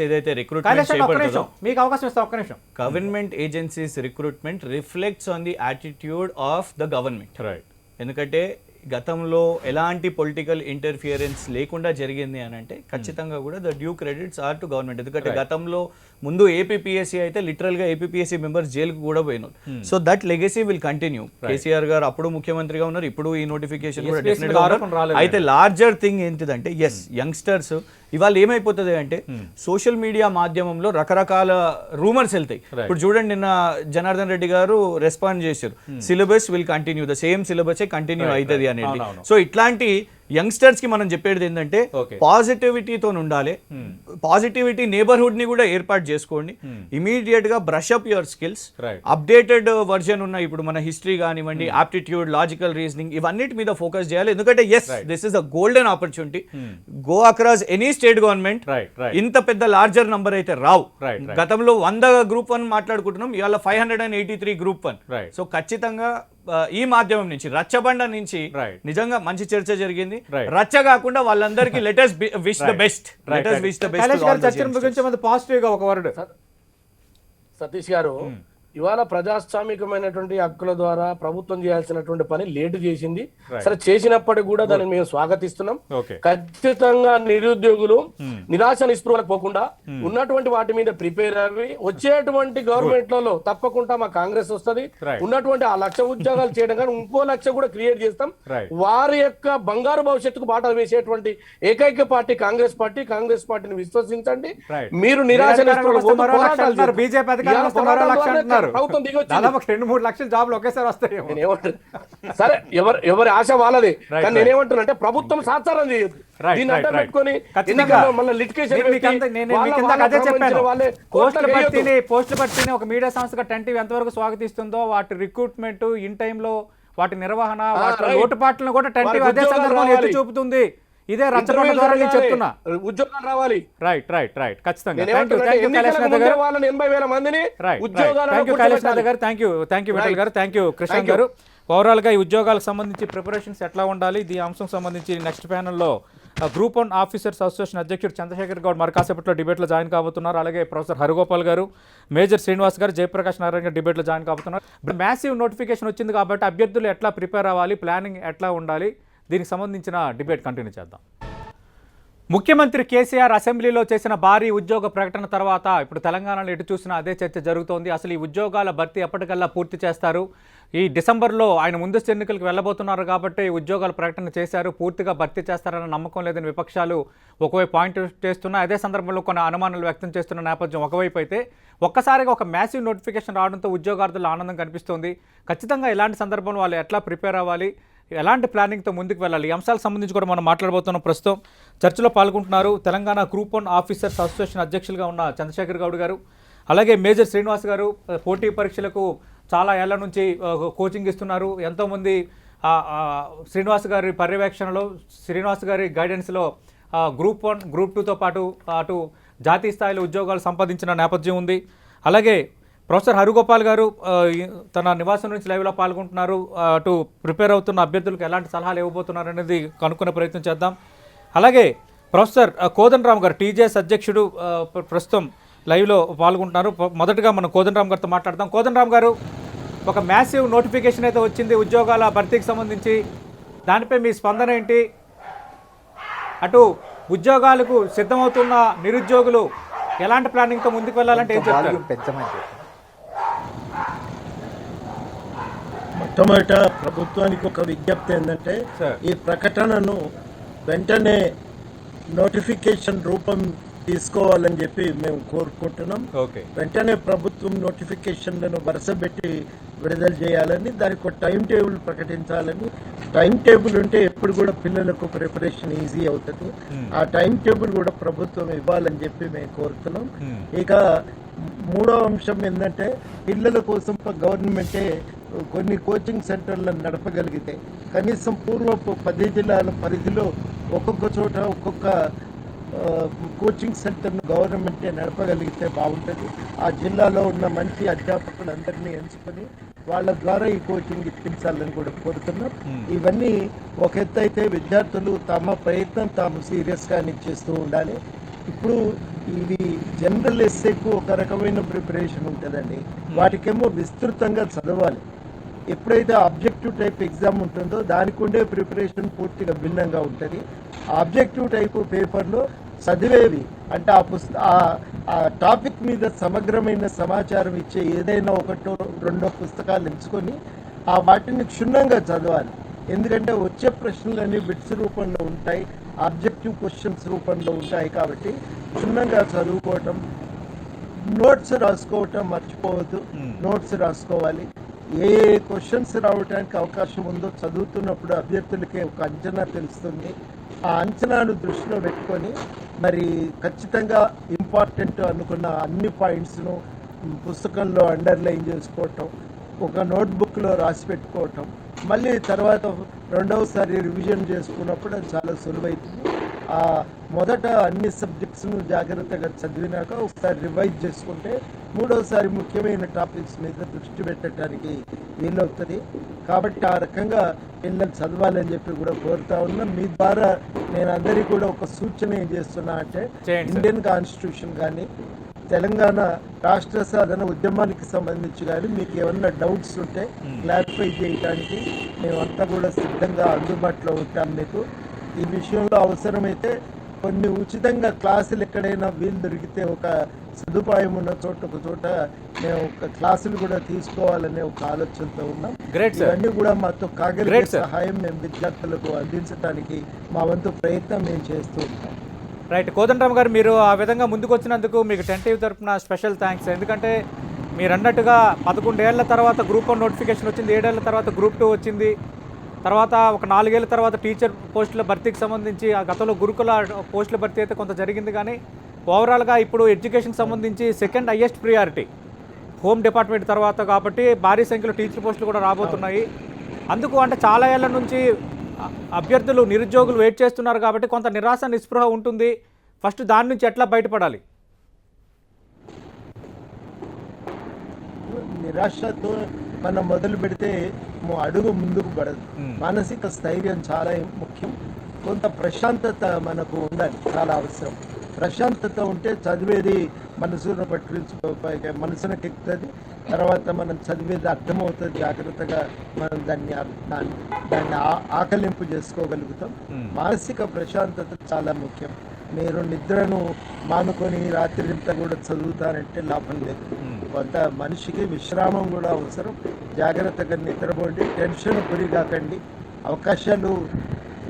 ఏదైతే రిక్రూట్మెంట్ చేయబడుతుందో, మీకు అవకాశం ఇస్తా ఒక్క నిమిషం. Government agencies recruitment reflects on the attitude of the government. ఎందుకంటే గతంలో ఎలాంటి పొలిటికల్ ఇంటర్ఫియరెన్స్ లేకుండా జరిగింది అని అంటే ఖచ్చితంగా కూడా the due credits are to government. ఎందుకంటే గతంలో ముందు ఏపీపీఎస్సీ అయితే లిటరల్ గా ఏపీపీఎస్సీ మెంబర్స్ జైలుకు కూడా పోయినారు. So that legacy will continue. KCR గారు అప్పుడు ముఖ్యమంత్రిగా ఉన్నారు, ఇప్పుడు ఈ నోటిఫికేషన్ కూడా డెఫినెట్ గా ఉన్నారు. అయితే లార్జర్ థింగ్ ఏంటిదంటే, ఎస్ యంగ్స్టర్స్ ఇవాళ ఏమైపోతుంది అంటే సోషల్ మీడియా మాధ్యమంలో రకరకాల రూమర్స్ వెళ్తాయి. ఇప్పుడు చూడండి, నిన్న జనార్దన్ రెడ్డి గారు రెస్పాండ్ చేశారు, syllabus will continue, the same syllabus continue అవుతుంది అనేది. సో ఇట్లాంటి యంగ్స్టర్స్ కి మనం చెప్పేది ఏంటంటే పాజిటివిటీతో ఉండాలి. పాజిటివిటీ నేబర్హుడ్ ని కూడా ఏర్పాటు చేసుకోండి. ఇమీడియట్ గా brush up your skills. Updated version ఉన్న ఇప్పుడు మన హిస్టరీ కానివ్వండి, ఆప్టిట్యూడ్, లాజికల్ రీజనింగ్, ఇవన్నిటి మీద ఫోకస్ చేయాలి. ఎందుకంటే yes, this is a golden opportunity. Go across any state government ఇంత పెద్ద లార్జర్ నంబర్ అయితే రావు. గతంలో 100 గ్రూప్ 1 మాట్లాడుకుంటున్నాం, ఇవాళ 583 గ్రూప్ 1. సో ఖచ్చితంగా ఈ మాధ్యమం నుంచి, రచ్చబండ నుంచి నిజంగా మంచి చర్చ జరిగింది. రచ్చ కాకుండా వాళ్ళందరికీ letters wish the best. Positive గా ఒక వర్డ్. సతీష్ గారు, ఇవాళ ప్రజాస్వామికమైనటువంటి హక్కుల ద్వారా ప్రభుత్వం చేయాల్సినటువంటి పని లేటు చేసింది. సరే చేసినప్పటికీ కూడా దాన్ని మేము స్వాగతిస్తున్నాం. ఖచ్చితంగా నిరుద్యోగులు నిరాశ నిస్పృహలకు పోకుండా ఉన్నటువంటి వాటి మీద ప్రిపేర్ అవి వచ్చేటువంటి గవర్నమెంట్లలో తప్పకుండా మా కాంగ్రెస్ వస్తుంది. ఉన్నటువంటి ఆ 1,00,000 ఉద్యోగాలు చేయడం కానీ ఇంకో 1,00,000 కూడా క్రియేట్ చేస్తాం. వారి యొక్క బంగారు భవిష్యత్తుకు బాట వేసేటువంటి ఏకైక పార్టీ కాంగ్రెస్ పార్టీ. కాంగ్రెస్ పార్టీని విశ్వసించండి. మీరు నిరాశ బీజేపీ అధికారులు ప్రభుత్వం దిగి దాదాపు 2-3 లక్షల జాబ్లు ఒకేసారి వస్తాయి. సరే ఎవరి ఆశ వాళ్ళది. కానీ నేనేమంటున్నా అంటే ప్రభుత్వం సాచారం చేయదు. దీన్ని అడ్డం పెట్టుకొని మళ్ళీ లిటిగేషన్ పోస్టులు పట్టిన ఒక మీడియా సంస్థగా 10TV ఎంతవరకు స్వాగతిస్తుందో వాటి రిక్రూట్మెంట్ ఇన్ టైంలో వాటి నిర్వహణ వాటి లోటుపాట్లను కూడా 10TV అదే సందర్భంలో ఎత్తి చూపుతుంది. ఇదే రచ్చబండ ద్వారా నేను చెప్తున్నా ఉద్యోగాలు రావాలి. రైట్ ఖచ్చితంగా. కైలాష్ నాథ్ గారు, వాళ్ళని 80,000 మందిని కైలాష్ నాథ్ గారు, థ్యాంక్ యూ విఠల్ గారు, థ్యాంక్ యూ కృష్ణ గారు. ఓవరాల్ గా ఈ ఉద్యోగాలకు సంబంధించి ప్రిపరేషన్స్ ఎట్లా ఉండాలి, ఈ అంశం సంబంధించి నెక్స్ట్ ప్యానెల్లో గ్రూప్ 1 ఆఫీసర్స్ అసోసియేషన్ అధ్యక్షుడు చంద్రశేఖర్ గౌడ్ మరి కాసేపట్లో డిబేట్లో జాయిన్ కాబోతున్నారు. అలాగే ప్రొఫెసర్ హరిగోపాల్ గారు, మేజర్ శ్రీనివాస్ గారు, జయప్రకాష్ నారాయణ గారు డిబేట్లో జాయిన్ కాబోతున్నారు. మ్యాసివ్ నోటిఫికేషన్ వచ్చింది కాబట్టి అభ్యర్థులు ఎట్లా ప్రిపేర్ అవ్వాలి, ప్లానింగ్ ఎట్లా ఉండాలి, దీనికి సంబంధించిన డిబేట్ కంటిన్యూ చేద్దాం. ముఖ్యమంత్రి కేసీఆర్ అసెంబ్లీలో చేసిన భారీ ఉద్యోగ ప్రకటన తర్వాత ఇప్పుడు తెలంగాణలో ఎటు చూసినా అదే చర్చ జరుగుతోంది. అసలు ఈ ఉద్యోగాల భర్తీ ఎప్పటికల్లా పూర్తి చేస్తారు? ఈ డిసెంబర్లో ఆయన ముందస్తు ఎన్నికలకు వెళ్ళబోతున్నారు కాబట్టి ఉద్యోగాల ప్రకటన చేశారు, పూర్తిగా భర్తీ చేస్తారన్న నమ్మకం లేదని విపక్షాలు ఒకవైపు పాయింట్ చేస్తున్నా, అదే సందర్భంలో కొన్ని అనుమానాలు వ్యక్తం చేస్తున్న నేపథ్యం ఒకవైపు అయితే ఒక్కసారిగా ఒక మ్యాసివ్ నోటిఫికేషన్ రావడంతో ఉద్యోగార్థుల ఆనందం కనిపిస్తోంది. ఖచ్చితంగా ఇలాంటి సందర్భంలో వాళ్ళు ఎట్లా ప్రిపేర్ అవ్వాలి, ఎలాంటి ప్లానింగ్తో ముందుకు వెళ్ళాలి, ఈ అంశాలకు సంబంధించి కూడా మనం మాట్లాడబోతున్నాం. ప్రస్తుతం చర్చలో పాల్గొంటున్నారు తెలంగాణ గ్రూప్ 1 ఆఫీసర్స్ అసోసియేషన్ అధ్యక్షులుగా ఉన్న చంద్రశేఖర్ గౌడ్ గారు, అలాగే మేజర్ శ్రీనివాస్ గారు. పోటీ పరీక్షలకు చాలా ఏళ్ల నుంచి కోచింగ్ ఇస్తున్నారు. ఎంతోమంది శ్రీనివాస్ గారి పర్యవేక్షణలో, శ్రీనివాస్ గారి గైడెన్స్లో గ్రూప్ 1 గ్రూప్ 2తో పాటు అటు జాతీయ స్థాయిలో ఉద్యోగాలు సంపాదించిన నేపథ్యం ఉంది. అలాగే ప్రొఫెసర్ హరిగోపాల్ గారు తన నివాసం నుంచి లైవ్లో పాల్గొంటున్నారు. అటు ప్రిపేర్ అవుతున్న అభ్యర్థులకు ఎలాంటి సలహాలు ఇవ్వబోతున్నారు అనేది కనుక్కునే ప్రయత్నం చేద్దాం. అలాగే ప్రొఫెసర్ కోదండరామ్ గారు, టీజేఎస్ అధ్యక్షుడు, ప్రస్తుతం లైవ్లో పాల్గొంటున్నారు. మొదటగా మనం కోదండరామ్ గారితో మాట్లాడదాం. కోదండరామ్ గారు, ఒక మ్యాసివ్ నోటిఫికేషన్ అయితే వచ్చింది ఉద్యోగాల భర్తీకి సంబంధించి, దానిపై మీ స్పందన ఏంటి? అటు ఉద్యోగాలకు సిద్ధమవుతున్న నిరుద్యోగులు ఎలాంటి ప్లానింగ్తో ముందుకు వెళ్ళాలంటే ఏం చెప్తారు? మొట్టమొదట ప్రభుత్వానికి ఒక విజ్ఞప్తి ఏంటంటే ఈ ప్రకటనను వెంటనే నోటిఫికేషన్ రూపం తీసుకోవాలని చెప్పి మేము కోరుకుంటున్నాం. వెంటనే ప్రభుత్వం నోటిఫికేషన్లను వరుసపెట్టి విడుదల చేయాలని, దానికి ఒక టైం టేబుల్ ప్రకటించాలని. టైం టేబుల్ ఉంటే ఎప్పుడు కూడా పిల్లలకు ప్రిపరేషన్ ఈజీ అవుతుంది. ఆ టైం టేబుల్ కూడా ప్రభుత్వం ఇవ్వాలని చెప్పి మేము కోరుతున్నాం. ఇక మూడో అంశం ఏంటంటే పిల్లల కోసం గవర్నమెంటే కొన్ని కోచింగ్ సెంటర్లను నడపగలిగితే కనీసం పూర్వపు 10 జిల్లాల పరిధిలో ఒక్కొక్క చోట ఒక్కొక్క కోచింగ్ సెంటర్ను గవర్నమెంటే నడపగలిగితే బాగుంటుంది. ఆ జిల్లాలో ఉన్న మంచి అధ్యాపకులందరినీ ఎంచుకొని వాళ్ళ ద్వారా ఈ కోచింగ్ ఇప్పించాలని కూడా కోరుతున్నాం. ఇవన్నీ ఒక ఎత్తు అయితే విద్యార్థులు తమ ప్రయత్నం తాము సీరియస్గా చేస్తూ ఉండాలి. ఇప్పుడు ఇది జనరల్ ఎస్సేకు ఒక రకమైన ప్రిపరేషన్ ఉంటుందండి, వాటికేమో విస్తృతంగా చదవాలి. ఎప్పుడైతే ఆబ్జెక్టివ్ టైప్ ఎగ్జామ్ ఉంటుందో దానికి ఉండే ప్రిపరేషన్ పూర్తిగా భిన్నంగా ఉంటుంది. ఆబ్జెక్టివ్ టైపు పేపర్లో చదివేవి అంటే ఆ టాపిక్ మీద సమగ్రమైన సమాచారం ఇచ్చే ఏదైనా 1-2 పుస్తకాలు ఎంచుకొని ఆ వాటిని క్షుణ్ణంగా చదవాలి. ఎందుకంటే వచ్చే ప్రశ్నలన్నీ బిట్స్ రూపంలో ఉంటాయి, ఆబ్జెక్టివ్ క్వశ్చన్స్ రూపంలో ఉంటాయి. కాబట్టి క్షుణ్ణంగా చదువుకోవటం, నోట్స్ రాసుకోవటం మర్చిపోవద్దు. నోట్స్ రాసుకోవాలి. ఏ క్వశ్చన్స్ రావడానికి అవకాశం ఉందో చదువుతున్నప్పుడు అభ్యర్థులకి ఒక అంచనా తెలుస్తుంది. ఆ అంచనాను దృష్టిలో పెట్టుకొని మరి ఖచ్చితంగా ఇంపార్టెంట్ అనుకున్న అన్ని పాయింట్స్ను పుస్తకంలో అండర్లైన్ చేసుకోవటం, ఒక నోట్బుక్లో రాసి పెట్టుకోవటం, మళ్ళీ తర్వాత రెండవసారి రివిజన్ చేసుకున్నప్పుడు అది చాలా సులువైతుంది. మొదట అన్ని సబ్జెక్ట్స్ను జాగ్రత్తగా చదివినాక ఒకసారి రివైజ్ చేసుకుంటే మూడవసారి ముఖ్యమైన టాపిక్స్ మీద దృష్టి పెట్టడానికి వీలవుతుంది. కాబట్టి ఆ రకంగా పిల్లలు చదవాలని చెప్పి కూడా కోరుతా ఉన్నా. మీ ద్వారా నేను అందరికీ కూడా ఒక సూచన ఏం చేస్తున్నా అంటే ఇండియన్ కాన్స్టిట్యూషన్ కానీ తెలంగాణ రాష్ట్ర సాధన ఉద్యమానికి సంబంధించి కానీ మీకు ఏమన్నా డౌట్స్ ఉంటే క్లారిఫై చేయడానికి మేమంతా కూడా సిద్ధంగా అందుబాటులో ఉంటాం మీకు. ఈ విషయంలో అవసరమైతే కొన్ని ఉచితంగా క్లాసులు ఎక్కడైనా వీలు దొరికితే ఒక సదుపాయం ఉన్న చోట ఒక చోట మేము ఒక క్లాసులు కూడా తీసుకోవాలనే ఒక ఆలోచనతో ఉన్నాం. ఇవన్నీ కూడా మాతో కాగలిగే సహాయం మేము విద్యార్థులకు అందించడానికి మా వంతు ప్రయత్నం మేము చేస్తూ ఉంటాం. రైట్, కోదండరామ్ గారు, మీరు ఆ విధంగా ముందుకు వచ్చినందుకు మీకు టెంటివ్ తరఫున స్పెషల్ థ్యాంక్స్. ఎందుకంటే మీరు అన్నట్టుగా 11 ఏళ్ల తర్వాత గ్రూప్ 1 నోటిఫికేషన్ వచ్చింది, 7 ఏళ్ల తర్వాత గ్రూప్ 2 వచ్చింది, తర్వాత ఒక 4 ఏళ్ల తర్వాత టీచర్ పోస్టుల భర్తీకి సంబంధించి ఆ గతంలో గురుకుల పోస్టుల భర్తీ అయితే కొంత జరిగింది. కానీ ఓవరాల్గా ఇప్పుడు ఎడ్యుకేషన్కి సంబంధించి second highest priority home department తర్వాత, కాబట్టి భారీ సంఖ్యలో టీచర్ పోస్టులు కూడా రాబోతున్నాయి. అందుకు అంటే చాలా ఏళ్ల నుంచి అభ్యర్థులు నిరుద్యోగులు వెయిట్ చేస్తున్నారు కాబట్టి కొంత నిరాశ నిస్పృహ ఉంటుంది. ఫస్ట్ దాని నుంచి ఎట్లా బయటపడాలి? నిరాశతో మనం మొదలు పెడితే అడుగు ముందుకు పడదు. మానసిక స్థైర్యం చాలా ముఖ్యం. కొంత ప్రశాంతత మనకు ఉండాలి, చాలా అవసరం. ప్రశాంతత ఉంటే చదివేది మనసును మనసునకు ఎక్కుతుంది. తర్వాత మనం చదివేది అర్థమవుతుంది, జాగ్రత్తగా మనం దాన్ని ఆకలింపు చేసుకోగలుగుతాం. మానసిక ప్రశాంతత చాలా ముఖ్యం. మీరు నిద్రను మానుకొని రాత్రింతా కూడా చదువుతారంటే లాభం లేదు. కొంత మనిషికి విశ్రామం కూడా అవసరం. జాగ్రత్తగా నిద్రపోండి, టెన్షన్ గురిగాకండి. అవకాశాలు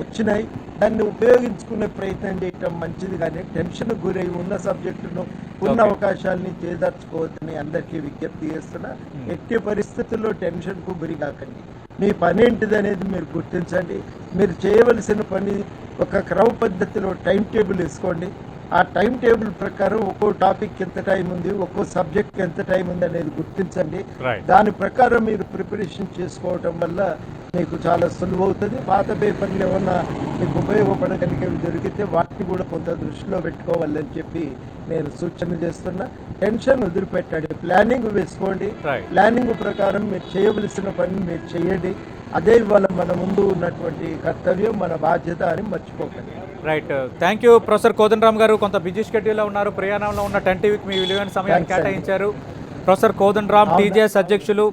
వచ్చినాయి, దాన్ని ఉపయోగించుకునే ప్రయత్నం చేయటం మంచిది. కానీ టెన్షన్ గురై ఉన్న సబ్జెక్టును ఉన్న అవకాశాలని చేదర్చుకోవద్దని అందరికీ విజ్ఞప్తి చేస్తున్నా. ఎట్టి పరిస్థితుల్లో టెన్షన్కు గురి కాకండి. మీ పని ఏంటిది అనేది మీరు గుర్తించండి. మీరు చేయవలసిన పని ఒక క్రమ పద్ధతిలో టైం టేబుల్ వేసుకోండి. ఆ టైం టేబుల్ ప్రకారం ఒక్కో టాపిక్ ఎంత టైం ఉంది, ఒక్కో సబ్జెక్ట్ ఎంత టైం ఉంది అనేది గుర్తించండి. దాని ప్రకారం మీరు ప్రిపరేషన్ చేసుకోవటం వల్ల మీకు చాలా సులువు అవుతుంది. పాత పేపర్లు ఏమన్నా మీకు ఉపయోగపడగలిగేవి దొరికితే వాటిని కూడా కొంత దృష్టిలో పెట్టుకోవాలని చెప్పి నేను సూచన చేస్తున్నా. టెన్షన్ వదిలిపెట్టండి, ప్లానింగ్ వేసుకోండి. ప్లానింగ్ ప్రకారం మీరు చేయవలసిన పని మీరు చేయండి. అదే ఇవాళ మన ముందు ఉన్నటువంటి కర్తవ్యం, మన బాధ్యత అని మర్చిపోకండి. Right, thank you professor Kodandaram గారు. కొంత బిజీ షెడ్యూల్లో ఉన్నారు, ప్రయాణంలో ఉన్న 10 టీవీకి మీ విలువైన సమయాన్ని కేటాయించారు. ప్రొఫెసర్ కోదండరామ్ టీజేఎస్ అధ్యక్షులు,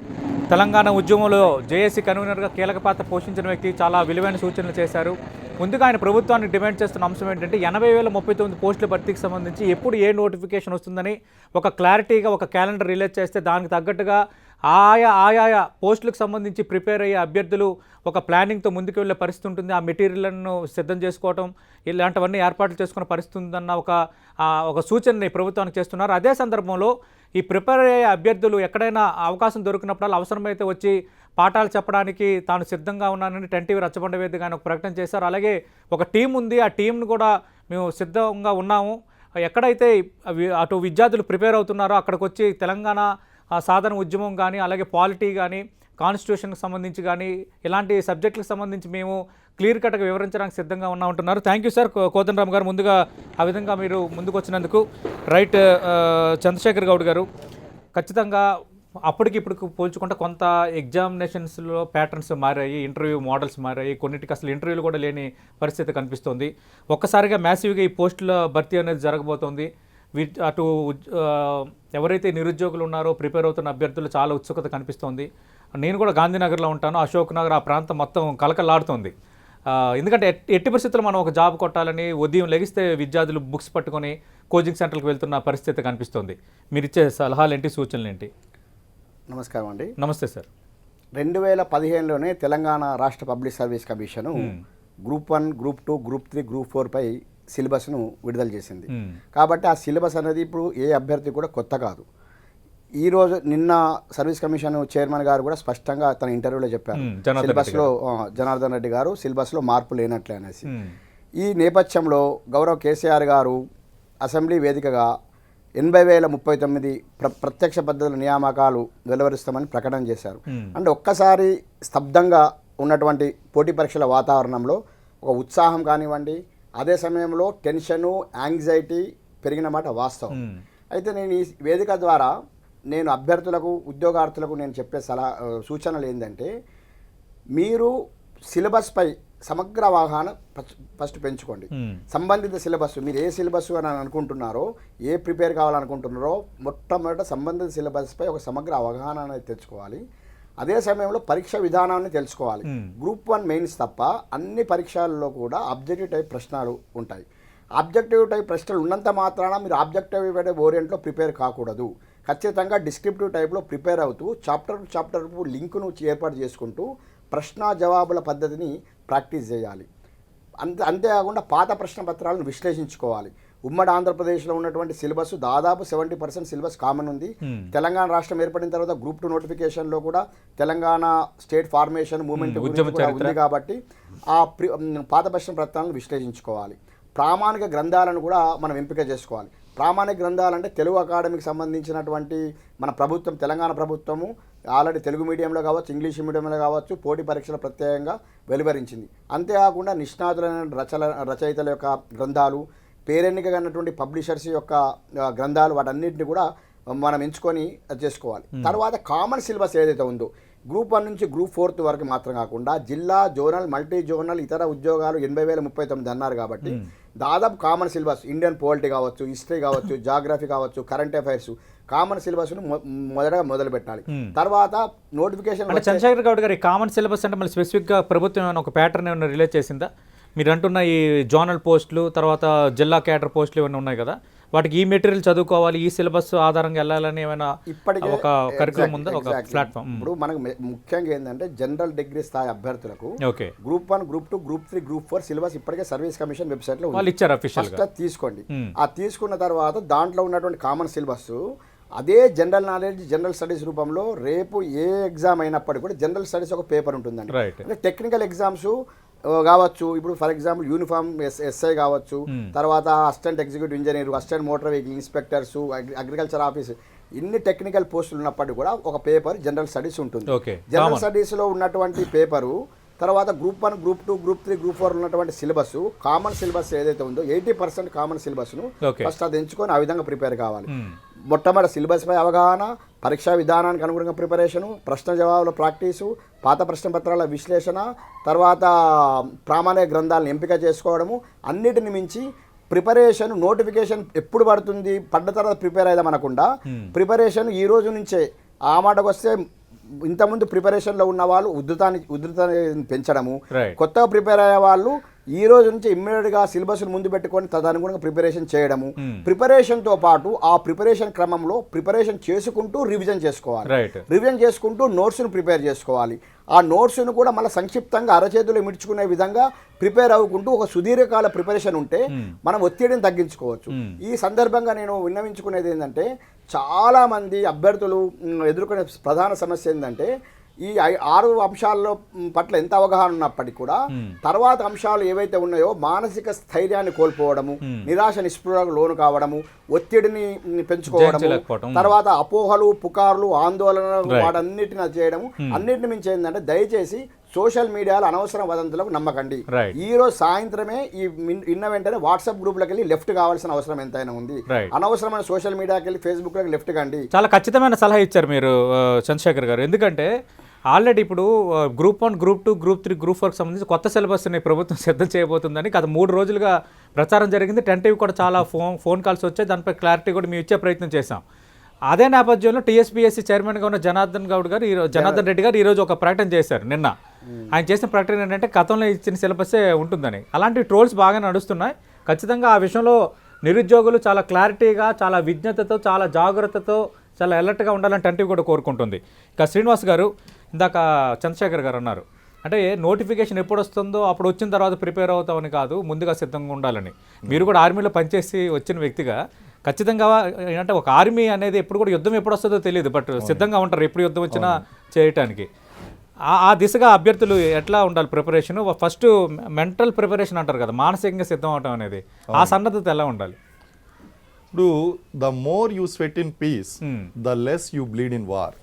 తెలంగాణ ఉద్యమంలో జేఏసీ కన్వీనర్గా కీలక పాత్ర పోషించిన వ్యక్తి, చాలా విలువైన సూచనలు చేశారు. ముందుగా ఆయన ప్రభుత్వానికి డిమాండ్ చేస్తున్న అంశం ఏంటంటే 80,039 పోస్టుల భర్తీకి సంబంధించి ఎప్పుడు ఏ నోటిఫికేషన్ వస్తుందని ఒక క్లారిటీగా ఒక క్యాలెండర్ రిలీజ్ చేస్తే దానికి తగ్గట్టుగా ఆయా పోస్టులకు సంబంధించి ప్రిపేర్ అయ్యే అభ్యర్థులు ఒక ప్లానింగ్తో ముందుకు వెళ్ళే పరిస్థితి ఉంటుంది. ఆ మెటీరియల్ను సిద్ధం చేసుకోవటం, ఇలాంటివన్నీ ఏర్పాట్లు చేసుకునే పరిస్థితి ఉందన్న ఒక సూచనని ప్రభుత్వానికి చేస్తున్నారు. అదే సందర్భంలో ఈ ప్రిపేర్ అయ్యే అభ్యర్థులు ఎక్కడైనా అవకాశం దొరికినప్పుడు అవసరమైతే వచ్చి పాఠాలు చెప్పడానికి తాను సిద్ధంగా ఉన్నానని 10 టీవీ రచ్చబండ వేదికగా ఆయన ఒక ప్రకటన చేశారు. అలాగే ఒక టీం ఉంది, ఆ టీంను కూడా మేము సిద్ధంగా ఉన్నాము. ఎక్కడైతే అటు విద్యార్థులు ప్రిపేర్ అవుతున్నారో అక్కడికి వచ్చి తెలంగాణ సాధన ఉద్యమం కానీ, అలాగే పాలిటీ కానీ, కాన్స్టిట్యూషన్కి సంబంధించి కానీ, ఇలాంటి సబ్జెక్టులకు సంబంధించి మేము క్లియర్ కట్గా వివరించడానికి సిద్ధంగా ఉన్నామంటున్నారు. థ్యాంక్ యూ సార్ కోదండరామ్ గారు, ముందుగా ఆ విధంగా మీరు ముందుకు వచ్చినందుకు. రైట్, చంద్రశేఖర్ గౌడ్ గారు, ఖచ్చితంగా అప్పటికి ఇప్పుడు పోల్చుకుంటే కొంత ఎగ్జామినేషన్స్లో ప్యాటర్న్స్ మారాయి, ఇంటర్వ్యూ మోడల్స్ మారాయి, కొన్నిటికి అసలు ఇంటర్వ్యూలు కూడా లేని పరిస్థితి కనిపిస్తోంది. ఒక్కసారిగా మ్యాసివ్గా ఈ పోస్టుల భర్తీ అనేది జరగబోతోంది. అటు ఎవరైతే నిరుద్యోగులు ఉన్నారో ప్రిపేర్ అవుతున్న అభ్యర్థులు చాలా ఉత్సుకత కనిపిస్తోంది. నేను కూడా గాంధీనగర్లో ఉంటాను, అశోక్ నగర్ ఆ ప్రాంతం మొత్తం కలకలాడుతోంది. ఎందుకంటే ఎట్టి పరిస్థితుల్లో మనం ఒక జాబ్ కొట్టాలని ఉదయం లెగిస్తే విద్యార్థులు బుక్స్ పట్టుకొని కోచింగ్ సెంటర్కి వెళ్తున్న పరిస్థితి కనిపిస్తోంది. మీరు ఇచ్చే సలహాలు ఏంటి, సూచనలు ఏంటి? నమస్కారం అండి. నమస్తే సార్. 2015లోనే తెలంగాణ రాష్ట్ర public service commission group 1, group 2, group 3, group 4 పై సిలబస్ను విడుదల చేసింది. కాబట్టి ఆ సిలబస్ అనేది ఇప్పుడు ఏ అభ్యర్థి కూడా కొత్త కాదు. ఈరోజు నిన్న సర్వీస్ కమిషన్ చైర్మన్ గారు కూడా స్పష్టంగా తన ఇంటర్వ్యూలో చెప్పారు, సిలబస్లో జనార్దన్ రెడ్డి గారు సిలబస్లో మార్పు లేనట్లే అనేసి. ఈ నేపథ్యంలో గౌరవ కేసీఆర్ గారు అసెంబ్లీ వేదికగా 80,039 ప్రత్యక్ష పద్ధతుల నియామకాలు వెలువరిస్తామని ప్రకటన చేశారు. అంటే ఒక్కసారి స్తబ్దంగా ఉన్నటువంటి పోటీ పరీక్షల వాతావరణంలో ఒక ఉత్సాహం కానివ్వండి, అదే సమయంలో టెన్షను, యాంగ్జైటీ పెరిగిన మాట వాస్తవం. అయితే నేను ఈ వేదిక ద్వారా నేను అభ్యర్థులకు, ఉద్యోగార్థులకు నేను చెప్పే సూచనలు ఏంటంటే, మీరు సిలబస్పై సమగ్ర అవగాహన ఫస్ట్ పెంచుకోండి. సంబంధిత సిలబస్ మీరు ఏ సిలబస్ అని అనుకుంటున్నారో, ఏ ప్రిపేర్ కావాలనుకుంటున్నారో మొట్టమొదట సంబంధిత సిలబస్పై ఒక సమగ్ర అవగాహన అనేది తెచ్చుకోవాలి. అదే సమయంలో పరీక్ష విధానాన్ని తెలుసుకోవాలి. గ్రూప్ 1 మెయిన్స్ తప్ప అన్ని పరీక్షల్లో కూడా ఆబ్జెక్టివ్ టైప్ ప్రశ్నలు ఉంటాయి. ఆబ్జెక్టివ్ టైప్ ప్రశ్నలు ఉన్నంత మాత్రాన మీరు ఆబ్జెక్టివ్ ఓరియంట్లో ప్రిపేర్ కాకూడదు. ఖచ్చితంగా డిస్క్రిప్టివ్ టైప్లో ప్రిపేర్ అవుతూ చాప్టర్ లింకును ఏర్పాటు చేసుకుంటూ ప్రశ్న జవాబుల పద్ధతిని ప్రాక్టీస్ చేయాలి. అంతేకాకుండా పాత ప్రశ్న పత్రాలను విశ్లేషించుకోవాలి. ఉమ్మడి ఆంధ్రప్రదేశ్లో ఉన్నటువంటి సిలబస్ దాదాపు 70% సిలబస్ కామన్ ఉంది. తెలంగాణ రాష్ట్రం ఏర్పడిన తర్వాత గ్రూప్ 2 నోటిఫికేషన్లో కూడా తెలంగాణ స్టేట్ ఫార్మేషన్ మూమెంట్ ఉంది కాబట్టి ఆ పాత ప్రశ్న పత్రాలను విశ్లేషించుకోవాలి. ప్రామాణిక గ్రంథాలను కూడా మనం ఎంపిక చేసుకోవాలి. ప్రామాణిక గ్రంథాలంటే తెలుగు అకాడమీకి సంబంధించినటువంటి మన ప్రభుత్వం, తెలంగాణ ప్రభుత్వము ఆల్రెడీ తెలుగు మీడియంలో కావచ్చు, ఇంగ్లీష్ మీడియంలో కావచ్చు పోటీ పరీక్షలు ప్రత్యేకంగా వెలువరించింది. అంతేకాకుండా నిష్ణాతులైన రచయితల యొక్క గ్రంథాలు, పేరెన్నికగా ఉన్నటువంటి పబ్లిషర్స్ యొక్క గ్రంథాలు, వాటన్నిటిని కూడా మనం ఎంచుకొని చేసుకోవాలి. తర్వాత కామన్ సిలబస్ ఏదైతే ఉందో గ్రూప్ 1 నుంచి గ్రూప్ 4 వరకు మాత్రం కాకుండా జిల్లా, జోనల్, మల్టీ జోనల్, ఇతర ఉద్యోగాలు 80,039 అన్నారు కాబట్టి దాదాపు కామన్ సిలబస్ ఇండియన్ పోలిటీ కావచ్చు, హిస్టరీ కావచ్చు, జాగ్రఫీ కావచ్చు, కరెంట్ అఫైర్స్ కామన్ సిలబస్ను మొదలు పెట్టాలి. తర్వాత నోటిఫికేషన్ అంటే చంద్రశేఖర్ గౌడ్ గారు కామన్ సిలబస్ అంటే మళ్ళీ స్పెసిఫిక్గా ప్రభుత్వం ఏమైనా ఒక ప్యాటర్న్ ఏమైనా రిలీజ్ చేసిందా? మీరు అంటున్న ఈ జోనల్ పోస్టులు, తర్వాత జిల్లా కేడర్ పోస్టులు ఇవన్నీ ఉన్నాయి కదా, వాటికి ఈ మెటీరియల్ చదువుకోవాలి, ఈ సిలబస్ ఆధారంగా వెళ్ళాలని ఏమైనా ఇప్పటికే ఒక కరికులం ఉందా, ఒక ప్లాట్ఫామ్? ఇప్పుడు మనకు ముఖ్యంగా ఏంటంటే జనరల్ డిగ్రీ స్థాయి అభ్యర్థులకు group 1, group 2, group 3, group 4 syllabus ఇప్పటికే సర్వీస్ కమిషన్ వెబ్సైట్ లో వాళ్ళు ఇచ్చారు అఫీషియల్ గా. తీసుకోండి. ఆ తీసుకున్న తర్వాత దాంట్లో ఉన్నటువంటి కామన్ సిలబస్ అదే జనరల్ నాలెడ్జ్, జనరల్ స్టడీస్ రూపంలో రేపు ఏ ఎగ్జామ్ అయినప్పటికీ కూడా జనరల్ స్టడీస్ ఒక పేపర్ ఉంటుందండి. అంటే టెక్నికల్ ఎగ్జామ్స్ కావచ్చు, ఇప్పుడు ఫర్ ఎగ్జాంపుల్ యూనిఫామ్ ఎస్ఐ కావచ్చు, తర్వాత assistant executive engineer, assistant motor vehicle inspectors, agriculture office, ఇన్ని టెక్నికల్ పోస్టులు ఉన్నప్పటికీ కూడా ఒక పేపర్ జనరల్ స్టడీస్ ఉంటుంది. జనరల్ స్టడీస్లో ఉన్నటువంటి పేపరు తర్వాత గ్రూప్ 1, గ్రూప్ 2, గ్రూప్ 3, గ్రూప్ 4 ఉన్నటువంటి సిలబస్, కామన్ సిలబస్ ఏదైతే ఉందో 80% కామన్ సిలబస్ను ఫస్ట్ అది ఎంచుకొని ఆ విధంగా ప్రిపేర్ కావాలి. మొట్టమొదటి సిలబస్పై అవగాహన, పరీక్షా విధానానికి అనుగుణంగా ప్రిపరేషను, ప్రశ్న జవాబుల ప్రాక్టీసు, పాత ప్రశ్న పత్రాల విశ్లేషణ, తర్వాత ప్రామాణిక గ్రంథాలను ఎంపిక చేసుకోవడము, అన్నిటిని మించి ప్రిపరేషన్ నోటిఫికేషన్ ఎప్పుడు పడుతుంది, పడ్డ తర్వాత ప్రిపేర్ అయిదాం అనకుండా ప్రిపరేషన్ ఈ రోజు నుంచే. ఆ మాటకు వస్తే ఇంతకుముందు ప్రిపరేషన్లో ఉన్న వాళ్ళు ఉధృతాన్ని పెంచడము, కొత్తగా ప్రిపేర్ అయ్యే వాళ్ళు ఈ రోజు నుంచి ఇమ్మీడియట్గా సిలబస్ను ముందు పెట్టుకొని తదనుగుణంగా ప్రిపరేషన్ చేయడము. ప్రిపరేషన్తో పాటు ఆ ప్రిపరేషన్ క్రమంలో ప్రిపరేషన్ చేసుకుంటూ రివిజన్ చేసుకోవాలి. రివిజన్ చేసుకుంటూ నోట్స్ను ప్రిపేర్ చేసుకోవాలి. ఆ నోట్స్ను కూడా మళ్ళీ సంక్షిప్తంగా అరచేతులు మిడ్చుకునే విధంగా ప్రిపేర్ అవ్వకుంటూ ఒక సుదీర్ఘకాల ప్రిపరేషన్ ఉంటే మనం ఒత్తిడిని తగ్గించుకోవచ్చు. ఈ సందర్భంగా నేను విన్నవించుకునేది ఏంటంటే, చాలామంది అభ్యర్థులు ఎదుర్కొనే ప్రధాన సమస్య ఏంటంటే, ఈ 6 అంశాల పట్ల ఎంత అవగాహన ఉన్నప్పటికీ కూడా తర్వాత అంశాలు ఏవైతే ఉన్నాయో మానసిక స్థైర్యాన్ని కోల్పోవడము, నిరాశ నిస్పృహకు లోను కావడము, ఒత్తిడిని పెంచుకోవడము, తర్వాత అపోహలు, పుకార్లు, ఆందోళన వాటన్నిటిని చేయడము. అన్నిటిని మించి ఏంటంటే, దయచేసి సోషల్ మీడియాలో అనవసర వదంతులకు నమ్మకండి. ఈ రోజు సాయంత్రమే ఇన్న వెంటనే వాట్సాప్ గ్రూప్లకు వెళ్ళి లెఫ్ట్ కావాల్సిన అవసరం ఎంతైనా ఉంది. అనవసరమైన సోషల్ మీడియాకి వెళ్ళి ఫేస్బుక్ లోకి లెఫ్ట్ కండి. చాలా ఖచ్చితమైన సలహా ఇచ్చారు మీరు చంద్రశేఖర్ గారు. ఎందుకంటే ఆల్రెడీ ఇప్పుడు గ్రూప్ 1, గ్రూప్ 2, గ్రూప్ 3, గ్రూప్ 4కి సంబంధించి కొత్త సిలబస్ని ప్రభుత్వం సిద్ధం చేయబోతుందని గత 3 రోజులుగా ప్రచారం జరిగింది. టెంటివ్ కూడా చాలా ఫోన్ కాల్స్ వచ్చాయి. దానిపై క్లారిటీ కూడా మేము ఇచ్చే ప్రయత్నం చేశాం. అదే నేపథ్యంలో టీఎస్పీఎస్సీ చైర్మన్గా ఉన్న జనార్దన్ రెడ్డి గారు ఈరోజు ఒక ప్రకటన చేశారు. నిన్న ఆయన చేసిన ప్రకటన ఏంటంటే గతంలో ఇచ్చిన సిలబస్సే ఉంటుందని. అలాంటి ట్రోల్స్ బాగా నడుస్తున్నాయి. ఖచ్చితంగా ఆ విషయంలో నిరుద్యోగులు చాలా క్లారిటీగా, చాలా విజ్ఞతతో, చాలా జాగ్రత్తతో, చాలా అలర్ట్గా ఉండాలని టెంటివ్ కూడా కోరుకుంటుంది. ఇక శ్రీనివాస్ గారు, ఇందాక చంద్రశేఖర్ గారు అన్నారు, అంటే నోటిఫికేషన్ ఎప్పుడు వస్తుందో అప్పుడు వచ్చిన తర్వాత ప్రిపేర్ అవుతామని కాదు, ముందుగా సిద్ధంగా ఉండాలని. మీరు కూడా ఆర్మీలో పనిచేసి వచ్చిన వ్యక్తిగా ఖచ్చితంగా అంటే ఒక ఆర్మీ అనేది ఎప్పుడు కూడా యుద్ధం ఎప్పుడు వస్తుందో తెలియదు, బట్ సిద్ధంగా ఉంటారు ఎప్పుడు యుద్ధం వచ్చినా చేయటానికి. ఆ దిశగా అభ్యర్థులు ఎట్లా ఉండాలి ప్రిపరేషన్? ఫస్ట్ మెంటల్ ప్రిపరేషన్ అంటారు కదా, మానసికంగా సిద్ధం అవటం అనేది, ఆ సన్నద్ధత ఎలా ఉండాలి? ఇప్పుడు the more you sweat in peace the less you bleed in war.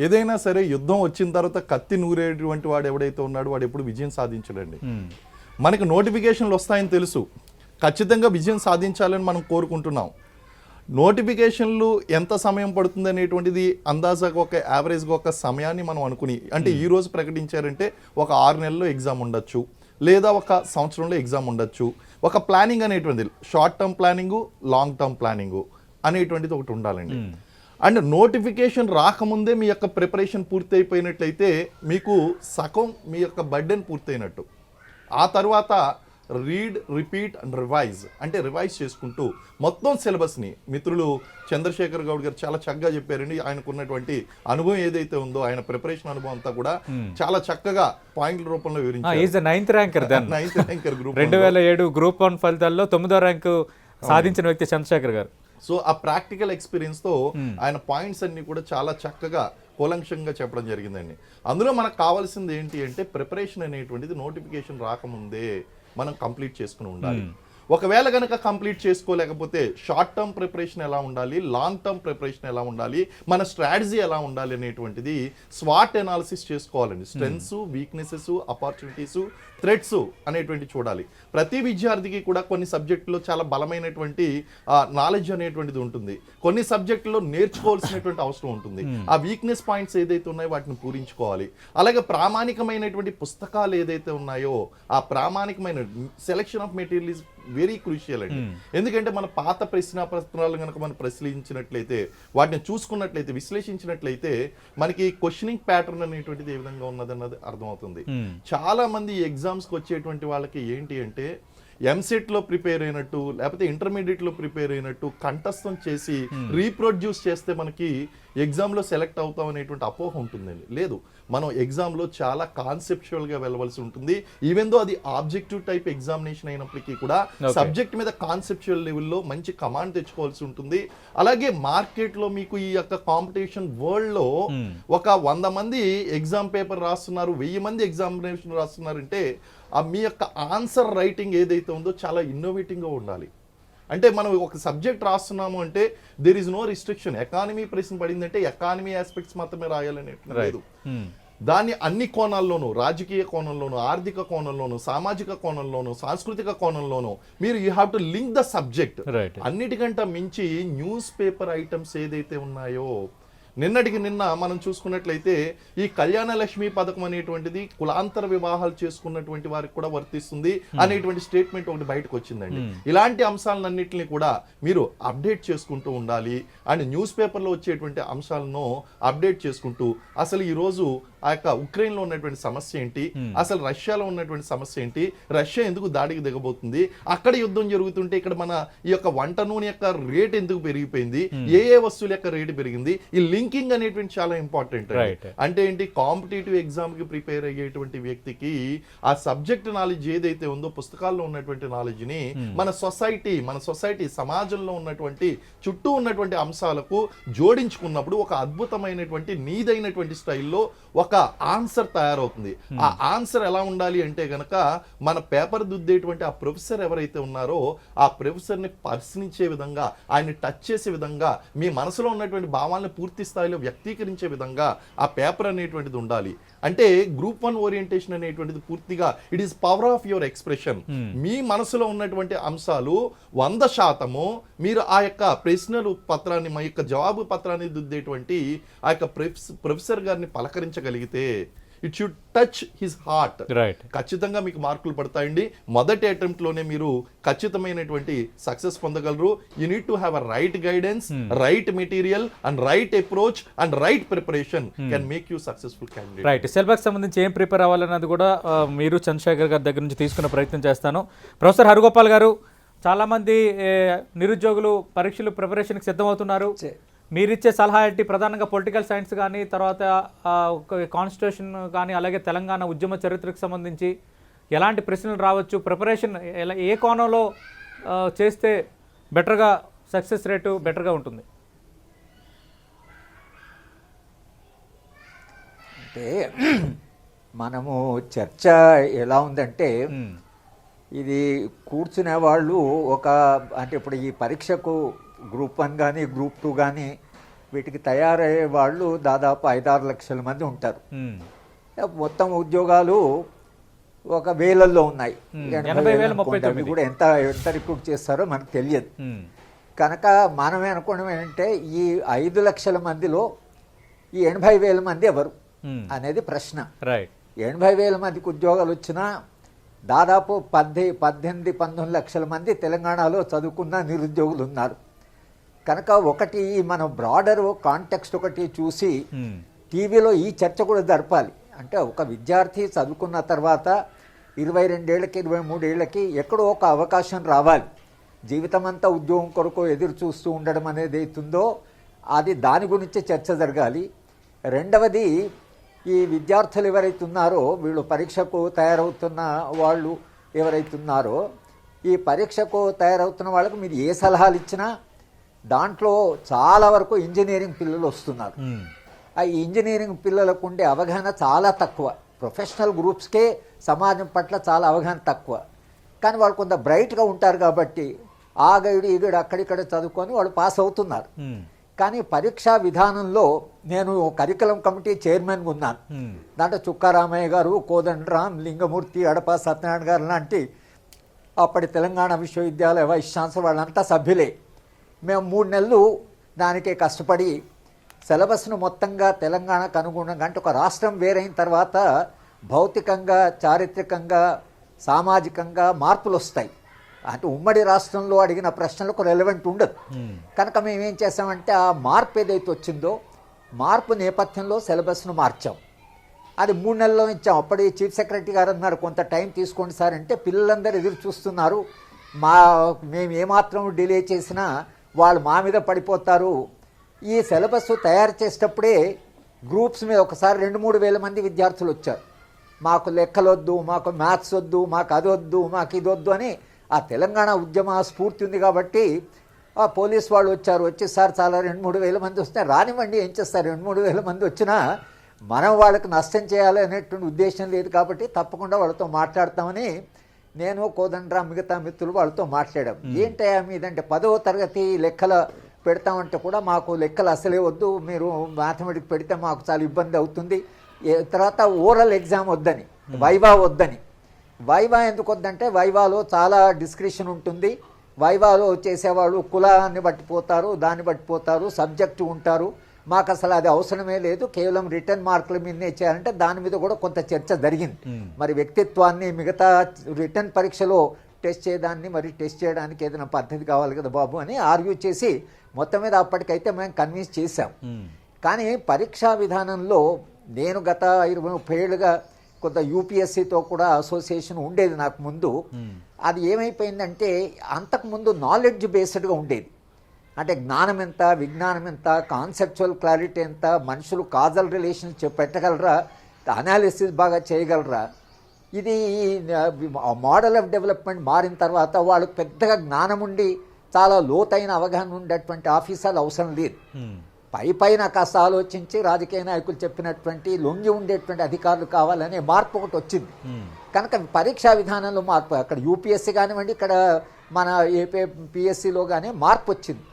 ఏదైనా సరే యుద్ధం వచ్చిన తర్వాత కత్తి నూరేటువంటి వాడు ఎవడైతే ఉన్నాడో వాడు ఎప్పుడు విజయం సాధించడండి. మనకు నోటిఫికేషన్లు వస్తాయని తెలుసు, ఖచ్చితంగా విజయం సాధించాలని మనం కోరుకుంటున్నాం. నోటిఫికేషన్లు ఎంత సమయం పడుతుంది అనేటువంటిది అందాజాగా ఒక యావరేజ్గా ఒక సమయాన్ని మనం అనుకుని, అంటే ఈ రోజు ప్రకటించారంటే ఒక 6 నెలల్లో ఎగ్జామ్ ఉండొచ్చు, లేదా ఒక సంవత్సరంలో ఎగ్జామ్ ఉండొచ్చు. ఒక ప్లానింగ్ అనేటువంటిది short term planning, long term planning అనేటువంటిది ఒకటి ఉండాలండి. అండ్ నోటిఫికేషన్ రాకముందే మీ యొక్క ప్రిపరేషన్ పూర్తి అయిపోయినట్లయితే మీకు సగం మీ యొక్క బర్డెన్ పూర్తయినట్టు. ఆ తర్వాత రీడ్, రిపీట్ అండ్ రివైజ్, అంటే రివైజ్ చేసుకుంటూ మొత్తం సిలబస్ని మిత్రులు చంద్రశేఖర్ గౌడ్ గారు చాలా చక్కగా చెప్పారండి. ఆయనకు ఉన్నటువంటి అనుభవం ఏదైతే ఉందో, ఆయన ప్రిపరేషన్ అనుభవం అంతా కూడా చాలా చక్కగా పాయింట్ల రూపంలో వివరించారు. 9th ranker 9th ranker group 2007 group 1 ఫలితాల్లో 9వ ర్యాంకు సాధించిన వ్యక్తి చంద్రశేఖర్ గారు. సో ఆ ప్రాక్టికల్ ఎక్స్పీరియన్స్తో ఆయన పాయింట్స్ అన్ని కూడా చాలా చక్కగా కూలంకషంగా చెప్పడం జరిగిందండి. అందులో మనకు కావాల్సింది ఏంటి అంటే ప్రిపరేషన్ అనేటువంటిది నోటిఫికేషన్ రాకముందే మనం కంప్లీట్ చేసుకుని ఉండాలి. ఒకవేళ కనుక కంప్లీట్ చేసుకోలేకపోతే షార్ట్ టర్మ్ ప్రిపరేషన్ ఎలా ఉండాలి, లాంగ్ టర్మ్ ప్రిపరేషన్ ఎలా ఉండాలి, మన స్ట్రాటజీ ఎలా ఉండాలి అనేటువంటిది స్వాట్ ఎనాలిసిస్ చేసుకోవాలండి. స్ట్రెంగ్స్, వీక్నెసెస్, ఆపర్చునిటీస్, థ్రెట్స్ అనేటువంటి చూడాలి. ప్రతి విద్యార్థికి కూడా కొన్ని సబ్జెక్టులో చాలా బలమైనటువంటి నాలెడ్జ్ అనేటువంటిది ఉంటుంది, కొన్ని సబ్జెక్టులో నేర్చుకోవాల్సినటువంటి అవసరం ఉంటుంది. ఆ వీక్నెస్ పాయింట్స్ ఏదైతే ఉన్నాయో వాటిని పూరించుకోవాలి. అలాగే ప్రామాణికమైనటువంటి పుస్తకాలు ఏదైతే ఉన్నాయో ఆ ప్రామాణికమైన selection of material is very crucial అండి. ఎందుకంటే మన పాత ప్రశ్నాపత్రాలు కనుక మనం పరిశీలించినట్లయితే, వాటిని చూసుకున్నట్లయితే, విశ్లేషించినట్లయితే మనకి క్వశ్చనింగ్ ప్యాటర్న్ అనేటువంటిది ఏ విధంగా ఉన్నదన్నది అర్థమవుతుంది. చాలా మంది ఎగ్జామ్స్కి వచ్చేటువంటి వాళ్ళకి ఏంటి అంటే ఎంసెట్లో ప్రిపేర్ అయినట్టు లేకపోతే ఇంటర్మీడియట్లో ప్రిపేర్ అయినట్టు కంఠస్థం చేసి రీప్రొడ్యూస్ చేస్తే మనకి ఎగ్జామ్లో సెలెక్ట్ అవుతాం అనేటువంటి అపోహ ఉంటుందండి. లేదు, మనం ఎగ్జామ్లో చాలా కాన్సెప్చువల్గా వెళ్ళవలసి ఉంటుంది. ఈవెన్ దో అది ఆబ్జెక్టివ్ టైప్ ఎగ్జామినేషన్ అయినప్పటికీ కూడా సబ్జెక్ట్ మీద కాన్సెప్చువల్ లెవెల్లో మంచి కమాండ్ తెచ్చుకోవాల్సి ఉంటుంది. అలాగే మార్కెట్లో మీకు ఈ యొక్క కాంపిటీషన్ వరల్డ్లో ఒక 100 మంది ఎగ్జామ్ పేపర్ రాస్తున్నారు, 1000 మంది ఎగ్జామినేషన్ రాస్తున్నారంటే మీ యొక్క ఆన్సర్ రైటింగ్ ఏదైతే ఉందో చాలా ఇన్నోవేటివ్గా ఉండాలి. అంటే మనం ఒక సబ్జెక్ట్ రాస్తున్నాము అంటే there is no restriction. Economy ప్రశ్న పడిందంటే ఎకానమీ ఆస్పెక్ట్స్ మాత్రమే రాయాలని లేదు. దాన్ని అన్ని కోణాల్లోనూ, రాజకీయ కోణంలోనూ, ఆర్థిక కోణంలోనూ, సామాజిక కోణంలోనూ, సాంస్కృతిక కోణంలోనూ మీరు you have to link the subject. అన్నిటికంటే మించి న్యూస్ పేపర్ ఐటమ్స్ ఏదైతే ఉన్నాయో, నిన్నటికి నిన్న మనం చూసుకున్నట్లయితే ఈ కళ్యాణ లక్ష్మి పథకం అనేటువంటిది కులాంతర వివాహాలు చేసుకున్నటువంటి వారికి కూడా వర్తిస్తుంది అనేటువంటి స్టేట్మెంట్ ఒకటి బయటకు వచ్చిందండి. ఇలాంటి అంశాలన్నింటినీ కూడా మీరు అప్డేట్ చేసుకుంటూ ఉండాలి. అండ్ న్యూస్ పేపర్లో వచ్చేటువంటి అంశాలను అప్డేట్ చేసుకుంటూ అసలు ఈరోజు ఆ యొక్క ఉక్రెయిన్లో ఉన్నటువంటి సమస్య ఏంటి, అసలు రష్యాలో ఉన్నటువంటి సమస్య ఏంటి, రష్యా ఎందుకు దాడికి దిగబోతుంది, అక్కడ యుద్ధం జరుగుతుంటే ఇక్కడ మన ఈ యొక్క వంట నూనె యొక్క రేట్ ఎందుకు పెరిగిపోయింది, ఏ వస్తువుల యొక్క రేటు పెరిగింది, ఈ లింకింగ్ అనేటువంటి చాలా ఇంపార్టెంట్. అంటే ఏంటి, కాంపిటేటివ్ ఎగ్జామ్ కి ప్రిపేర్ అయ్యేటువంటి వ్యక్తికి ఆ సబ్జెక్ట్ నాలెడ్జ్ ఏదైతే ఉందో, పుస్తకాల్లో ఉన్నటువంటి నాలెడ్జ్ ని మన సొసైటీ సమాజంలో ఉన్నటువంటి చుట్టూ ఉన్నటువంటి అంశాలకు జోడించుకున్నప్పుడు ఒక అద్భుతమైనటువంటి నీదైనటువంటి స్టైల్లో ఒక ఆన్సర్ తయారవుతుంది. ఆ ఆన్సర్ ఎలా ఉండాలి అంటే గనక మన పేపర్ దుద్దేటువంటి ఆ ప్రొఫెసర్ ఎవరైతే ఉన్నారో ఆ ప్రొఫెసర్ ని పరిశీలించే విధంగా, ఆయన్ని టచ్ చేసే విధంగా, మీ మనసులో ఉన్నటువంటి భావాలను పూర్తి స్థాయిలో వ్యక్తీకరించే విధంగా ఆ పేపర్ అనేటువంటిది ఉండాలి. అంటే గ్రూప్ 1 ఓరియంటేషన్ అనేటువంటిది పూర్తిగా it is power of your expression. మీ మనసులో ఉన్నటువంటి అంశాలు 100% మీరు ఆ యొక్క ప్రశ్నలు పత్రాన్ని, మా యొక్క జవాబు పత్రాన్ని దుద్దేటువంటి ఆ యొక్క ప్రొఫెసర్ గారిని పలకరించగలిగితే it should touch his heart. ఖచ్చితంగా మీకు మార్కులు పడతాయండి. మొదటి అటెంప్ట్ లోనే మీరు ఖచ్చితమైనటువంటి సక్సెస్ పొందగలరు. You need to have a right guidance, right material and right approach and right preparation can make you successful candidate. Right, syllabus సంబంధించి ఏం ప్రిపేర్ అవ్వాలన్నది కూడా మీరు చంద్రశేఖర్ గారి దగ్గర నుంచి తీసుకునే ప్రయత్నం చేస్తాను. ప్రొఫెసర్ హరగోపాల్ గారు, చాలామంది నిరుద్యోగులు పరీక్షలు ప్రిపరేషన్కి సిద్ధమవుతున్నారు. మీరిచ్చే సలహా ఏంటి? ప్రధానంగా పొలిటికల్ సైన్స్ కానీ, తర్వాత కాన్స్టిట్యూషన్ కానీ, అలాగే తెలంగాణ ఉద్యమ చరిత్రకు సంబంధించి ఎలాంటి ప్రశ్నలు రావచ్చు, ప్రిపరేషన్ ఏ కోణంలో చేస్తే బెటర్గా సక్సెస్ రేటు బెటర్గా ఉంటుంది? అంటే మనము చర్చ ఎలా ఉందంటే, ఇది కూర్చునే వాళ్ళు అంటే ఇప్పుడు ఈ పరీక్షకు గ్రూప్ 1 కానీ గ్రూప్ 2 కానీ వీటికి తయారయ్యే వాళ్ళు దాదాపు 5-6 లక్షల మంది ఉంటారు. మొత్తం ఉద్యోగాలు ఒక వేలల్లో ఉన్నాయి. 80,000 కూడా ఎంత రిక్రూట్ చేస్తారో మనకు తెలియదు. కనుక మనమే అనుకోవడం ఏంటంటే ఈ 5 లక్షల మందిలో ఈ 80,000 మంది ఎవరు అనేది ప్రశ్న. 80,000 మందికి ఉద్యోగాలు వచ్చినా దాదాపు 18-19 లక్షల మంది తెలంగాణలో చదువుకున్న నిరుద్యోగులు ఉన్నారు. కనుక ఒకటి మనం బ్రాడర్ కాంటెక్స్ట్ ఒకటి చూసి టీవీలో ఈ చర్చ కూడా జరపాలి. అంటే ఒక విద్యార్థి చదువుకున్న తర్వాత 22 ఏళ్ళకి 23 ఏళ్ళకి ఎక్కడో ఒక అవకాశం రావాలి. జీవితం అంతా ఉద్యోగం కొరకు ఎదురు చూస్తూ ఉండడం అనేది అవుతుందో అది దాని గురించి చర్చ జరగాలి. రెండవది, ఈ విద్యార్థులు ఎవరైతే ఉన్నారో వీళ్ళు పరీక్షకు తయారవుతున్న వాళ్ళు ఎవరైతే ఉన్నారో ఈ పరీక్షకు తయారవుతున్న వాళ్ళకు మీరు ఏ సలహాలు ఇచ్చినా దాంట్లో చాలా వరకు ఇంజనీరింగ్ పిల్లలు వస్తున్నారు. ఆ ఇంజనీరింగ్ పిల్లలకు ఉండే అవగాహన చాలా తక్కువ. ప్రొఫెషనల్ గ్రూప్స్కే సమాజం పట్ల చాలా అవగాహన తక్కువ. కానీ వాళ్ళు కొంత బ్రైట్గా ఉంటారు కాబట్టి ఆ గైడు ఈ గైడు అక్కడిక్కడ చదువుకొని వాళ్ళు పాస్ అవుతున్నారు. కానీ పరీక్షా విధానంలో నేను కరికులం కమిటీ చైర్మన్గా ఉన్నాను. దాంట్లో చుక్కారామయ్య గారు, కోదండరామ్, లింగమూర్తి, అడప సత్యనారాయణ గారు లాంటి అప్పటి తెలంగాణ విశ్వవిద్యాలయ వైస్ ఛాన్సలర్ వాళ్ళంతా సభ్యులే. మేము 3 నెలలు దానికే కష్టపడి సిలబస్ను మొత్తంగా తెలంగాణకు అనుగుణంగా, అంటే ఒక రాష్ట్రం వేరైన తర్వాత భౌతికంగా, చారిత్రకంగా, సామాజికంగా మార్పులు వస్తాయి. అంటే ఉమ్మడి రాష్ట్రంలో అడిగిన ప్రశ్నలకు రెలవెంట్ ఉండదు. కనుక మేము ఏం చేసామంటే ఆ మార్పు ఏదైతే వచ్చిందో మార్పు నేపథ్యంలో సిలబస్ను మార్చాం. అది 3 నెలల్లో ఇచ్చాం. అప్పటి చీఫ్ సెక్రటరీ గారు అన్నారు కొంత టైం తీసుకోండి సార్ అంటే, పిల్లలందరూ ఎదురు చూస్తున్నారు, మేము ఏమాత్రం డిలే చేసినా వాళ్ళు మా మీద పడిపోతారు. ఈ సిలబస్ తయారు చేసేటప్పుడే గ్రూప్స్ మీద ఒకసారి 2-3 వేల మంది విద్యార్థులు వచ్చారు. మాకు లెక్కలు వద్దు, మాకు మ్యాథ్స్ వద్దు, మాకు అది వద్దు, మాకు ఇది వద్దు అని. ఆ తెలంగాణ ఉద్యమ స్ఫూర్తి ఉంది కాబట్టి ఆ పోలీస్ వాళ్ళు వచ్చారు. వచ్చి సార్ చాలా 2-3 వేల మంది వస్తే రానివ్వండి, ఏం చేస్తారు, 2-3 వేల మంది వచ్చినా మనం వాళ్ళకి నష్టం చేయాలి అనేటువంటి ఉద్దేశం లేదు కాబట్టి తప్పకుండా వాళ్ళతో మాట్లాడతామని నేను, కోదండరామ్, మిగతా మిత్రులు వాళ్ళతో మాట్లాడాం. ఏంటయ్యా మీదంటే 10వ తరగతి లెక్కల పెడతామంటే కూడా మాకు లెక్కలు అసలే వద్దు, మీరు మ్యాథమెటిక్స్ పెడితే మాకు చాలా ఇబ్బంది అవుతుంది. తర్వాత ఓరల్ ఎగ్జామ్ వద్దని, వైవా వద్దని. వైవా ఎందుకు వద్దంటే వైవాలో చాలా డిస్క్రిప్షన్ ఉంటుంది. వైవాలో చేసేవాళ్ళు కులాన్ని బట్టిపోతారు, దాన్ని బట్టిపోతారు, సబ్జెక్టు ఉంటారు. మాకు అసలు అది అవసరమే లేదు, కేవలం రిటర్న్ మార్కుల మీదనే చేయాలంటే దాని మీద కూడా కొంత చర్చ జరిగింది. మరి వ్యక్తిత్వాన్ని మిగతా రిటర్న్ పరీక్షలో టెస్ట్ చేయడాన్ని మరి టెస్ట్ చేయడానికి ఏదైనా పద్ధతి కావాలి కదా బాబు అని ఆర్గ్యూ చేసి మొత్తం మీద అప్పటికైతే మేము కన్విన్స్ చేశాం. కానీ పరీక్షా విధానంలో నేను గత 20-30 ఏళ్ళుగా కొంత యూపీఎస్సీతో కూడా అసోసియేషన్ ఉండేది నాకు ముందు. అది ఏమైపోయిందంటే అంతకుముందు నాలెడ్జ్ బేస్డ్గా ఉండేది. అంటే జ్ఞానం ఎంత, విజ్ఞానం ఎంత, కాన్సెప్చువల్ క్లారిటీ ఎంత, మనుషులు కాజల్ రిలేషన్స్ పెట్టగలరా, అనాలిసిస్ బాగా చేయగలరా. ఇది మోడల్ ఆఫ్ డెవలప్మెంట్ మారిన తర్వాత వాళ్ళకు పెద్దగా జ్ఞానం ఉండి చాలా లోతైన అవగాహన ఉండేటువంటి ఆఫీసర్లు అవసరం లేదు. పైన కాస్త ఆలోచించి రాజకీయ నాయకులు చెప్పినటువంటి లొంగి ఉండేటువంటి అధికారులు కావాలనే మార్పు ఒకటి వచ్చింది. కనుక పరీక్షా విధానంలో మార్పు, అక్కడ యూపీఎస్సీ కానివ్వండి, ఇక్కడ మన ఏపీఎస్సీలో కానీ మార్పు వచ్చింది.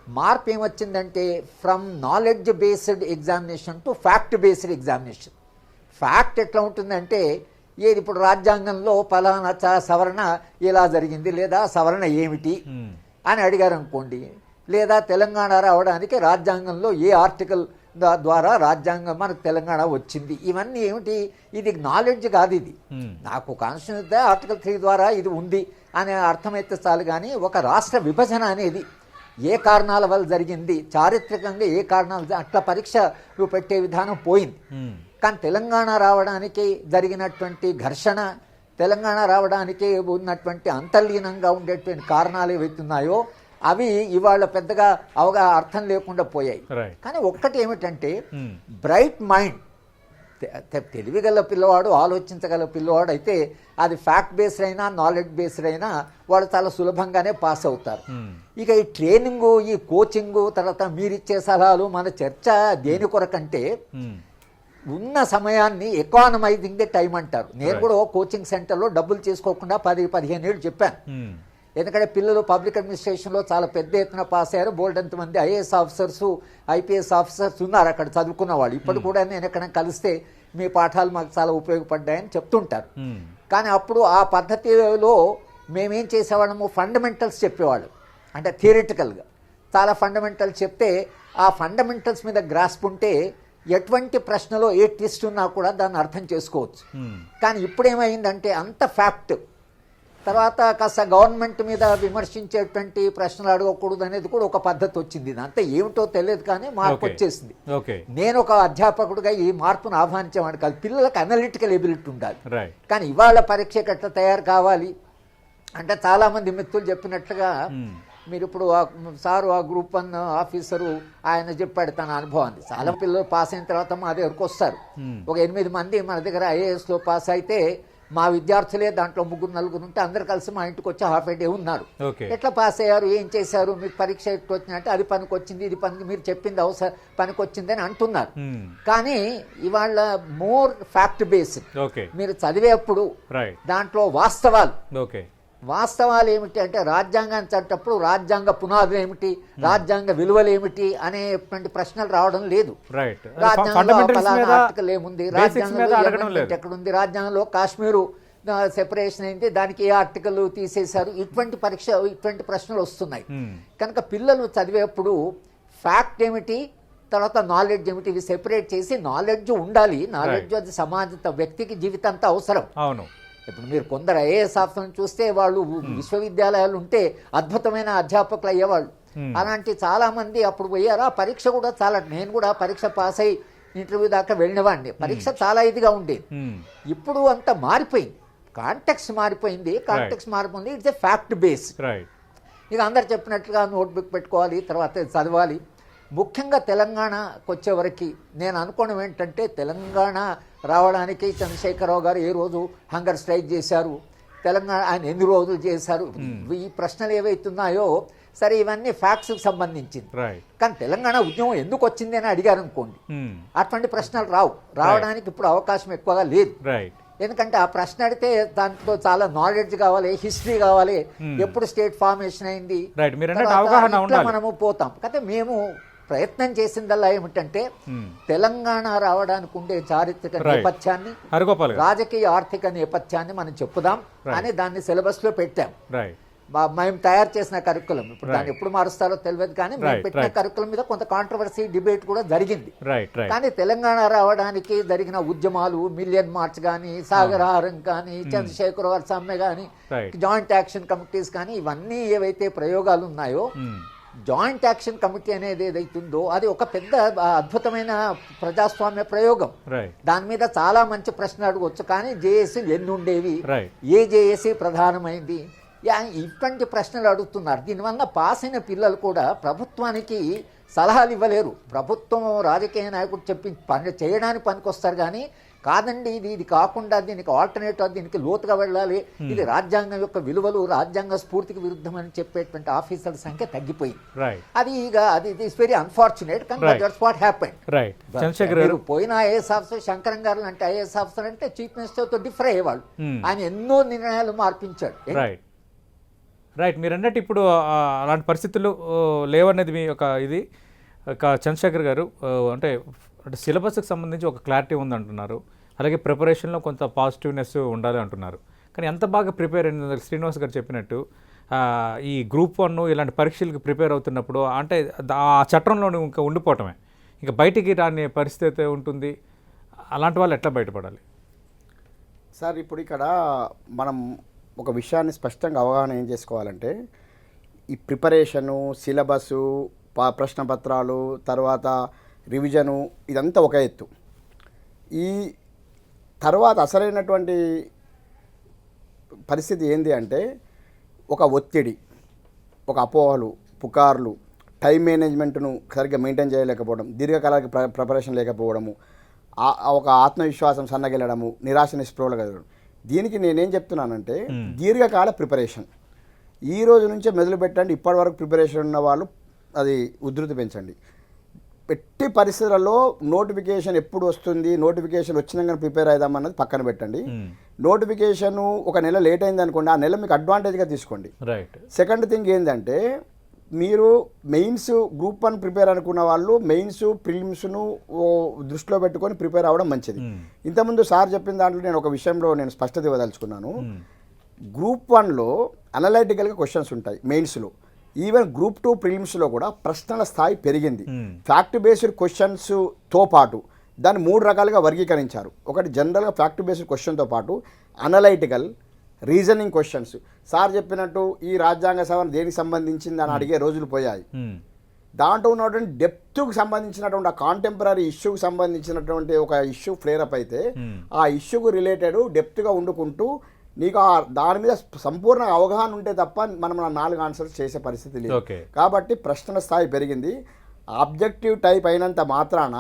మార్పు ఏమొచ్చిందంటే from knowledge based examination to fact based examination. Fact ఎట్లా ఉంటుందంటే ఏది ఇప్పుడు రాజ్యాంగంలో ఫలానా సవరణ ఇలా జరిగింది లేదా సవరణ ఏమిటి అని అడిగారు అనుకోండి, లేదా తెలంగాణ రావడానికి రాజ్యాంగంలో ఏ ఆర్టికల్ ద్వారా రాజ్యాంగం మనకు తెలంగాణ వచ్చింది, ఇవన్నీ ఏమిటి, ఇది నాలెడ్జ్ కాదు. ఇది నాకు కాన్స్టిట్యూషన్ ఆర్టికల్ 3 ద్వారా ఇది ఉంది అనే అర్థమైతే చాలు. కానీ ఒక రాష్ట్ర విభజన అనేది ఏ కారణాల వల్ల జరిగింది, చారిత్రకంగా ఏ కారణాలు, అట్లా పరీక్షలు పెట్టే విధానం పోయింది. కానీ తెలంగాణ రావడానికి జరిగినటువంటి ఘర్షణ, తెలంగాణ రావడానికి ఉన్నటువంటి అంతర్లీనంగా ఉండేటువంటి కారణాలు ఏవైతున్నాయో అవి ఇవాళ పెద్దగా అర్థం లేకుండా పోయాయి. కానీ ఒక్కటి ఏమిటంటే బ్రైట్ మైండ్, తెలివిగల పిల్లవాడు, ఆలోచించగల పిల్లవాడు అయితే అది ఫ్యాక్ట్ బేస్డ్ అయినా నాలెడ్జ్ బేస్డ్ అయినా వాళ్ళు చాలా సులభంగానే పాస్ అవుతారు. ఇక ఈ ట్రైనింగు, ఈ కోచింగు, తర్వాత మీరిచ్చే సలహాలు, మన చర్చ దేని కొరకంటే ఉన్న సమయాన్ని ఎకానమైజింగ్ ది టైం అంటారు. నేను కూడా కోచింగ్ సెంటర్లో డబ్బులు చేసుకోకుండా 10-15 ఏళ్ళు చెప్పాను. ఎందుకంటే పిల్లలు పబ్లిక్ అడ్మినిస్ట్రేషన్లో చాలా పెద్ద ఎత్తున పాస్ అయ్యారు. బోల్డంత మంది ఐఏఎస్ ఆఫీసర్స్, ఐపీఎస్ ఆఫీసర్స్ ఉన్నారు అక్కడ చదువుకున్న వాళ్ళు. ఇప్పుడు కూడా నేను ఎక్కడ కలిస్తే మీ పాఠాలు మాకు చాలా ఉపయోగపడ్డాయని చెప్తుంటారు. కానీ అప్పుడు ఆ పద్ధతిలో మేమేం చేసేవాళ్ళము, ఫండమెంటల్స్ చెప్పేవాళ్ళు. అంటే థియరిటికల్గా చాలా ఫండమెంటల్స్ చెప్తే ఆ ఫండమెంటల్స్ మీద గ్రాస్ప్ ఉంటే ఎటువంటి ప్రశ్నలో ఏ ట్విస్ట్ ఉన్నా కూడా దాన్ని అర్థం చేసుకోవచ్చు. కానీ ఇప్పుడు ఏమైందంటే అంత ఫ్యాక్ట్, తర్వాత కాస్త గవర్నమెంట్ మీద విమర్శించేటువంటి ప్రశ్నలు అడగకూడదు అనేది కూడా ఒక పద్ధతి వచ్చింది. ఇదంతా ఏమిటో తెలియదు కానీ మార్పు వచ్చేసింది. నేను ఒక అధ్యాపకుడిగా ఈ మార్పును ఆహ్వానించేవాడిని కాదు. పిల్లలకు అనలిటికల్ ఎబిలిటీ ఉండాలి. కానీ ఇవాళ పరీక్షకు ఎట్లా తయారు కావాలి అంటే చాలామంది మిత్రులు చెప్పినట్లుగా మీరు ఇప్పుడు సారు ఆ గ్రూప్ 1 ఆఫీసరు ఆయన చెప్పాడు తన అనుభవాన్ని. చాలా పిల్లలు పాస్ అయిన తర్వాత మా దగ్గరకు వస్తారు. ఒక 8 మంది మన దగ్గర ఐఏఎస్లో పాస్ అయితే మా విద్యార్థులే దాంట్లో 3-4 ఉంటే అందరు కలిసి మా ఇంటికి వచ్చి హాఫ్ ఏ డే ఉన్నారు. ఎట్లా పాస్ అయ్యారు, ఏం చేశారు, మీకు పరీక్ష ఎట్లా వచ్చిందంటే అది పనికి వచ్చింది, ఇది పనికి మీరు చెప్పింది అవసరం పనికి వచ్చింది అని అంటున్నారు. కానీ ఇవాళ మోర్ ఫ్యాక్ట్ బేస్డ్ మీరు చదివేప్పుడు దాంట్లో వాస్తవాలు ఏమిటి అంటే రాజ్యాంగాన్ని చట్టప్పుడు రాజ్యాంగ పునాదులు ఏమిటి, రాజ్యాంగ విలువలు ఏమిటి అనేటువంటి ప్రశ్నలు రావడం లేదు. రాజ్యాంగంలో ఆర్టికల్ ఏముంది, రాజ్యాంగంలో ఎక్కడుంది, రాజ్యాంగంలో కాశ్మీరు సెపరేషన్ అయింది దానికి ఏ ఆర్టికల్ తీసేశారు, ఇటువంటి ప్రశ్నలు వస్తున్నాయి. కనుక పిల్లలు చదివేప్పుడు ఫ్యాక్ట్ ఏమిటి తర్వాత నాలెడ్జ్ ఏమిటి ఇవి సెపరేట్ చేసి నాలెడ్జ్ ఉండాలి. నాలెడ్జ్ అది సమాజ వ్యక్తికి జీవితంతా అవసరం. అవును. ఇప్పుడు మీరు కొందరు ఐఏఎస్ ఆఫీసర్లను చూస్తే వాళ్ళు విశ్వవిద్యాలయాలు ఉంటే అద్భుతమైన అధ్యాపకులు అయ్యేవాళ్ళు. అలాంటి చాలా మంది అప్పుడు పోయారు. ఆ పరీక్ష కూడా చాలా, నేను కూడా పరీక్ష పాస్ అయ్యి ఇంటర్వ్యూ దాకా వెళ్ళినవాడిని. పరీక్ష చాలా ఇదిగా ఉండేది. ఇప్పుడు అంతా మారిపోయింది, కాంటెక్స్ట్ మారిపోయింది. It's a fact base. ఇక అందరు చెప్పినట్లుగా నోట్బుక్ పెట్టుకోవాలి, తర్వాత చదవాలి. ముఖ్యంగా తెలంగాణకు వచ్చేవరకు నేను అనుకోవడం ఏంటంటే తెలంగాణ రావడానికి చంద్రశేఖరరావు గారు ఏ రోజు హంగర్ స్ట్రైక్ చేశారు, తెలంగాణ ఆయన ఎన్ని రోజులు చేశారు, ఈ ప్రశ్నలు ఏవైతున్నాయో సరే ఇవన్నీ ఫ్యాక్ట్స్కి సంబంధించింది. కానీ తెలంగాణ ఉద్యమం ఎందుకు వచ్చింది అని అడిగారు అనుకోండి, అటువంటి ప్రశ్నలు రావడానికి ఇప్పుడు అవకాశం ఎక్కువగా లేదు. ఎందుకంటే ఆ ప్రశ్న అడిగితే దాంట్లో చాలా నాలెడ్జ్ కావాలి, హిస్టరీ కావాలి, ఎప్పుడు స్టేట్ ఫార్మేషన్ అయింది, మనము పోతాం. అయితే మేము ప్రయత్నం చేసిందల్లా ఏమిటంటే తెలంగాణ రావడానికి ఉండే చారిత్రక నేపథ్యాన్ని, రాజకీయ ఆర్థిక నేపథ్యాన్ని మనం చెప్పుదాం అని దాన్ని సిలబస్ లో పెట్టాం. మేము తయారు చేసిన కరికులం ఇప్పుడు దాన్ని ఎప్పుడు మారుస్తారో తెలియదు కానీ మేము పెట్టిన కరికులం మీద కొంత కాంట్రవర్సీ డిబేట్ కూడా జరిగింది. కానీ తెలంగాణ రావడానికి జరిగిన ఉద్యమాలు, మిలియన్ మార్చ్ కానీ, సాగరహారం కానీ, చంద్రశేఖర్ గారి సమ్మె కానీ, జాయింట్ యాక్షన్ కమిటీస్ కానీ, ఇవన్నీ ఏవైతే ప్రయోగాలు ఉన్నాయో జాయింట్ యాక్షన్ కమిటీ అనేది ఏదైతుందో అది ఒక పెద్ద అద్భుతమైన ప్రజాస్వామ్య ప్రయోగం. దాని మీద చాలా మంచి ప్రశ్న అడగవచ్చు. కానీ జేఏసీ ఎన్ని ఉండేవి, ఏ జేఏసీ ప్రధానమైంది, ఇటువంటి ప్రశ్నలు అడుగుతున్నారు. దీనివల్ల పాస్ అయిన పిల్లలు కూడా ప్రభుత్వానికి సలహాలు ఇవ్వలేరు. ప్రభుత్వం రాజకీయ నాయకుడు చెప్పి పని చేయడానికి పనికొస్తారు కానీ కాదండి ఇది కాకుండా దీనికి ఆల్టర్నేటివ్, దీనికి లోతుగా వెళ్ళాలి, ఇది రాజ్యాంగం యొక్క విలువలు, రాజ్యాంగ స్ఫూర్తికి విరుద్ధం అని చెప్పేటువంటి ఆఫీసర్ల సంఖ్య తగ్గిపోయింది. అది it's very unfortunate. That's what happened. పోయిన ఐఏఎస్ ఆఫీసర్ శంకరం గారు అంటే ఐఏఎస్ ఆఫీసర్ అంటే చీఫ్ మినిస్టర్ తో డిఫర్ అయ్యేవాళ్ళు. ఆయన ఎన్నో నిర్ణయాలు మార్పించాడు. మీరు అన్నట్టు ఇప్పుడు అలాంటి పరిస్థితులు లేవనేది మీ ఒక ఇది. చంద్రశేఖర్ గారు అంటే సిలబస్కి సంబంధించి ఒక క్లారిటీ ఉందంటున్నారు, అలాగే ప్రిపరేషన్లో కొంత పాజిటివ్నెస్ ఉండాలి అంటున్నారు. కానీ ఎంత బాగా ప్రిపేర్ అయింది శ్రీనివాస్ గారు చెప్పినట్టు ఈ గ్రూప్ 1 ఇలాంటి పరీక్షలకు ప్రిపేర్ అవుతున్నప్పుడు అంటే ఆ చట్టంలో ఇంకా ఉండిపోవటమే, ఇంకా బయటికి రాని పరిస్థితి ఉంటుంది. అలాంటి వాళ్ళు ఎట్లా బయటపడాలి సార్? ఇప్పుడు ఇక్కడ మనం ఒక విషయాన్ని స్పష్టంగా అవగాహన ఏం చేసుకోవాలంటే ఈ ప్రిపరేషను, సిలబసు, ప్రశ్నపత్రాలు, తర్వాత రివిజను ఇదంతా ఒక ఎత్తు. ఈ తర్వాత అసలైనటువంటి పరిస్థితి ఏంది అంటే ఒక ఒత్తిడి, ఒక అపోహలు, పుకార్లు, టైం మేనేజ్మెంట్ను సరిగ్గా మెయింటైన్ చేయలేకపోవడం, దీర్ఘకాలిక ప్రిపరేషన్ లేకపోవడము, ఒక ఆత్మవిశ్వాసం సన్నగిల్లడము, నిరాశ నిస్పృహలు కలగడం. దీనికి నేనేం చెప్తున్నానంటే దీర్ఘకాల ప్రిపరేషన్ ఈ రోజు నుంచే మొదలు పెట్టండి. ఇప్పటి వరకు ప్రిపరేషన్ ఉన్న వాళ్ళు అది ఉధృతి పెంచండి. ఎట్టి పరిస్థితులలో నోటిఫికేషన్ ఎప్పుడు వస్తుంది, నోటిఫికేషన్ వచ్చినాక ప్రిపేర్ అవుదామన్నది పక్కన పెట్టండి. నోటిఫికేషన్ ఒక నెల లేట్ అయింది అనుకోండి, ఆ నెల మీకు అడ్వాంటేజ్గా తీసుకోండి. సెకండ్ థింగ్ ఏంటంటే మీరు మెయిన్స్ గ్రూప్ 1 ప్రిపేర్ అనుకున్న వాళ్ళు మెయిన్స్ ప్రిలిమ్స్ను దృష్టిలో పెట్టుకొని ప్రిపేర్ అవ్వడం మంచిది. ఇంతకుముందు సార్ చెప్పిన దాంట్లో నేను ఒక విషయంలో నేను స్పష్టత ఇవ్వదలుచుకున్నాను. గ్రూప్ 1లో అనలైటికల్గా క్వశ్చన్స్ ఉంటాయి మెయిన్స్లో. ఈవెన్ గ్రూప్ 2 ప్రిలిమ్స్లో కూడా ప్రశ్నల స్థాయి పెరిగింది. ఫ్యాక్ట్ బేస్డ్ క్వశ్చన్స్తో పాటు దాన్ని 3 రకాలుగా వర్గీకరించారు. ఒకటి జనరల్గా ఫ్యాక్ట్ బేస్డ్ క్వశ్చన్తో పాటు అనలైటికల్, రీజనింగ్ క్వశ్చన్స్. సార్ చెప్పినట్టు ఈ రాజ్యాంగ సవరణ దేనికి సంబంధించింది అని అడిగే రోజులు పోయాయి. దాంట్లో ఉన్నటువంటి డెప్త్కు సంబంధించినటువంటి ఆ కాంటెంపరీ ఇష్యూకి సంబంధించినటువంటి ఒక ఇష్యూ ఫ్లేరప్ అయితే ఆ ఇష్యూకు రిలేటెడ్ డెప్త్గా వండుకుంటూ నీకు దాని మీద సంపూర్ణ అవగాహన ఉంటే తప్ప మనం 4 ఆన్సర్స్ చేసే పరిస్థితి లేదు. కాబట్టి ప్రశ్నల స్థాయి పెరిగింది. ఆబ్జెక్టివ్ టైప్ అయినంత మాత్రాన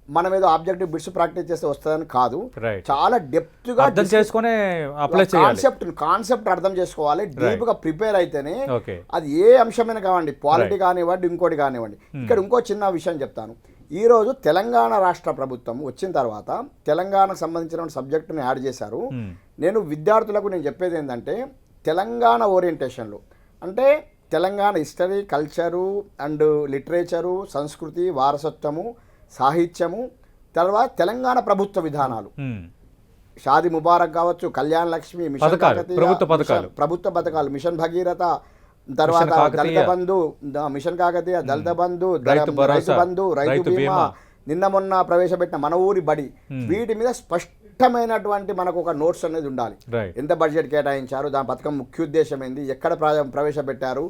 మనం ఏదో ఆబ్జెక్టివ్ బిట్స్ ప్రాక్టీస్ చేస్తే వస్తుందని కాదు. చాలా డెప్త్గా అర్థం చేసుకునే అప్లై చేయాలి. కాన్సెప్ట్ అర్థం చేసుకోవాలి. డీప్గా ప్రిపేర్ అయితేనే అది ఏ అంశమైనా కావండి, పాలిటీ కానివ్వండి, ఇంకోటి కానివ్వండి. ఇక్కడ ఇంకో చిన్న విషయం చెప్తాను. ఈరోజు తెలంగాణ రాష్ట్ర ప్రభుత్వం వచ్చిన తర్వాత తెలంగాణకు సంబంధించిన సబ్జెక్టుని యాడ్ చేశారు. నేను విద్యార్థులకు నేను చెప్పేది ఏంటంటే తెలంగాణ ఓరియంటేషన్లో అంటే Telangana history, culture and literature, సంస్కృతి, వారసత్వము, సాహిత్యము, తర్వాత తెలంగాణ ప్రభుత్వ విధానాలు, షాది ముబారక్ కావచ్చు, కళ్యాణ లక్ష్మి, మిషన్ కాకతీయ, ప్రభుత్వ పథకాలు, మిషన్ భగీరథ, తర్వాత దళిత బంధు, మిషన్ కాకతీయ, దళిత బంధు, రైతు బంధు, రైతు బీమా, నిన్న మొన్న ప్రవేశపెట్టిన మన ఊరి బడి, వీటి మీద స్పష్టమైనటువంటి మనకు ఒక నోట్స్ అనేది ఉండాలి. ఎంత బడ్జెట్ కేటాయించారు, దాని పథకం ముఖ్య ఉద్దేశం ఏంది, ఎక్కడ ప్రవేశపెట్టారు,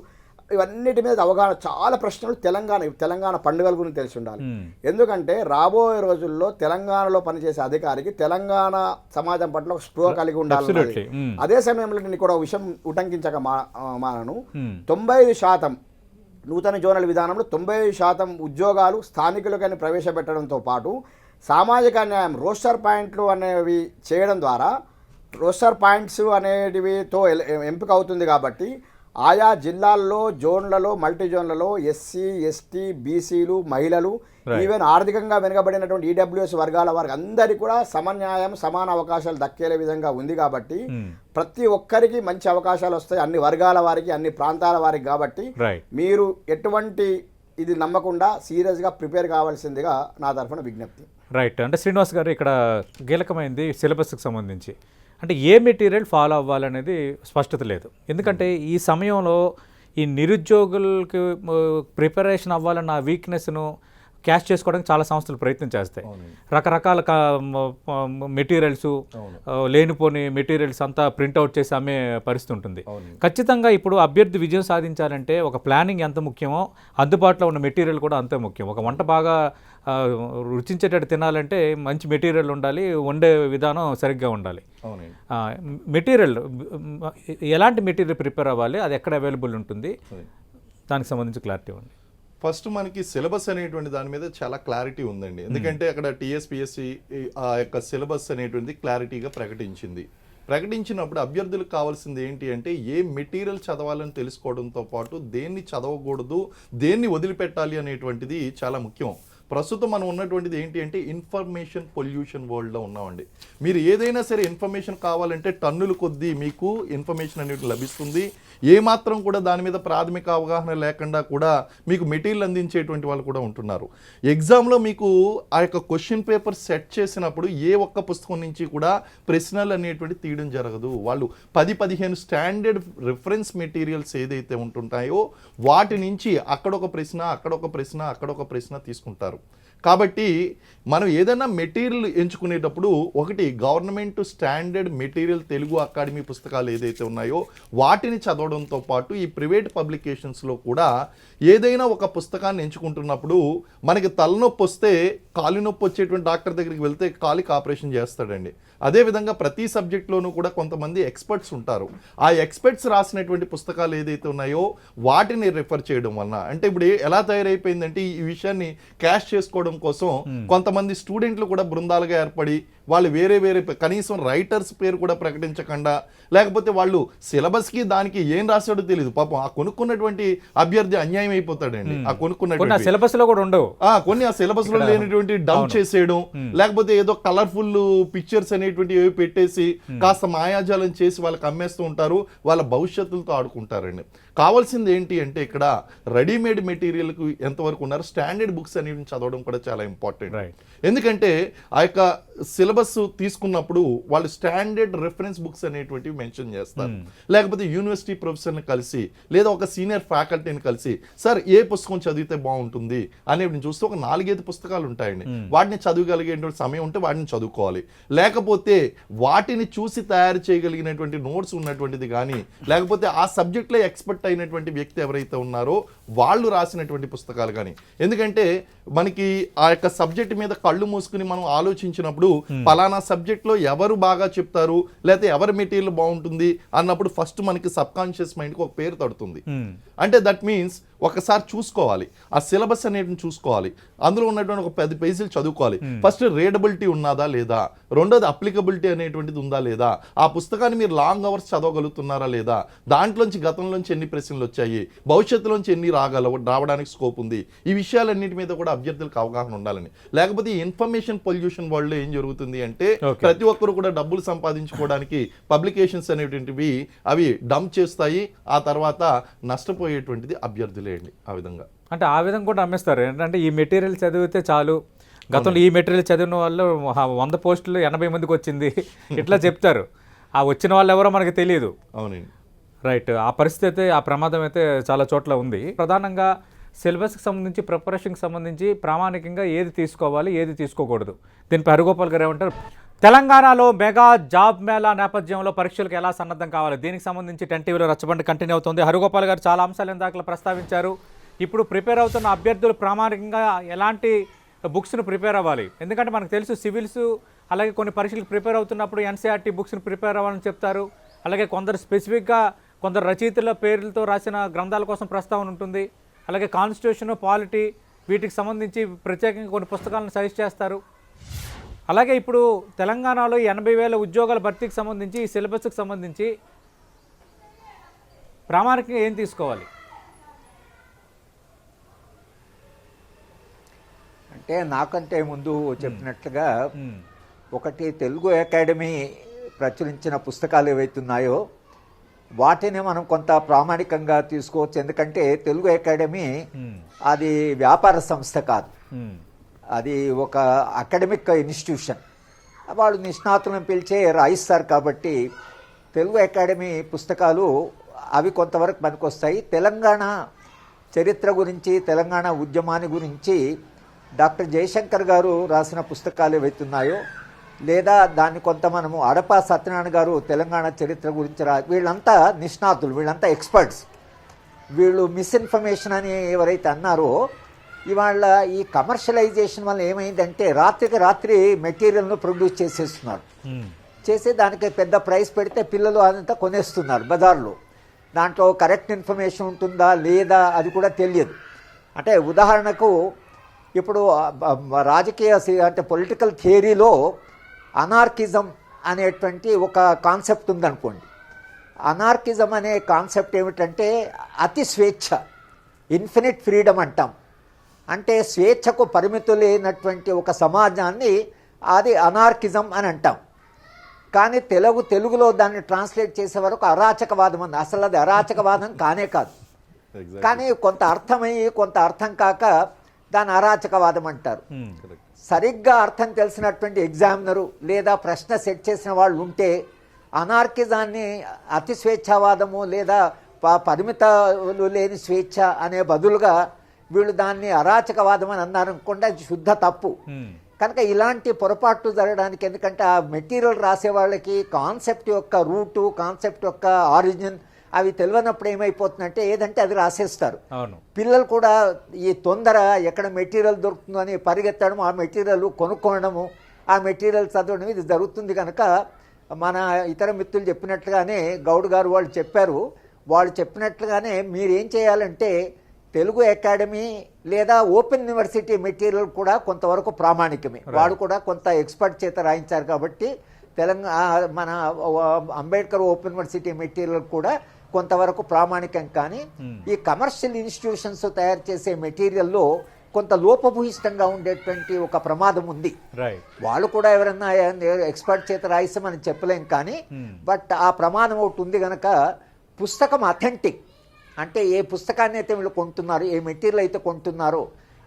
ఇవన్నిటి మీద అవగాహన. చాలా ప్రశ్నలు తెలంగాణ పండుగల గురించి తెలిసి ఉండాలి. ఎందుకంటే రాబోయే రోజుల్లో తెలంగాణలో పనిచేసే అధికారికి తెలంగాణ సమాజం పట్ల ఒక స్పృహ కలిగి ఉండాలి. అదే సమయంలో నేను ఇక్కడ ఒక విషయం ఉటంకించక మానను. 95% నూతన జోనల్ విధానంలో 95% ఉద్యోగాలు స్థానికులకని ప్రవేశపెట్టడంతో పాటు సామాజిక న్యాయం రోస్టర్ పాయింట్లు అనేవి చేయడం ద్వారా రోస్టర్ పాయింట్స్ అనేటివితో ఎంపిక అవుతుంది. కాబట్టి ఆయా జిల్లాల్లో, జోన్లలో, మల్టీ జోన్లలో ఎస్సీ, ఎస్టీ, బీసీలు, మహిళలు, ఈవెన్ ఆర్థికంగా వెనుకబడినటువంటి ఈడబ్ల్యూఎస్ వర్గాల వారికి అందరికీ కూడా సమన్యాయం, సమాన అవకాశాలు దక్కే విధంగా ఉంది. కాబట్టి ప్రతి ఒక్కరికి మంచి అవకాశాలు వస్తాయి, అన్ని వర్గాల వారికి, అన్ని ప్రాంతాల వారికి. కాబట్టి మీరు ఎటువంటి ఇది నమ్మకుండా సీరియస్గా ప్రిపేర్ కావాల్సిందిగా నా తరఫున విజ్ఞప్తి. రైట్. అంటే శ్రీనివాస్ గారు ఇక్కడ కీలకమైంది సిలబస్కి సంబంధించి అంటే ఏ మెటీరియల్ ఫాలో అవ్వాలనేది స్పష్టత లేదు. ఎందుకంటే ఈ సమయంలో ఈ నిరుద్యోగులకి ప్రిపరేషన్ అవ్వాలన్న వీక్నెస్ను క్యాష్ చేసుకోవడానికి చాలా సంస్థలు ప్రయత్నం చేస్తాయి. రకరకాల మెటీరియల్స్, లేనిపోని మెటీరియల్స్ అంతా ప్రింట్అవుట్ చేసి అమ్మే పరిస్థితి ఉంటుంది. ఖచ్చితంగా ఇప్పుడు అభ్యర్థి విజయం సాధించాలంటే ఒక ప్లానింగ్ ఎంత ముఖ్యమో అందుబాటులో ఉన్న మెటీరియల్ కూడా అంతే ముఖ్యం. ఒక వంట బాగా రుచించేటట్టు తినాలంటే మంచి మెటీరియల్ ఉండాలి, వండే విధానం సరిగ్గా ఉండాలి. మెటీరియల్ ఎలాంటి మెటీరియల్ ప్రిపేర్ అవ్వాలి, అది ఎక్కడ అవైలబుల్ ఉంటుంది, దానికి సంబంధించి క్లారిటీ ఉంది. ఫస్ట్ మనకి సిలబస్ అనేటువంటి దాని మీద చాలా క్లారిటీ ఉందండి. ఎందుకంటే అక్కడ టీఎస్పీఎస్సీ ఆ యొక్క సిలబస్ అనేటువంటిది క్లారిటీగా ప్రకటించినప్పుడు అభ్యర్థులకు కావాల్సింది ఏంటి అంటే ఏ మెటీరియల్ చదవాలని తెలుసుకోవడంతో పాటు దేన్ని చదవకూడదు, దేన్ని వదిలిపెట్టాలి అనేటువంటిది చాలా ముఖ్యం. ప్రస్తుతం మనం ఉన్నటువంటిది ఏంటి అంటే ఇన్ఫర్మేషన్ పొల్యూషన్ వరల్డ్లో ఉన్నామండి. మీరు ఏదైనా సరే ఇన్ఫర్మేషన్ కావాలంటే టన్నుల కొద్దీ మీకు ఇన్ఫర్మేషన్ అనేది లభిస్తుంది. ఏమాత్రం కూడా దాని మీద ప్రాథమిక అవగాహన లేకుండా కూడా మీకు మెటీరియల్ అందించేటువంటి వాళ్ళు కూడా ఉంటున్నారు. ఎగ్జామ్లో మీకు ఆ యొక్క క్వశ్చన్ పేపర్ సెట్ చేసినప్పుడు ఏ ఒక్క పుస్తకం నుంచి కూడా ప్రశ్నలు అనేటువంటి తీయడం జరగదు. వాళ్ళు 10-15 స్టాండర్డ్ రిఫరెన్స్ మెటీరియల్స్ ఏదైతే ఉంటుంటాయో వాటి నుంచి అక్కడొక ప్రశ్న, అక్కడొక ప్రశ్న, అక్కడొక ప్రశ్న తీసుకుంటారు. కాబట్టి మనం ఏదైనా మెటీరియల్ ఎంచుకునేటప్పుడు ఒకటి government standard material Telugu academy పుస్తకాలు ఏదైతే ఉన్నాయో వాటిని చదవడంతో పాటు ఈ ప్రైవేట్ పబ్లికేషన్స్లో కూడా ఏదైనా ఒక పుస్తకాన్ని ఎంచుకుంటున్నప్పుడు మనకి తలనొప్పి వస్తే కాలు నొప్పి వచ్చేటువంటి డాక్టర్ దగ్గరికి వెళ్తే కాలికి ఆపరేషన్ చేస్తాడండి. అదేవిధంగా ప్రతి సబ్జెక్ట్లోనూ కూడా కొంతమంది ఎక్స్పర్ట్స్ ఉంటారు. ఆ ఎక్స్పర్ట్స్ రాసినటువంటి పుస్తకాలు ఏదైతే ఉన్నాయో వాటిని రిఫర్ చేయడం వలన అంటే ఇప్పుడు ఎలా తయారైపోయిందంటే ఈ విషయాన్ని క్యాష్ చేసుకోవడం కోసం కొంతమంది స్టూడెంట్లు కూడా బృందాలుగా ఏర్పడి వాళ్ళు వేరే కనీసం రైటర్స్ పేరు కూడా ప్రకటించకుండా లేకపోతే వాళ్ళు సిలబస్కి దానికి ఏం రాశాడో తెలియదు. పాపం ఆ కొనుక్కున్నటువంటి అభ్యర్థి అన్యాయం అయిపోతాడండి. ఆ కొనుక్కున్నటువంటి సిలబస్ లో కూడా ఉండవు కొన్ని ఆ సిలబస్ లో లేనటువంటి డంప్ చేసేయడం, లేకపోతే ఏదో కలర్ఫుల్ పిక్చర్స్ అనేటువంటి ఏవి పెట్టేసి కాస్త మాయాజాలం చేసి వాళ్ళకి అమ్మేస్తూ ఉంటారు. వాళ్ళ భవిష్యత్తులతో ఆడుకుంటారండి. కావాల్సింది ఏంటి అంటే ఇక్కడ రెడీమేడ్ మెటీరియల్కు ఎంతవరకు ఉన్నారు, స్టాండర్డ్ బుక్స్ అనేవి చదవడం కూడా చాలా ఇంపార్టెంట్. ఎందుకంటే ఆ యొక్క సిలబస్ సిలబస్ తీసుకున్నప్పుడు వాళ్ళు స్టాండర్డ్ రెఫరెన్స్ బుక్స్ అనేటువంటివి మెన్షన్ చేస్తారు. లేకపోతే యూనివర్సిటీ ప్రొఫెసర్ని కలిసి లేదా ఒక సీనియర్ ఫ్యాకల్టీని కలిసి సార్ ఏ పుస్తకం చదివితే బాగుంటుంది అనేది చూస్తే ఒక 4-5 పుస్తకాలు ఉంటాయండి. వాటిని చదవగలిగేటువంటి సమయం ఉంటే వాటిని చదువుకోవాలి. లేకపోతే వాటిని చూసి తయారు చేయగలిగినటువంటి నోట్స్ ఉన్నటువంటిది కానీ, లేకపోతే ఆ సబ్జెక్ట్లో ఎక్స్పర్ట్ అయినటువంటి వ్యక్తి ఎవరైతే ఉన్నారో వాళ్ళు రాసినటువంటి పుస్తకాలు కానీ. ఎందుకంటే మనకి ఆ యొక్క సబ్జెక్ట్ మీద కళ్ళు మూసుకుని మనం ఆలోచించినప్పుడు పలానా సబ్జెక్ట్లో ఎవరు బాగా చెప్తారు లేకపోతే ఎవరి మెటీరియల్ బాగుంటుంది అన్నప్పుడు ఫస్ట్ మనకి సబ్ కాన్షియస్ మైండ్కి ఒక పేరు తడుతుంది. అంటే దట్ మీన్స్ ఒకసారి చూసుకోవాలి, ఆ సిలబస్ అనేది చూసుకోవాలి, అందులో ఉన్నటువంటి ఒక 10 పేజీలు చదువుకోవాలి. ఫస్ట్ రీడబిలిటీ ఉన్నదా లేదా, రెండోది అప్లికబిలిటీ అనేటువంటిది ఉందా లేదా, ఆ పుస్తకాన్ని మీరు లాంగ్ అవర్స్ చదవగలుగుతున్నారా లేదా, దాంట్లోంచి గతంలోంచి ఎన్ని ప్రశ్నలు వచ్చాయి, భవిష్యత్తులోంచి ఎన్ని రావడానికి స్కోప్ ఉంది, ఈ విషయాలన్నిటి మీద కూడా అభ్యర్థులకు అవగాహన ఉండాలని. లేకపోతే ఇన్ఫర్మేషన్ పొల్యూషన్ వరల్డ్ లో ఏం జరుగుతుంది అంటే ప్రతి ఒక్కరు కూడా డబ్బులు సంపాదించుకోవడానికి పబ్లికేషన్స్ అనేటువంటివి అవి డంప్ చేస్తాయి, ఆ తర్వాత నష్టపోయేటువంటిది అభ్యర్థులే అండి. ఆ విధంగా అంటే ఆ విధంగా కూడా అమ్మేస్తారు. ఏంటంటే ఈ మెటీరియల్ చదివితే చాలు, గతంలో ఈ మెటీరియల్ చదివిన వాళ్ళు 100 పోస్టులు 80 మందికి వచ్చింది ఇట్లా చెప్తారు. ఆ వచ్చిన వాళ్ళు ఎవరో మనకి తెలియదు. అవునండి, రైట్. ఆ పరిస్థితి అయితే, ఆ ప్రమాదం అయితే చాలా చోట్ల ఉంది. ప్రధానంగా సిలబస్కి సంబంధించి, ప్రిపరేషన్కి సంబంధించి ప్రామాణికంగా ఏది తీసుకోవాలి, ఏది తీసుకోకూడదు, దీనిపై హరిగోపాల్ గారు ఏమంటారు? తెలంగాణలో మెగా జాబ్ మేళా నేపథ్యంలో పరీక్షలకు ఎలా సన్నద్ధం కావాలి, దీనికి సంబంధించి 10 టీవీలో రచ్చబండి కంటిన్యూ అవుతుంది. హరిగోపాల్ గారు చాలా అంశాలు ఇందాక ప్రస్తావించారు. ఇప్పుడు ప్రిపేర్ అవుతున్న అభ్యర్థులు ప్రామాణికంగా ఎలాంటి బుక్స్ను ప్రిపేర్ అవ్వాలి? ఎందుకంటే మనకు తెలుసు సివిల్స్ అలాగే కొన్ని పరీక్షలకు ప్రిపేర్ అవుతున్నప్పుడు ఎన్సీఆర్టీ బుక్స్ని ప్రిపేర్ అవ్వాలని చెప్తారు. అలాగే కొందరు స్పెసిఫిక్గా కొందరు రచయితల పేర్లతో రాసిన గ్రంథాల కోసం ప్రస్తావన ఉంటుంది. అలాగే కాన్స్టిట్యూషన్, పాలిటీ వీటికి సంబంధించి ప్రత్యేకంగా కొన్ని పుస్తకాలను సజెస్ట్ చేస్తారు. అలాగే ఇప్పుడు తెలంగాణలో 80,000 ఉద్యోగాల భర్తీకి సంబంధించి, ఈ సిలబస్కి సంబంధించి ప్రామాణికంగా ఏం తీసుకోవాలి? అంటే నాకంటే ముందు చెప్పినట్లుగా ఒకటి తెలుగు అకాడమీ ప్రచురించిన పుస్తకాలు ఏవైతున్నాయో వాటిని మనం కొంత ప్రామాణికంగా తీసుకోవచ్చు. ఎందుకంటే తెలుగు అకాడమీ అది వ్యాపార సంస్థ కాదు, అది ఒక అకాడమిక్ ఇన్స్టిట్యూషన్. వాళ్ళు నిష్ణాతులను పిలిచే రాయిస్తారు. కాబట్టి తెలుగు అకాడమీ పుస్తకాలు అవి కొంతవరకు పనికొస్తాయి. తెలంగాణ చరిత్ర గురించి, తెలంగాణ ఉద్యమాన్ని గురించి డాక్టర్ జయశంకర్ గారు రాసిన పుస్తకాలు ఏవైతున్నాయో, లేదా దాన్ని కొంత మనము అడపా సత్యనారాయణ గారు తెలంగాణ చరిత్ర గురించి వీళ్ళంతా నిష్ణాతులు, వీళ్ళంతా ఎక్స్పర్ట్స్. వీళ్ళు మిస్ఇన్ఫర్మేషన్ అని ఎవరైతే అన్నారో, ఇవాళ ఈ కమర్షియలైజేషన్ వల్ల ఏమైందంటే రాత్రికి రాత్రి మెటీరియల్ను ప్రొడ్యూస్ చేసేస్తున్నారు. చేసి దానికి పెద్ద ప్రైస్ పెడితే పిల్లలు అదంతా కొనేస్తున్నారు బజార్లో. దాంట్లో కరెక్ట్ ఇన్ఫర్మేషన్ ఉంటుందా లేదా అది కూడా తెలియదు. అంటే ఉదాహరణకు ఇప్పుడు రాజకీయ అంటే పొలిటికల్ థియరీలో అనార్కిజం అనేటువంటి ఒక కాన్సెప్ట్ ఉందనుకోండి. అనార్కిజం అనే కాన్సెప్ట్ ఏమిటంటే అతి స్వేచ్ఛ, ఇన్ఫినిట్ ఫ్రీడమ్ అంటాం. అంటే స్వేచ్ఛకు పరిమితులు లేనటువంటి ఒక సమాజాన్ని అది అనార్కిజం అని అంటాం. కానీ తెలుగులో దాన్ని ట్రాన్స్లేట్ చేసే వరకు అరాచకవాదం ఉంది. అసలు అది అరాచకవాదం కానే కాదు. కానీ కొంత అర్థమయ్యి కొంత అర్థం కాక దాన్ని అరాచకవాదం అంటారు. సరిగ్గా అర్థం తెలిసినటువంటి ఎగ్జామినరు లేదా ప్రశ్న సెట్ చేసిన వాళ్ళు ఉంటే అనార్కిజాన్ని అతి స్వేచ్ఛావాదము లేదా పరిమితాలు లేని స్వేచ్ఛ అనే బదులుగా వీళ్ళు దాన్ని అరాచకవాదం అని అన్నారనుకోండి, అది శుద్ధ తప్పు. కనుక ఇలాంటి పొరపాట్లు జరగడానికి, ఎందుకంటే ఆ మెటీరియల్ రాసే వాళ్ళకి కాన్సెప్ట్ యొక్క రూటు, కాన్సెప్ట్ యొక్క ఆరిజిన్ అవి తెలియనప్పుడు ఏమైపోతుందంటే ఏదంటే అది రాసేస్తారు. పిల్లలు కూడా ఈ తొందర ఎక్కడ మెటీరియల్ దొరుకుతుందో అని పరిగెత్తడం, ఆ మెటీరియల్ కొనుక్కోవడము, ఆ మెటీరియల్ చదవడం ఇది జరుగుతుంది. కనుక మన ఇతర మిత్రులు చెప్పినట్లుగానే గౌడ్ గారు వాళ్ళు చెప్పారు, వాళ్ళు చెప్పినట్లుగానే మీరేం చేయాలంటే తెలుగు అకాడమీ లేదా ఓపెన్ యూనివర్సిటీ మెటీరియల్ కూడా కొంతవరకు ప్రామాణికమే. వాడు కూడా కొంత ఎక్స్పర్ట్ చేత రాయించారు కాబట్టి తెలంగాణ మన అంబేద్కర్ ఓపెన్ యూనివర్సిటీ మెటీరియల్ కూడా కొంతవరకు ప్రామాణికం. కానీ ఈ కమర్షియల్ ఇన్స్టిట్యూషన్స్ తయారు చేసే మెటీరియల్లో కొంత లోపభూయిష్టంగా ఉండేటువంటి ఒక ప్రమాదం ఉంది. వాళ్ళు కూడా ఎవరన్నా ఎక్స్పర్ట్ చేత రాయిస్తామని చెప్పలేం, కానీ బట్ ఆ ప్రమాదం ఒకటి ఉంది. కనుక పుస్తకం అథెంటిక్ అంటే ఏ పుస్తకాన్ని అయితే వీళ్ళు కొంటున్నారో, ఏ మెటీరియల్ అయితే కొంటున్నారో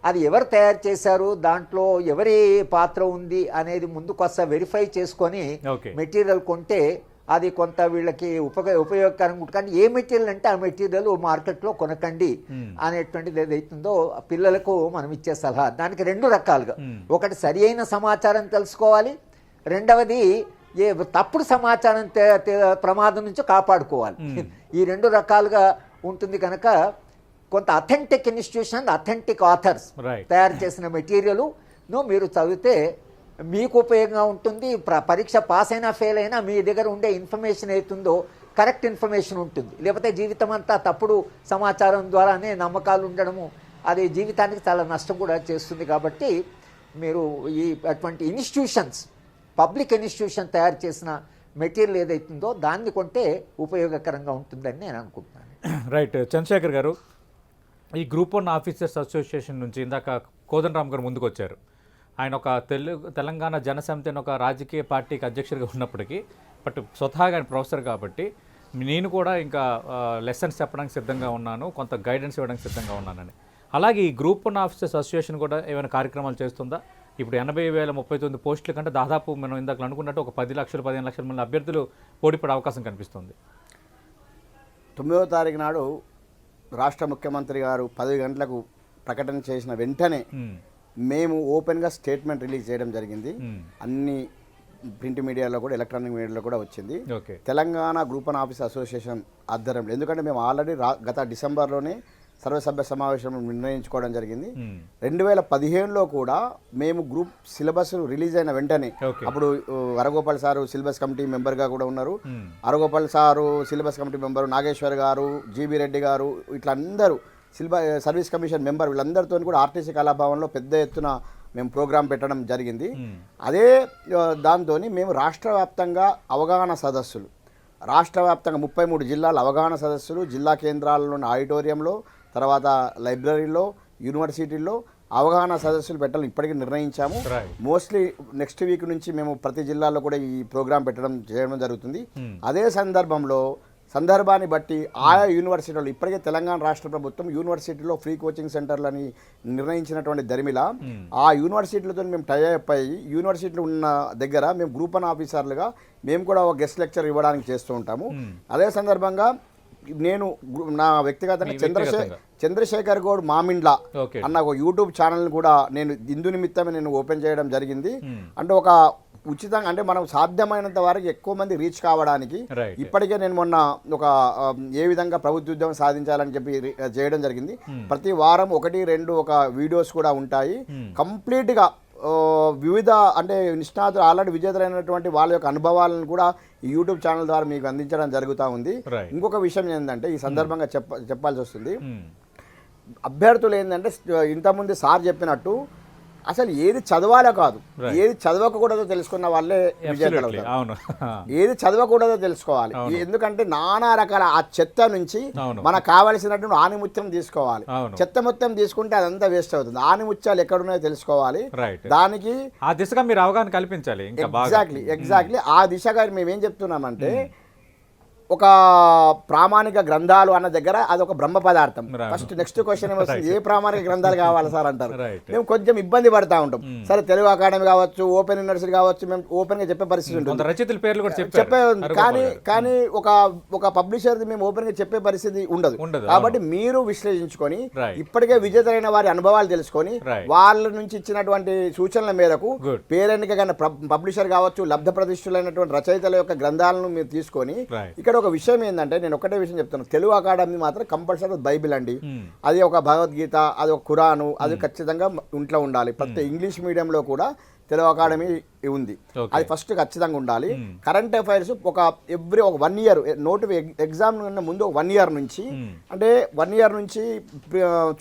అది ఎవరు తయారు చేశారు, దాంట్లో ఎవరి పాత్ర ఉంది అనేది ముందు కాస్త వెరిఫై చేసుకొని మెటీరియల్ కొంటే అది కొంత వీళ్ళకి ఉపయోగకరంగా ఉంటుంది. కానీ ఏ మెటీరియల్ అంటే ఆ మెటీరియల్ మార్కెట్లో కొనకండి అనేటువంటిది ఏదైతుందో పిల్లలకు మనం ఇచ్చే సలహా. దానికి 2 రకాలుగా, ఒకటి సరి అయిన సమాచారం తెలుసుకోవాలి, రెండవది తప్పుడు సమాచారం ప్రమాదం నుంచి కాపాడుకోవాలి. ఈ 2 రకాలుగా ఉంటుంది కనుక కొంత అథెంటిక్ ఇన్స్టిట్యూషన్, అథెంటిక్ ఆథర్స్ తయారు చేసిన మెటీరియల్ మీరు చదివితే మీకు ఉపయోగంగా ఉంటుంది. పరీక్ష పాస్ అయినా ఫెయిల్ అయినా మీ దగ్గర ఉండే ఇన్ఫర్మేషన్ అవుతుందో కరెక్ట్ ఇన్ఫర్మేషన్ ఉంటుంది. లేకపోతే జీవితం అంతా తప్పుడు సమాచారం ద్వారానే నమ్మకాలు ఉండడము అది జీవితానికి చాలా నష్టం కూడా చేస్తుంది. కాబట్టి మీరు ఈ అటువంటి ఇన్స్టిట్యూషన్స్, పబ్లిక్ ఇన్స్టిట్యూషన్ తయారు చేసిన మెటీరియల్ ఏదైతుందో దాన్ని కొంటే ఉపయోగకరంగా ఉంటుందని నేను అనుకుంటున్నాను. రైట్. చంద్రశేఖర్ గారు, ఈ గ్రూప్ 1 ఆఫీసర్స్ అసోసియేషన్ నుంచి ఇందాక కోదండరామ్ గారు ముందుకు వచ్చారు. ఆయన ఒక తెలంగాణ జనసమితి అని ఒక రాజకీయ పార్టీకి అధ్యక్షుడిగా ఉన్నప్పటికీ బట్ స్వతహాగా ఆయన ప్రొఫెసర్ కాబట్టి నేను కూడా ఇంకా లెసన్స్ చెప్పడానికి సిద్ధంగా ఉన్నాను, కొంత గైడెన్స్ ఇవ్వడానికి సిద్ధంగా ఉన్నానని. అలాగే ఈ గ్రూప్ 1 ఆఫీసర్స్ అసోసియేషన్ కూడా ఏమైనా కార్యక్రమాలు చేస్తుందా? ఇప్పుడు 80,039 పోస్టుల కంటే దాదాపు మనం ఇందాక అనుకున్నట్టు ఒక 10 లక్షలు 15 లక్షల మంది అభ్యర్థులు పోటీపడే అవకాశం కనిపిస్తుంది. 9వ తారీఖు నాడు రాష్ట్ర ముఖ్యమంత్రి గారు 10 గంటలకు ప్రకటన చేసిన వెంటనే మేము ఓపెన్గా స్టేట్మెంట్ రిలీజ్ చేయడం జరిగింది. అన్ని ప్రింట్ మీడియాలో కూడా ఎలక్ట్రానిక్ మీడియాలో కూడా వచ్చింది. తెలంగాణ గ్రూప్ 1 ఆఫీస్ అసోసియేషన్ ఆధ్వర్యంలో, ఎందుకంటే మేము ఆల్రెడీ గత డిసెంబర్లోనే సర్వసభ్య సమావేశం నిర్ణయించుకోవడం జరిగింది. 2015లో కూడా మేము గ్రూప్ సిలబస్ రిలీజ్ అయిన వెంటనే, అప్పుడు అరగోపాల్ సారు సిలబస్ కమిటీ మెంబర్గా కూడా ఉన్నారు, Haragopal sir syllabus committee member, Nageshwar గారు, జీబీ రెడ్డి గారు, ఇట్లా అందరూ సర్వీస్ కమిషన్ మెంబర్, వీళ్ళందరితో కూడా ఆర్టీసీ కళాభవన్లో పెద్ద ఎత్తున మేము ప్రోగ్రాం పెట్టడం జరిగింది. అదే దాంతో మేము రాష్ట్ర వ్యాప్తంగా అవగాహన సదస్సులు, రాష్ట్ర వ్యాప్తంగా 33 జిల్లాల అవగాహన సదస్సులు, జిల్లా కేంద్రాల్లోని ఆడిటోరియంలో, తర్వాత లైబ్రరీలో, యూనివర్సిటీల్లో అవగాహన సదస్సులు పెట్టాలని ఇప్పటికీ నిర్ణయించాము. మోస్ట్లీ నెక్స్ట్ వీక్ నుంచి మేము ప్రతి జిల్లాలో కూడా ఈ ప్రోగ్రాం చేయడం జరుగుతుంది. అదే సందర్భాన్ని బట్టి ఆయా యూనివర్సిటీలో ఇప్పటికే తెలంగాణ రాష్ట్ర ప్రభుత్వం యూనివర్సిటీలో ఫ్రీ కోచింగ్ సెంటర్లని నిర్ణయించినటువంటి దరిమిలా ఆ యూనివర్సిటీలతో మేము టైఅప్ అయ్యి యూనివర్సిటీలు ఉన్న దగ్గర మేము గ్రూప్ 1 ఆఫీసర్లుగా మేము కూడా ఒక గెస్ట్ లెక్చర్ ఇవ్వడానికి చేస్తూ ఉంటాము. అదే సందర్భంగా నేను నా వ్యక్తిగతంగా చంద్రశేఖర్ గౌడ్ మామిండ్ల అన్న ఒక యూట్యూబ్ ఛానల్ కూడా నేను ఇందు నిమిత్తమే నేను ఓపెన్ చేయడం జరిగింది. అంటే ఒక ఉచితంగా, అంటే మనం సాధ్యమైనంత వరకు ఎక్కువ మంది రీచ్ కావడానికి ఇప్పటికే నేను మొన్న ఒక ఏ విధంగా ప్రభుత్వ ఉద్యోగం సాధించాలని చెప్పి చేయడం జరిగింది. ప్రతి వారం 1-2 ఒక వీడియోస్ కూడా ఉంటాయి. కంప్లీట్గా వివిధ అంటే నిష్ణాతులు ఆల్రెడీ విజేతలైనటువంటి వాళ్ళ యొక్క అనుభవాలను కూడా ఈ యూట్యూబ్ ఛానల్ ద్వారా మీకు అందించడం జరుగుతూ ఉంది. ఇంకొక విషయం ఏంటంటే ఈ సందర్భంగా చెప్పాల్సి వస్తుంది, అభ్యర్థులు ఏంటంటే ఇంతకుముందు సార్ చెప్పినట్టు అసలు ఏది చదవాలో కాదు, ఏది చదవకూడదో తెలుసుకున్న వాళ్ళే విజేతలవుతారు. ఏది చదవకూడదో తెలుసుకోవాలి. ఎందుకంటే నానా రకాల ఆ చెత్త నుంచి మనకు కావలసినటువంటి ఆనిముత్యం తీసుకోవాలి. చెత్త మొత్తం తీసుకుంటే అదంతా వేస్ట్ అవుతుంది. ఆనిముత్యాలు ఎక్కడున్నాయో తెలుసుకోవాలి. దానికి ఆ దిశగా మీరు అవగాహన కల్పించాలి. ఎగ్జాక్ట్లీ ఆ దిశగా మేమేం చెప్తున్నామంటే, ఒక ప్రామాణిక గ్రంథాలు అన్న దగ్గర అదొక బ్రహ్మ పదార్థం. ఫస్ట్ నెక్స్ట్ క్వశ్చన్ ఏమొస్తుంది, ఏ ప్రామాణిక గ్రంథాలు కావాలి సార్ అంటారు. మేము కొంచెం ఇబ్బంది పడతా ఉంటాం. సరే తెలుగు అకాడమీ కావచ్చు, ఓపెన్ యూనివర్సిటీ కావచ్చు, మేము ఓపెన్ గా చెప్పే పరిస్థితి ఉంటుంది. కానీ ఒక పబ్లిషర్ మేము ఓపెన్ గా చెప్పే పరిస్థితి ఉండదు. కాబట్టి మీరు విశ్లేషించుకొని ఇప్పటికే విజేతలైన వారి అనుభవాలు తెలుసుకొని వాళ్ళ నుంచి ఇచ్చినటువంటి సూచనల మేరకు పేరెన్నిక పబ్లిషర్ కావచ్చు, లబ్ధ ప్రతిష్ఠులైనటువంటి రచయితల యొక్క గ్రంథాలను మీరు తీసుకొని, ఇక్కడ ఒక విషయం ఏంటంటే నేను ఒకటే విషయం చెప్తాను, తెలుగు అకాడమీ మాత్రం కంపల్సరీ బైబిల్ అండి, అది ఒక భగవద్గీత, అది ఒక ఖురాను, అది ఖచ్చితంగా ఇంట్లో ఉండాలి. ప్రతి ఇంగ్లీష్ మీడియంలో కూడా తెలుగు అకాడమీ ఉంది, అది ఫస్ట్ ఖచ్చితంగా ఉండాలి. కరెంట్ అఫైర్స్ ఒక 1 ఇయర్ ఎగ్జామ్ ముందు 1 ఇయర్ నుంచి, అంటే 1 ఇయర్ నుంచి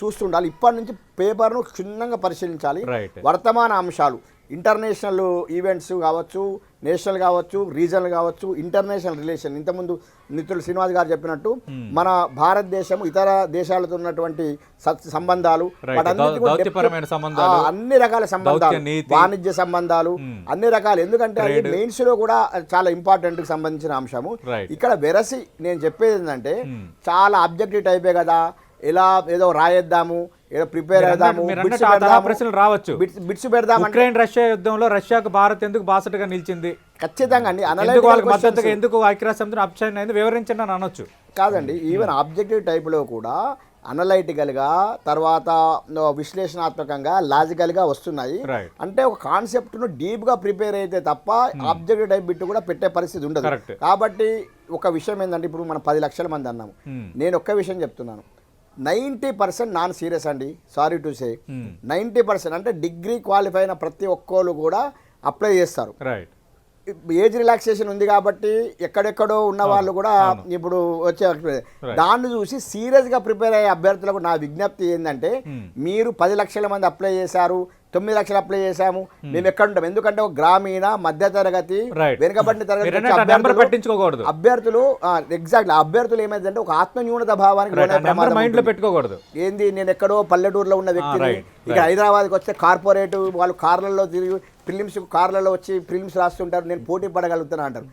చూస్తుండాలి. ఇప్పటి నుంచి పేపర్ను క్షుణ్ణంగా పరిశీలించాలి. వర్తమాన అంశాలు, ఇంటర్నేషనల్ ఈవెంట్స్ కావచ్చు, నేషనల్ కావచ్చు, రీజనల్ కావచ్చు, ఇంటర్నేషనల్ రిలేషన్. ఇంతకుముందు మిత్రులు శ్రీనివాస్ గారు చెప్పినట్టు మన భారతదేశం ఇతర దేశాలతో ఉన్నటువంటి సంబంధాలు, అన్ని రకాల సంబంధాలు, వాణిజ్య సంబంధాలు, అన్ని రకాలు. ఎందుకంటే అది మెయిన్స్ లో కూడా చాలా ఇంపార్టెంట్ కి సంబంధించిన అంశము. ఇక్కడ వెరసి నేను చెప్పేది ఏంటంటే చాలా అబ్జెక్టివ్ టైపే కదా, ఎలా ఏదో రాయేద్దాము, ఏదో ప్రిపేర్ అవుదాము మీరు అన్నట్టు ఆ తరహా ప్రశ్నలు రావచ్చు. బిట్స్ పెడదాం అంటే ఉక్రెయిన్ రష్యా యుద్ధంలో రష్యాకు భారత్ ఎందుకు బాసటగా నిలిచింది, ఖచ్చితంగా అండి ఎందుకు వాళ్ళకి మద్దతుగా అనలైటికల్ ఎందుకు ఐక్యరాజ్య సమితిని అబ్స్టైన్ అయింది వివరించండి అని అనొచ్చు. కాదండి, ఈవెన్ ఆబ్జెక్టివ్ టైప్లో కూడా అనలైటికల్గా తర్వాత విశ్లేషణాత్మకంగా లాజికల్గా వస్తున్నాయి. Right. అంటే ఒక కాన్సెప్ట్ను డీప్గా ప్రిపేర్ అయితే తప్ప ఆబ్జెక్టివ్ టైప్ బిట్ కూడా పెట్టే పరిస్థితి ఉండదు. Correct. కాబట్టి ఒక విషయం ఏంటంటే ఇప్పుడు మనం 10 లక్షల మంది అన్నాము. నేను ఒక్క విషయం చెప్తున్నాను, 90% నాన్ సీరియస్ అండి, సారీ టు సే. 90% అంటే డిగ్రీ క్వాలిఫై అయిన ప్రతి ఒక్కరు కూడా అప్లై చేస్తారు. రైట్. ఏజ్ రిలాక్సేషన్ ఉంది కాబట్టి ఎక్కడెక్కడో ఉన్న వాళ్ళు కూడా ఇప్పుడు వచ్చే దాన్ని చూసి సీరియస్గా ప్రిపేర్ అయ్యే అభ్యర్థులకు నా విజ్ఞప్తి ఏంటంటే, మీరు 10 లక్షల మంది అప్లై చేశారు, 9 లక్షలు అప్లై చేశాము, మేము ఎక్కడ ఉంటాం? ఎందుకంటే ఒక గ్రామీణ మధ్యతరగతి వెనుకబడిన తరగతి పట్టించుకోకూడదు అభ్యర్థులు. ఎగ్జాక్ట్లీ అభ్యర్థులు ఏమైందంటే ఒక ఆత్మన్యూనత భావానికి మైండ్ లో పెట్టుకోకూడదు. ఏంది నేను ఎక్కడో పల్లెటూరులో ఉన్న వ్యక్తిని ఇక్కడ హైదరాబాద్కి వస్తే కార్పొరేట్ వాళ్ళు కార్లలో తిరిగి ప్రిలిమ్స్ కార్లలో వచ్చి ప్రిలిమ్స్ రాస్తుంటారు, నేను పోటీ పడగలుగుతాను అంటారు.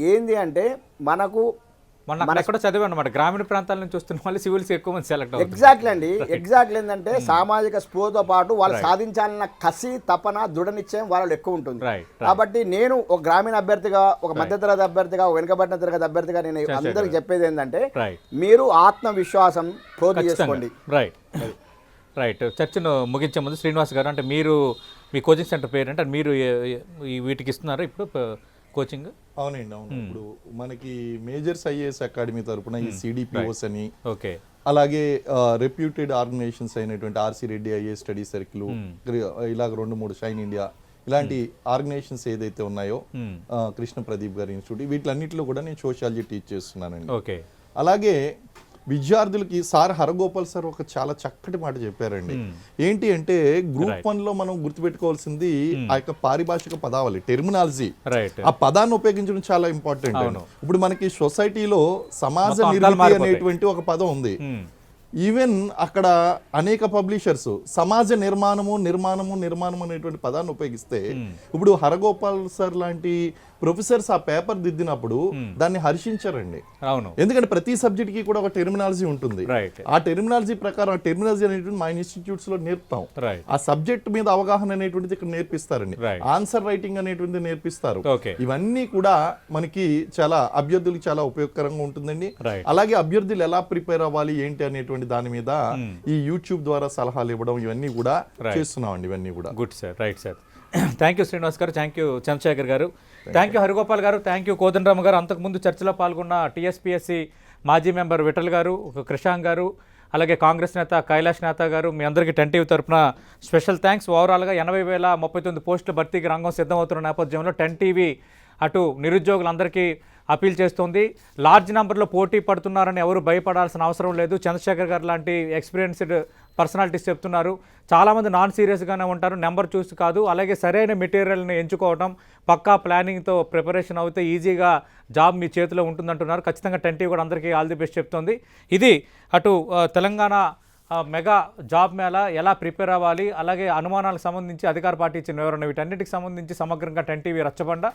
ఏంది అంటే మనకు ఎక్కడో చదివాను అన్నమాట, గ్రామీణ ప్రాంతాల నుంచి వస్తున్న వాళ్ళు సివిల్స్ ఎక్కువ మంది సెలెక్ట్ అవుతారు. ఎగ్జాక్ట్లీ అండి, ఎగ్జాక్ట్లీ ఏంటంటే సామాజిక స్పృహతో పాటు వాళ్ళు సాధించాలన్న కసి తపన దృఢ నిశ్చయం వాళ్ళలో ఎక్కువ ఉంటుంది. కాబట్టి నేను ఒక గ్రామీణ అభ్యర్థిగా, ఒక మధ్యతరగతి అభ్యర్థిగా, ఒక వెనుకబడిన తరగతి అభ్యర్థిగా నేను అందరికి చెప్పేది ఏంటంటే, మీరు ఆత్మవిశ్వాసం ప్రోధి చేసుకోండి. Right right. చర్చను ముగించే ముందు శ్రీనివాస్ గారు, అంటే మీరు మీ కోచింగ్ సెంటర్ పేరు అంటే మీరు వీటికి ఇస్తున్నారు ఇప్పుడు కోచింగ్? అవునండి, అవును. ఇప్పుడు మనకి మేజర్స్ ఐఏఎస్ అకాడమీ తరపున ఈ సిడిపిఓస్ అని, ఓకే, అలాగే రెప్యూటెడ్ ఆర్గనైజేషన్స్ అయినటువంటి RC Reddy IAS study circle, ఇలాగ 2-3 షైన్ ఇండియా ఇలాంటి ఆర్గనైజేషన్స్ ఏదైతే ఉన్నాయో, కృష్ణ ప్రదీప్ గారి ఇన్స్టిట్యూట్, వీటిలన్నింటిలో కూడా నేను సోషాలజీ టీచ్ చేస్తున్నానండి. ఓకే. అలాగే విద్యార్థులకి సార్ హరగోపాల్ సార్ ఒక చాలా చక్కటి మాట చెప్పారండి. ఏంటి అంటే గ్రూప్ 1 లో మనం గుర్తుపెట్టుకోవాల్సింది ఆ యొక్క పారిభాషిక పదావళి, టెర్మినాలజీ. ఆ పదాన్ని ఉపయోగించడం చాలా ఇంపార్టెంట్. ఇప్పుడు మనకి సొసైటీలో సమాజ నిర్మితి అనేటువంటి ఒక పదం ఉంది. ఈవెన్ అక్కడ అనేక పబ్లిషర్స్ సమాజ నిర్మాణము అనేటువంటి పదాన్ని ఉపయోగిస్తే, ఇప్పుడు హరగోపాల్ సార్ లాంటి ప్రొఫెసర్స్ ఆ పేపర్ దిద్దినప్పుడు దాన్ని హర్షించారండి. అవును, ఎందుకంటే ప్రతి సబ్జెక్ట్ కి కూడా ఒక టెర్మినాలజీ ఉంటుంది. ఆ టెర్మినాలజీ ప్రకారం ఆ టెర్మినాలజీ అనేటువంటి మా ఇన్స్టిట్యూట్స్ లో నేర్పుతాం. ఆ సబ్జెక్ట్ మీద అవగాహన అనేటువంటిది ఇక్కడ నేర్పిస్తారండి. ఆన్సర్ రైటింగ్ అనేటువంటిది నేర్పిస్తారు. ఇవన్నీ కూడా మనకి చాలా అభ్యర్థులకు చాలా ఉపయోగకరంగా ఉంటుందండి. అలాగే అభ్యర్థులు ఎలా ప్రిపేర్ అవ్వాలి ఏంటి అనేటువంటి దాని మీద ఈ యూట్యూబ్ ద్వారా సలహాలు ఇవ్వడం ఇవన్నీ కూడా చేస్తున్నామండి. ఇవన్నీ కూడా good sir. Right sir. Thank you Srinivas గారు, థ్యాంక్ యూ చంద్రశేఖర్ గారు, థ్యాంక్ యూ హరిగోపాల్ గారు, థ్యాంక్ యూ కోదండరామ్ గారు. అంతకుముందు చర్చలో పాల్గొన్న టీఎస్పీఎస్సీ మాజీ మెంబర్ విఠల్ గారు, కృషాంక్ గారు, అలాగే కాంగ్రెస్ నేత కైలాష్ నేత గారు, మీ అందరికీ 10 టీవీ తరఫున స్పెషల్ థ్యాంక్స్. ఓవరాల్గా 80,039 పోస్టుల భర్తీకి రంగం సిద్ధమవుతున్న నేపథ్యంలో 10 టీవీ అటు నిరుద్యోగులందరికీ అపీల్ చేస్తోంది. లార్జ్ నెంబర్లో పోటీ పడుతున్నారని ఎవరు భయపడాల్సిన అవసరం లేదు. చంద్రశేఖర్ గారు లాంటి ఎక్స్పీరియన్స్డ్ పర్సనాలిటీస్ చెప్తున్నారు, చాలామంది నాన్ సీరియస్గానే ఉంటారు, నెంబర్ చూసి కాదు. అలాగే సరైన మెటీరియల్ని ఎంచుకోవడం, పక్కా ప్లానింగ్తో ప్రిపరేషన్ అవుతే ఈజీగా జాబ్ మీ చేతిలో ఉంటుందంటున్నారు. ఖచ్చితంగా 10 టీవీ కూడా అందరికీ ఆల్ ది బెస్ట్ చెప్తోంది. ఇది అటు తెలంగాణ మెగా జాబ్ మేళా ఎలా ప్రిపేర్ అవ్వాలి, అలాగే అనుమానాలకు సంబంధించి అధికార పార్టీ ఇచ్చిన వివరణ, వీటన్నిటికి సంబంధించి సమగ్రంగా 10 టీవీ రచ్చబండ.